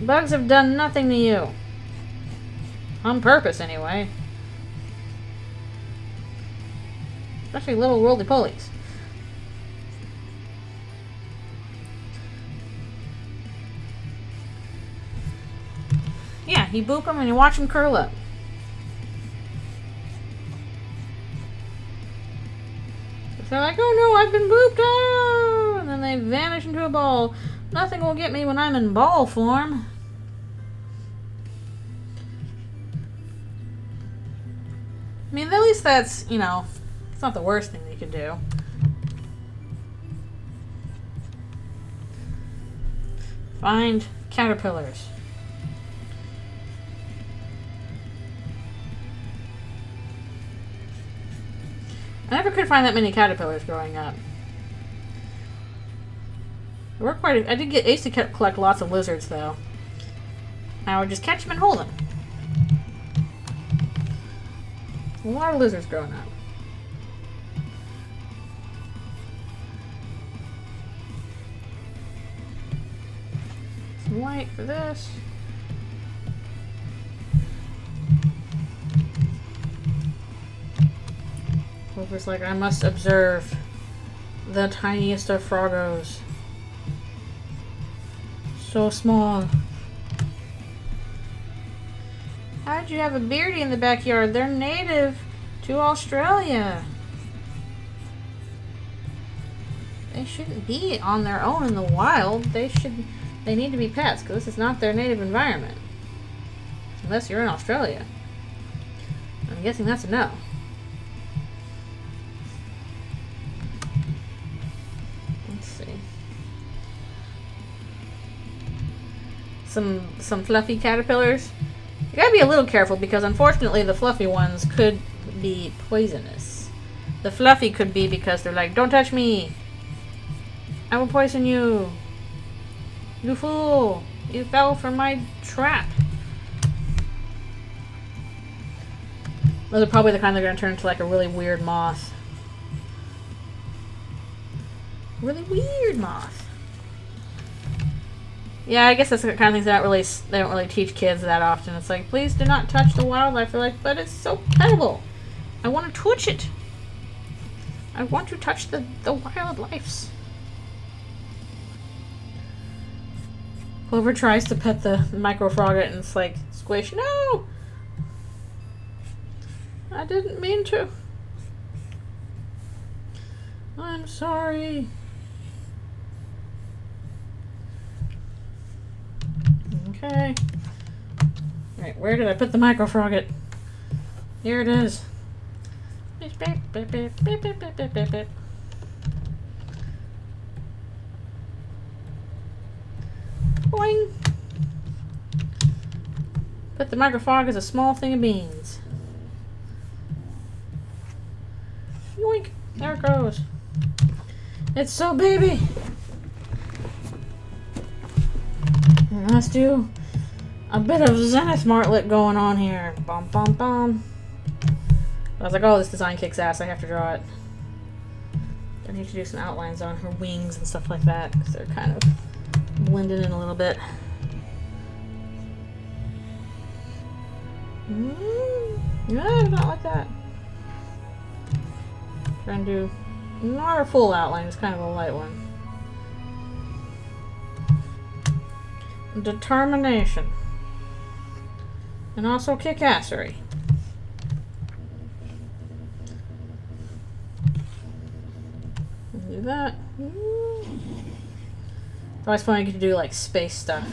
S1: Bugs have done nothing to you. On purpose, anyway. Especially little roly-polies. Yeah, you boop them and you watch them curl up. They're like, oh no, I've been booped. Oh! And then they vanish into a ball. Nothing will get me when I'm in ball form. I mean, at least that's, you know, it's not the worst thing they could do. Find caterpillars. I never could find that many caterpillars growing up. I used to collect lots of lizards though. I would just catch them and hold them. A lot of lizards growing up. Some white for this. Clover's like, I must observe the tiniest of froggos. So small. How'd you have a beardy in the backyard? They're native to Australia. They shouldn't be on their own in the wild. They need to be pets because this is not their native environment. Unless you're in Australia. I'm guessing that's a no. Some fluffy caterpillars. You gotta be a little careful because unfortunately the fluffy ones could be poisonous. The fluffy could be because they're like, don't touch me. I will poison you. You fool. You fell for my trap. Those are probably the kind that are gonna turn into like a really weird moth. Really weird moth. Yeah, I guess that's the kind of things that they don't really teach kids that often. It's like, please do not touch the wildlife. They're like, but it's so petable. I want to touch it. I want to touch the wildlife. Clover tries to pet the microfrogget and it's like, squish. No! I didn't mean to. I'm sorry. Okay. Alright, where did I put the microfrogget? Here it is. Beep, beep, beep, beep, beep, beep, beep, beep, beep. Boing. Put the microfrog as a small thing of beans. Yoink. There it goes. It's so baby. And let's do a bit of Zenith Martlet going on here. Bum bum bum. I was like, oh, this design kicks ass. I have to draw it. I need to do some outlines on her wings and stuff like that because they're kind of blending in a little bit. Yeah, not like that. Trying to do not a full outline, it's kind of a light one. Determination. And also kick-assery. Do that. It's always fun to get to do like space stuff.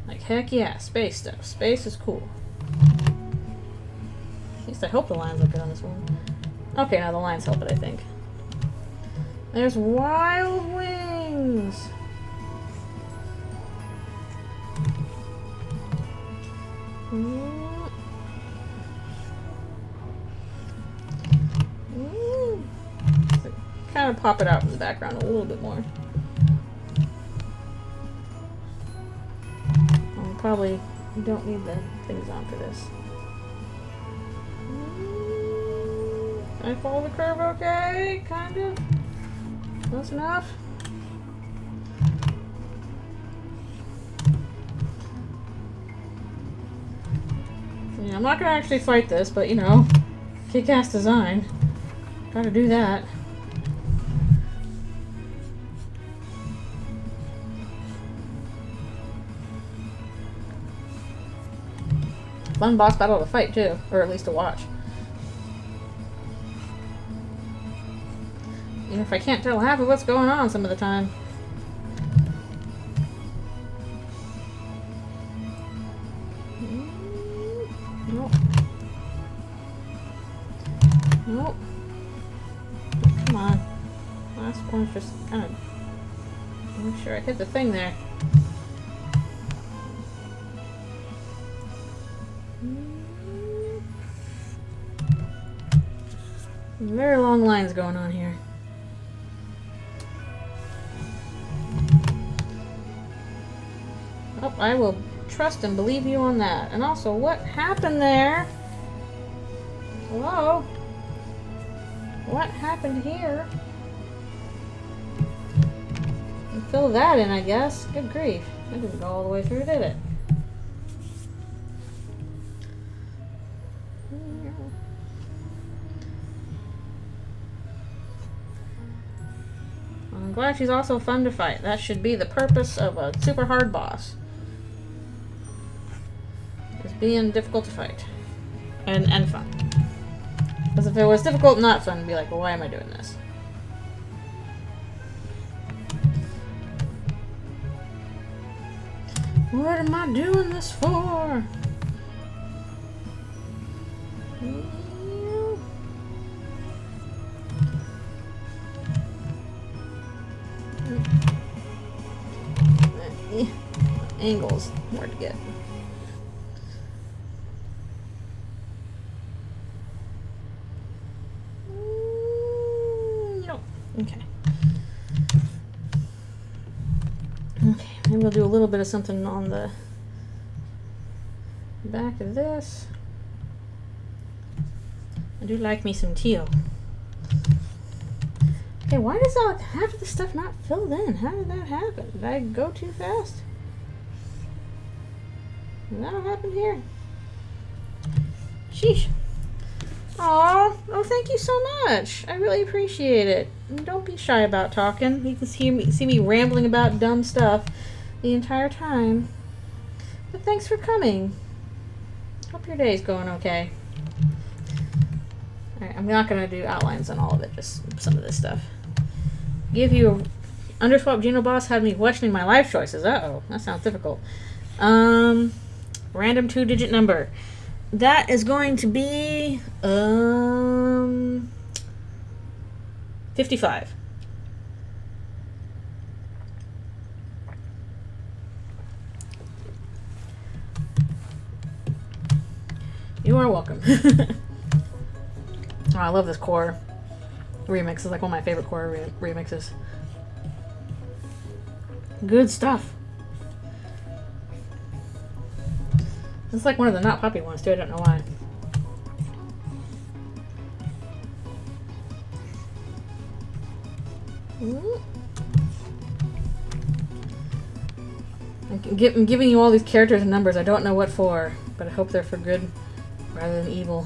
S1: Like heck yeah, space stuff. Space is cool. At least I hope the lines look good on this one. Okay, now the lines help it, I think. There's wild wings. Kind of pop it out in the background a little bit more. Probably don't need the things on for this. Can I follow the curve okay? Kind of. Close enough. Yeah, I'm not gonna actually fight this, but you know, kick-ass design. Gotta do that. Fun boss battle to fight too, or at least to watch. Even if I can't tell half of what's going on some of the time. Nope. Nope. Come on. Last one's just kind of make sure I hit the thing there. Very long lines going on here. Oh, I will trust and believe you on that. And also, what happened there? Hello? What happened here? And fill that in, I guess. Good grief. That didn't go all the way through, did it? I'm glad she's also fun to fight. That should be the purpose of a super hard boss. Is being difficult to fight. And fun. Because if it was difficult and not fun, I'd be like, well, why am I doing this? What am I doing this for? Angles hard to get. Nope. Okay. Okay, maybe we'll do a little bit of something on the back of this. I do like me some teal. Hey, why does half of the stuff not filled in? How did that happen? Did I go too fast? Did that happen here? Sheesh. Aw, oh, thank you so much. I really appreciate it. And don't be shy about talking. You can see me rambling about dumb stuff the entire time. But thanks for coming. Hope your day's going okay. Alright, I'm not going to do outlines on all of it, just some of this stuff. Give you a Underswap Genoboss had me questioning my life choices. Uh-oh, that sounds difficult. Random 2-digit number. That is going to be 55. You are welcome. Oh, I love this core remix. It's like one of my favorite core remixes. Good stuff. It's like one of the not poppy ones too. I don't know why. I'm giving you all these characters and numbers. I don't know what for, but I hope they're for good rather than evil.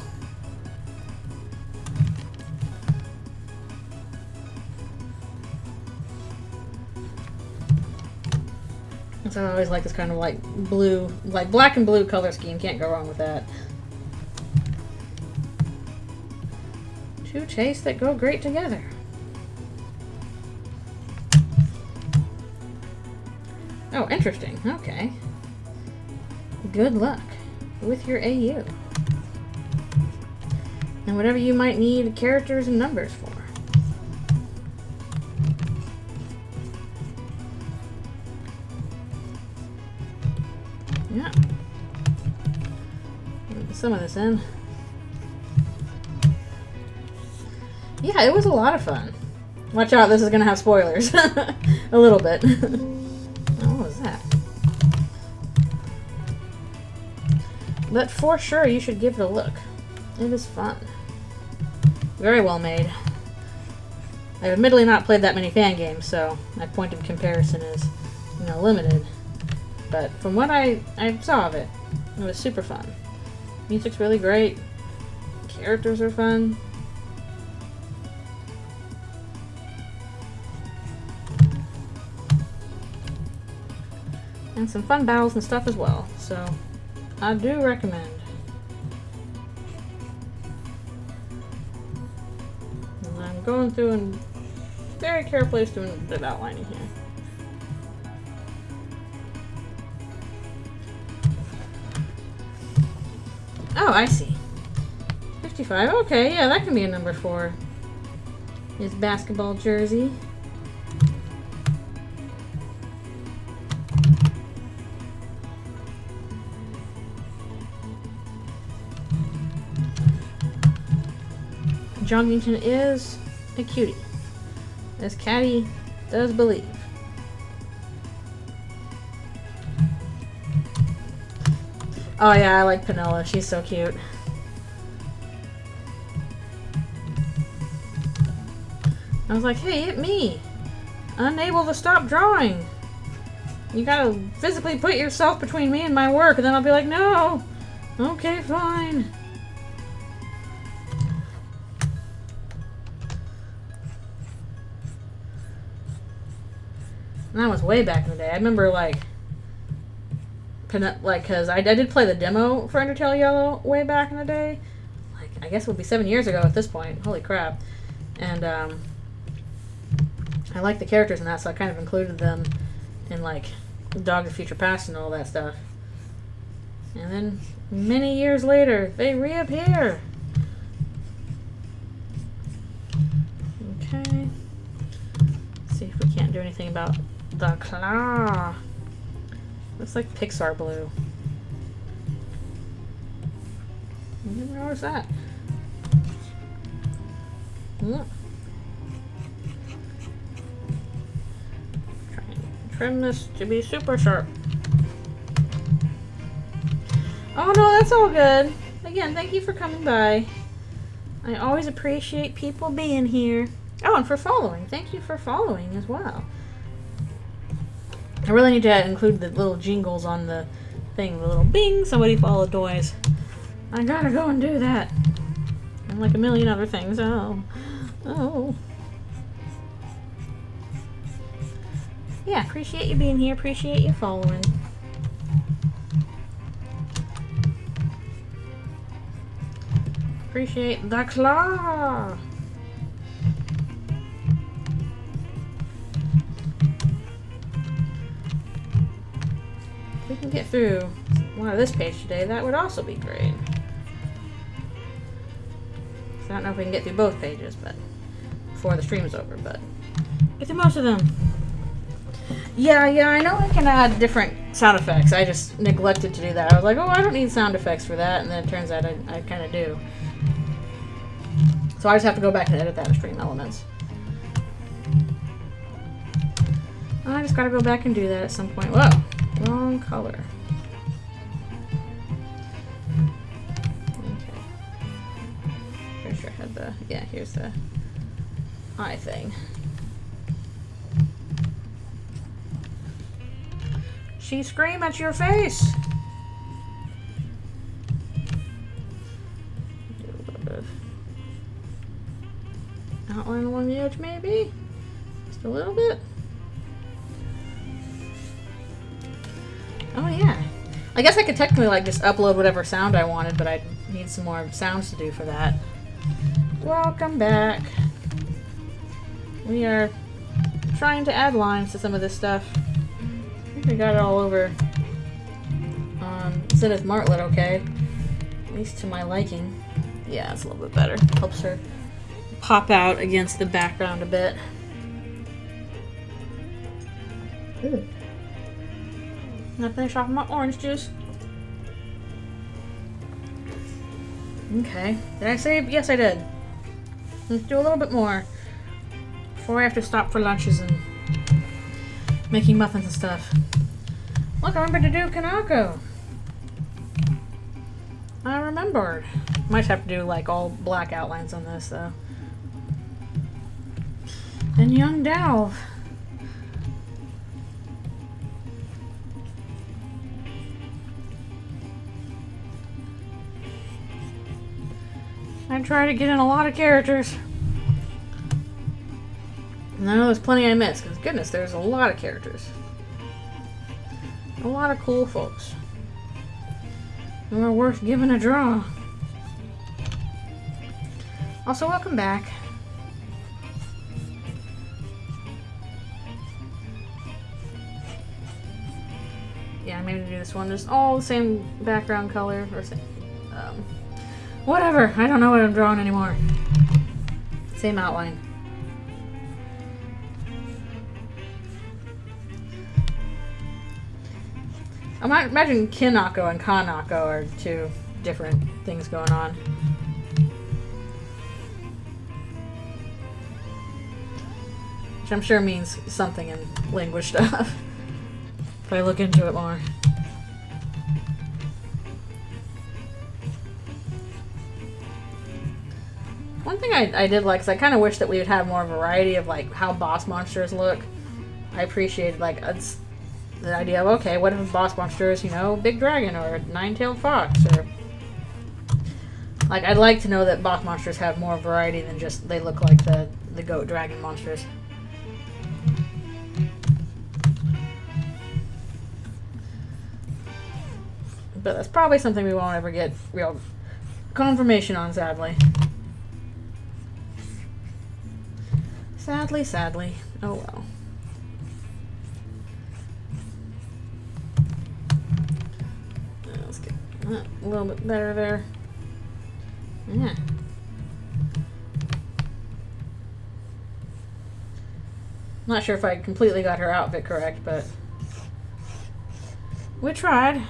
S1: So I always like this kind of like blue, like black and blue color scheme. Can't go wrong with that. Two tastes that go great together. Oh, interesting. Okay. Good luck with your AU. And whatever you might need characters and numbers for. Yeah. Get some of this in. Yeah, it was a lot of fun. Watch out, this is going to have spoilers. A little bit. What was that? But for sure, you should give it a look. It is fun. Very well made. I've admittedly not played that many fan games, so my point of comparison is, limited. But from what I saw of it, it was super fun. Music's really great. Characters are fun. And some fun battles and stuff as well. So, I do recommend. And I'm going through and very carefully doing a bit of outlining here. Oh, I see. 55. Okay, yeah, that can be a number for his basketball jersey. Jongington is a cutie, as Caddy does believe. Oh yeah, I like Penella. She's so cute. I was like, hey, hit me. Unable to stop drawing. You gotta physically put yourself between me and my work, and then I'll be like, no. Okay, fine. And that was way back in the day. I remember, because I did play the demo for Undertale Yellow way back in the day. Like, I guess it would be 7 years ago at this point. Holy crap. And, I like the characters in that, so I kind of included them in, Dog of Future Past and all that stuff. And then, many years later, they reappear. Okay. Let's see if we can't do anything about the claw. Looks like Pixar blue. Where was that? Look. Try and trim this to be super sharp. Oh no, that's all good. Again, thank you for coming by. I always appreciate people being here. Oh, and for following. Thank you for following as well. I really need to include the little jingles on the thing. The little bing, somebody followed Doys. I gotta go and do that. And like a million other things. Oh. Yeah, appreciate you being here. Appreciate you following. Appreciate the claw. If we can get through one of this page today, that would also be great. So I don't know if we can get through both pages, but before the stream's over, but get through most of them. Yeah, I know I can add different sound effects. I just neglected to do that. I was like, oh, I don't need sound effects for that, and then it turns out I kind of do. So I just have to go back and edit that in Stream Elements. I just gotta go back and do that at some point. Whoa, wrong color. Okay. Pretty sure I had the, yeah, here's the eye thing. She scream at your face! Do a little bit of outline along the edge, maybe? Just a little bit? Oh yeah. I guess I could technically like just upload whatever sound I wanted, but I need some more sounds to do for that. Welcome back. We are trying to add lines to some of this stuff. I think we got it all over Zenith Martlet okay. At least to my liking. Yeah, it's a little bit better. Helps her pop out against the background a bit. Ooh. I'm gonna finish off my orange juice. Okay. Did I save? Yes, I did. Let's do a little bit more before I have to stop for lunches and making muffins and stuff. Look, I remembered to do Kanako. I remembered. Might have to do like all black outlines on this though. And Young Delve. I try to get in a lot of characters. And I know there's plenty I missed, because goodness, there's a lot of characters. A lot of cool folks. Who are worth giving a draw. Also, welcome back. Yeah, maybe do this one. Just all the same background color, or same, whatever. I don't know what I'm drawing anymore. Same outline. I might imagine Kinako and Kanako are two different things going on. Which I'm sure means something in language stuff. If I look into it more. One thing I did like is I kind of wish that we would have more variety of like how boss monsters look. I appreciated like the idea of, okay, what if a boss monster is, you know, big dragon or a nine-tailed fox, or like I'd like to know that boss monsters have more variety than just they look like the goat dragon monsters. But that's probably something we won't ever get real confirmation on, sadly. Sadly. Oh well. Let's get that a little bit better there. Yeah. Not sure if I completely got her outfit correct, but we tried.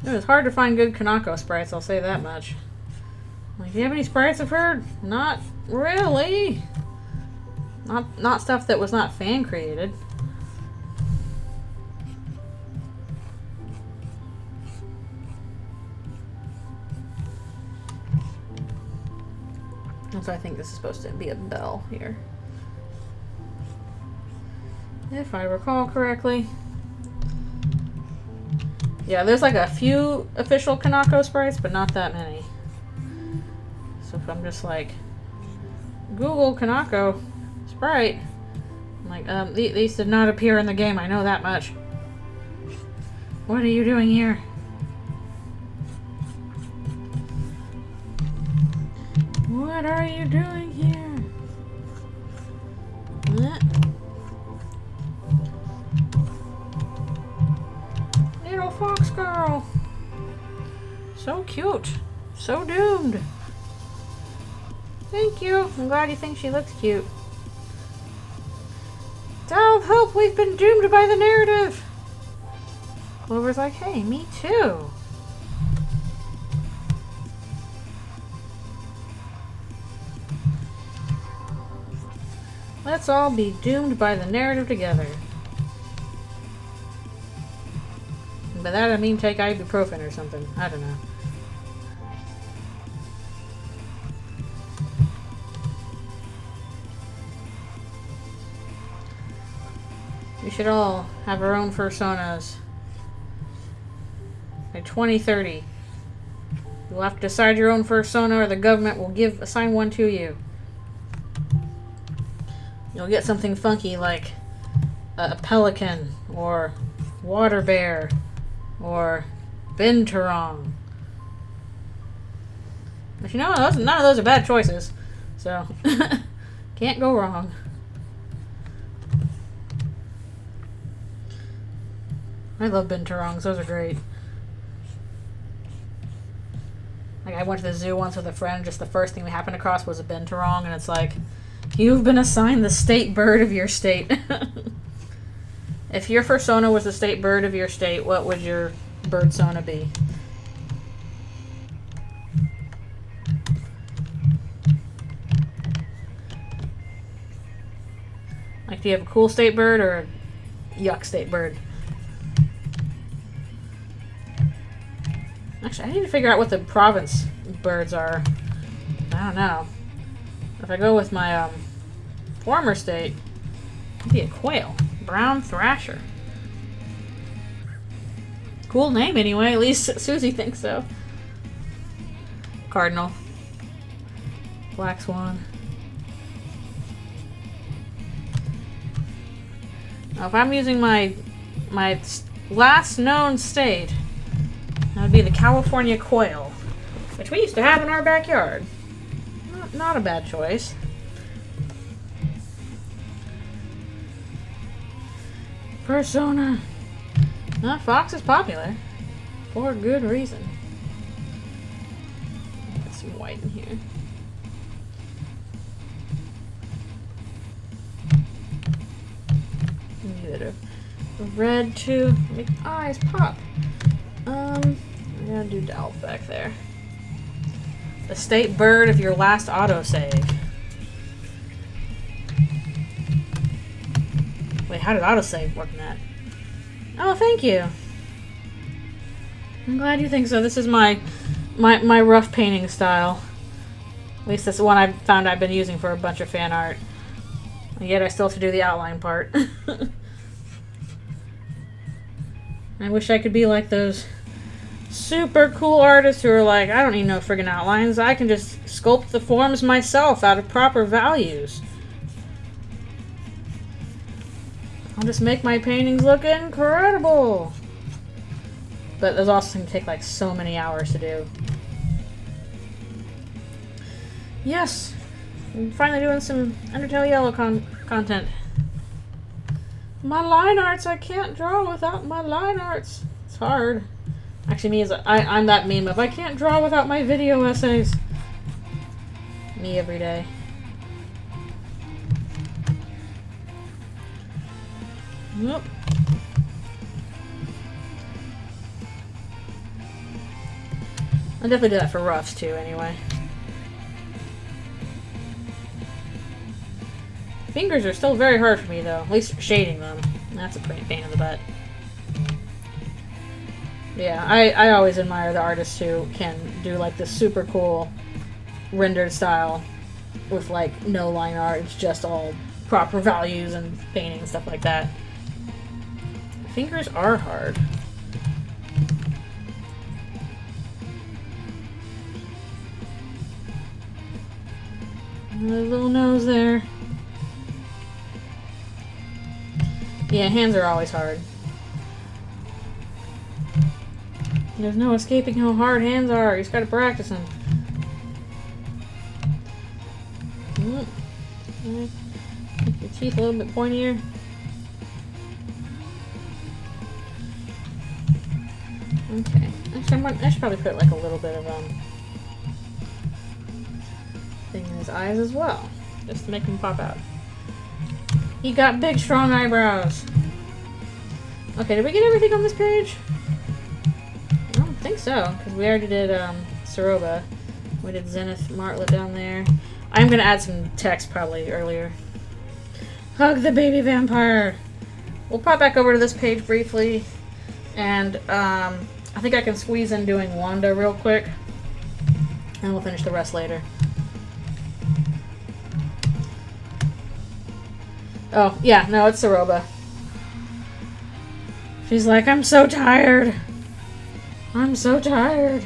S1: It was hard to find good Kanako sprites, I'll say that much. Like, do you have any sprites of her? Not really. Not stuff that was not fan created. So I think this is supposed to be a bell here. If I recall correctly. Yeah, there's like a few official Kanako sprites, but not that many. So if I'm just like, Google Kanako sprite, I'm like, these did not appear in the game, I know that much. What are you doing here? What are you doing here? Little fox girl. So cute. So doomed. Thank you. I'm glad you think she looks cute. Help, help, we've been doomed by the narrative. Clover's like, hey, me too. Let's all be doomed by the narrative together. And by that I mean take ibuprofen or something. I don't know. We should all have our own personas. By 2030. You'll have to decide your own persona or the government will assign one to you. You'll get something funky like a pelican, or water bear, or binturong. But you know, none of those are bad choices. So, can't go wrong. I love binturongs, those are great. Like, I went to the zoo once with a friend, just the first thing we happened across was a binturong, and it's like, you've been assigned the state bird of your state. If your persona was the state bird of your state, what would your birdsona be? Like, do you have a cool state bird or a yuck state bird? Actually, I need to figure out what the province birds are. I don't know. If I go with my former state, it'd be a quail. Brown thrasher. Cool name anyway, at least Susie thinks so. Cardinal. Black swan. Now if I'm using my last known state, that would be the California quail, which we used to have in our backyard. Not a bad choice. Persona. Fox is popular. For good reason. Get some white in here. Give it a red to make eyes pop. I'm gonna do Delph back there. The state bird of your last autosave. Wait, how did autosave work in that? Oh, thank you. I'm glad you think so. This is my rough painting style. At least that's the one I've found I've been using for a bunch of fan art. And yet I still have to do the outline part. I wish I could be like those super cool artists who are like, I don't need no friggin' outlines. I can just sculpt the forms myself out of proper values. I'll just make my paintings look incredible. But those also can take like so many hours to do. Yes, I'm finally doing some Undertale Yellow content. My line arts, I can't draw without my line arts. It's hard. Actually, me I'm that meme of I can't draw without my video essays. Me every day. Nope. I definitely do that for roughs too, anyway. Fingers are still very hard for me, though. At least shading them. That's a pretty pain in the butt. Yeah, I always admire the artists who can do like this super cool rendered style with like no line art. It's just all proper values and painting and stuff like that. Fingers are hard. Another little nose there. Yeah, hands are always hard. There's no escaping how hard hands are. You just gotta practice them. Make your teeth a little bit pointier. Okay. Actually, I should probably put like a little bit of thing in his eyes as well, just to make him pop out. He got big, strong eyebrows. Okay, did we get everything on this page? I don't think so, because we already did Soroba. We did Zenith Martlet down there. I'm gonna add some text probably earlier. Hug the baby vampire. We'll pop back over to this page briefly, and I think I can squeeze in doing Wanda real quick, and we'll finish the rest later. Oh, yeah, no, it's Soroba. She's like, I'm so tired. I'm so tired.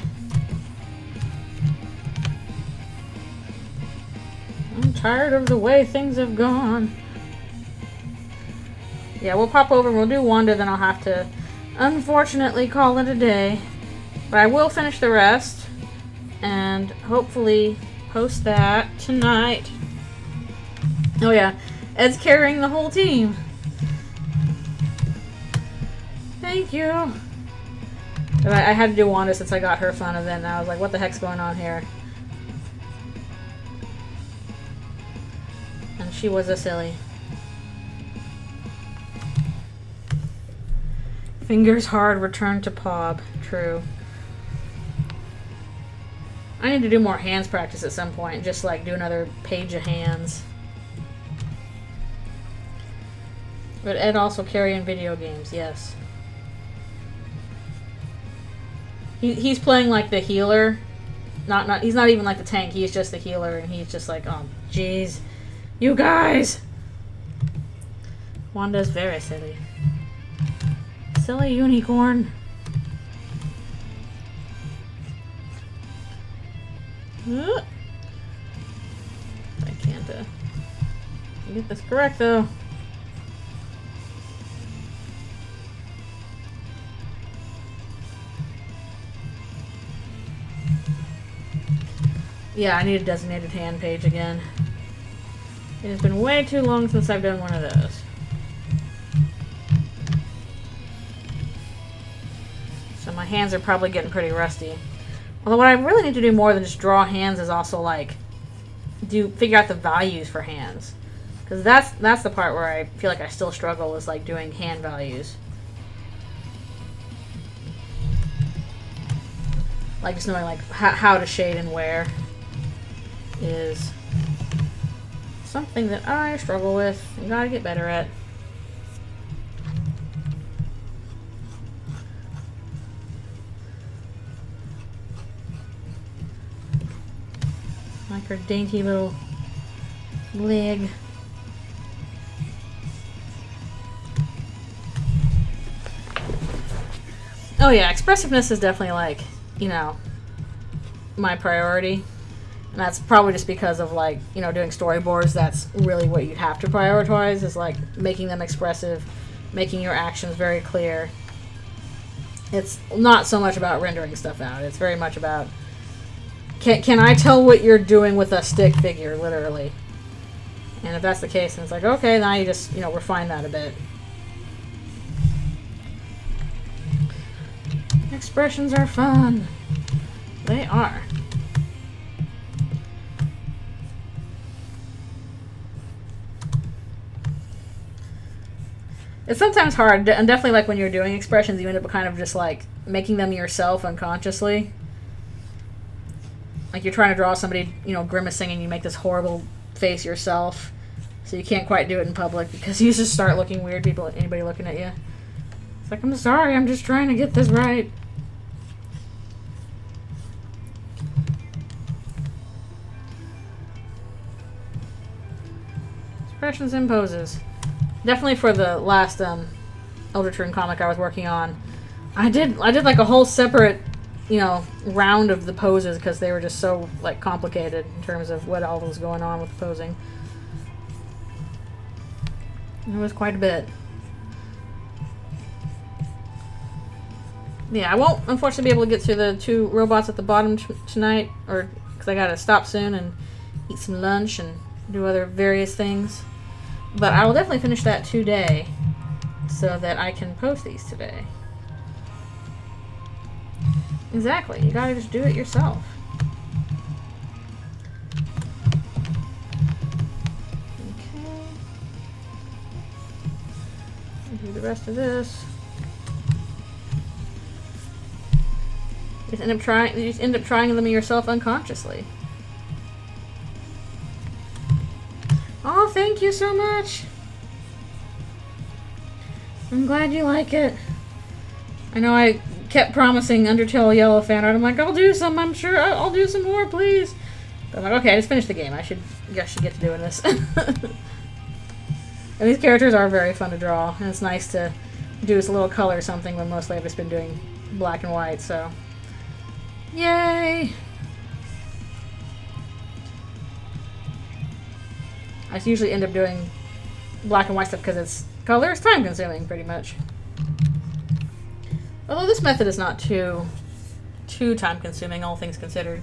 S1: I'm tired of the way things have gone. Yeah, we'll pop over and we'll do Wanda, then I'll have to, unfortunately, call it a day. But I will finish the rest, and hopefully post that tonight. Oh yeah, Ed's carrying the whole team. Thank you. I had to do Wanda since I got her fun event, and I was like, what the heck's going on here? And she was a silly. Fingers hard, return to Pob. True. I need to do more hands practice at some point, just like do another page of hands. But Ed also carrying video games, yes. He's playing like the healer. He's not even like the tank, he's just the healer, and he's just like, oh, jeez. You guys! Wanda's very silly. Silly unicorn. I can't get this correct though. Yeah, I need a designated hand page again. It has been way too long since I've done one of those. So my hands are probably getting pretty rusty. Although what I really need to do more than just draw hands is also like figure out the values for hands. Because that's the part where I feel like I still struggle, is like doing hand values. Like just knowing like how to shade and where is something that I struggle with and gotta get better at. Like her dainty little leg. Oh yeah, expressiveness is definitely like, you know, my priority. And that's probably just because of like, you know, doing storyboards, that's really what you'd have to prioritize, is like making them expressive, making your actions very clear. It's not so much about rendering stuff out. It's very much about, can I tell what you're doing with a stick figure, literally? And if that's the case, then it's like, okay, now you just, you know, refine that a bit. Expressions are fun. They are. It's sometimes hard, and definitely like when you're doing expressions, you end up kind of just like making them yourself unconsciously. Like you're trying to draw somebody, you know, grimacing, and you make this horrible face yourself, so you can't quite do it in public because you just start looking weird. Anybody looking at you, it's like, I'm sorry, I'm just trying to get this right. expressions and poses. Definitely for the last Eldertune comic I was working on. I did like a whole separate, you know, round of the poses because they were just so like complicated in terms of what all was going on with the posing. It was quite a bit. Yeah, I won't unfortunately be able to get to the 2 robots at the bottom tonight, or because I gotta stop soon and eat some lunch and do other various things. But I will definitely finish that today so that I can post these today. Exactly, you gotta just do it yourself. Okay. Do the rest of this. You just end up trying them yourself unconsciously. Oh, thank you so much. I'm glad you like it. I know I kept promising Undertale Yellow fan art. I'm like, I'll do some. I'm sure I'll do some more, please. But I'm like, okay, I just finished the game. I should get to doing this. And these characters are very fun to draw, and it's nice to do this little color something when mostly I've just been doing black and white. So, yay! I usually end up doing black and white stuff because it's color is time consuming, pretty much. Although this method is not too time consuming, all things considered.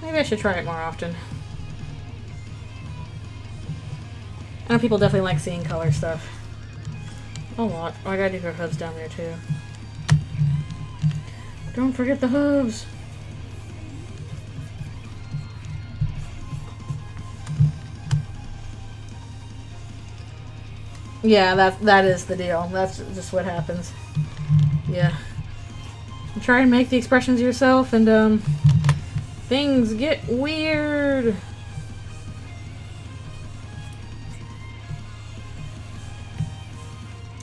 S1: Maybe I should try it more often. I know people definitely like seeing color stuff. A lot. Oh, I gotta do her hooves down there too. Don't forget the hooves. Yeah, that is the deal. That's just what happens. Yeah. You try and make the expressions yourself, and things get weird.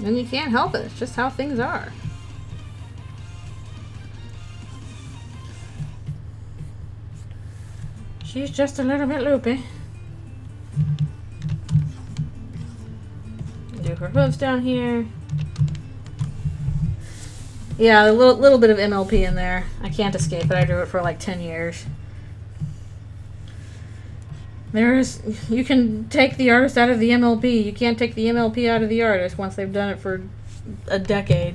S1: And you can't help it. It's just how things are. She's just a little bit loopy. Do her hooves down here. Yeah, a little bit of MLP in there. I can't escape it. I drew it for like 10 years. You can take the artist out of the MLP. You can't take the MLP out of the artist once they've done it for a decade.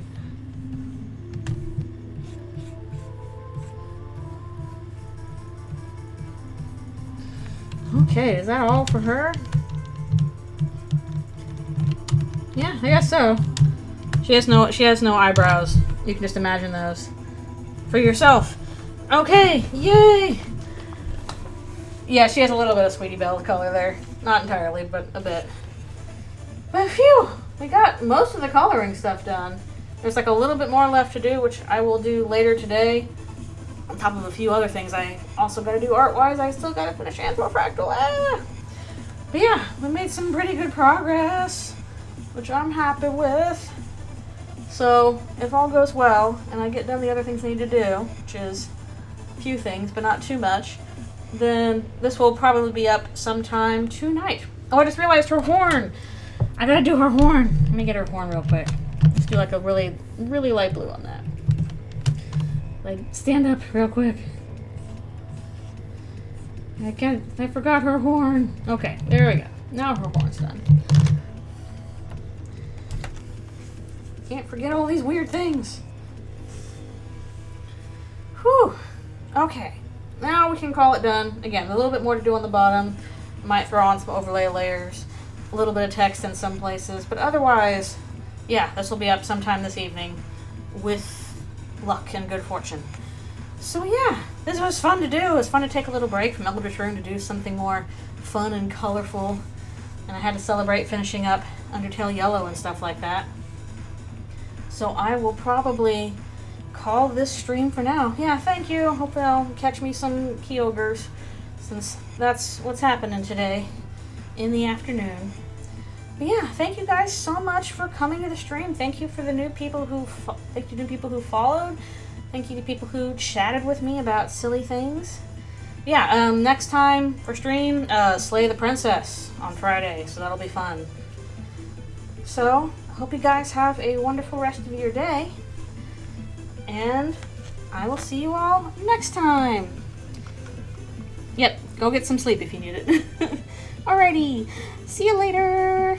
S1: Okay, is that all for her? Yeah, I guess so. She has no eyebrows. You can just imagine those for yourself. Okay, yay! Yeah, she has a little bit of Sweetie Belle color there. Not entirely, but a bit. But phew! We got most of the coloring stuff done. There's like a little bit more left to do, which I will do later today. On top of a few other things I also gotta do art-wise. I still gotta finish Anthrophractal. But yeah, we made some pretty good progress, which I'm happy with. So, if all goes well, and I get done the other things I need to do, which is a few things, but not too much, then this will probably be up sometime tonight. Oh, I just realized her horn. I gotta do her horn. Let me get her horn real quick. Let's do like a really, really light blue on that. Like, stand up real quick. I forgot her horn. Okay, there we go. Now her horn's done. Can't forget all these weird things. Whew. Okay. Now we can call it done. Again, a little bit more to do on the bottom. Might throw on some overlay layers. A little bit of text in some places. But otherwise, yeah, this will be up sometime this evening with luck and good fortune. So yeah, this was fun to do. It was fun to take a little break from Eldertune to do something more fun and colorful. And I had to celebrate finishing up Undertale Yellow and stuff like that. So I will probably call this stream for now. Yeah, thank you. Hope they'll catch me some Kyogres, since that's what's happening today in the afternoon. But yeah, thank you guys so much for coming to the stream. Thank you for the new people who followed. Thank you to people who chatted with me about silly things. Yeah, next time for stream, Slay the Princess on Friday, so that'll be fun. So, I hope you guys have a wonderful rest of your day, and I will see you all next time. Yep, go get some sleep if you need it. Alrighty, see you later.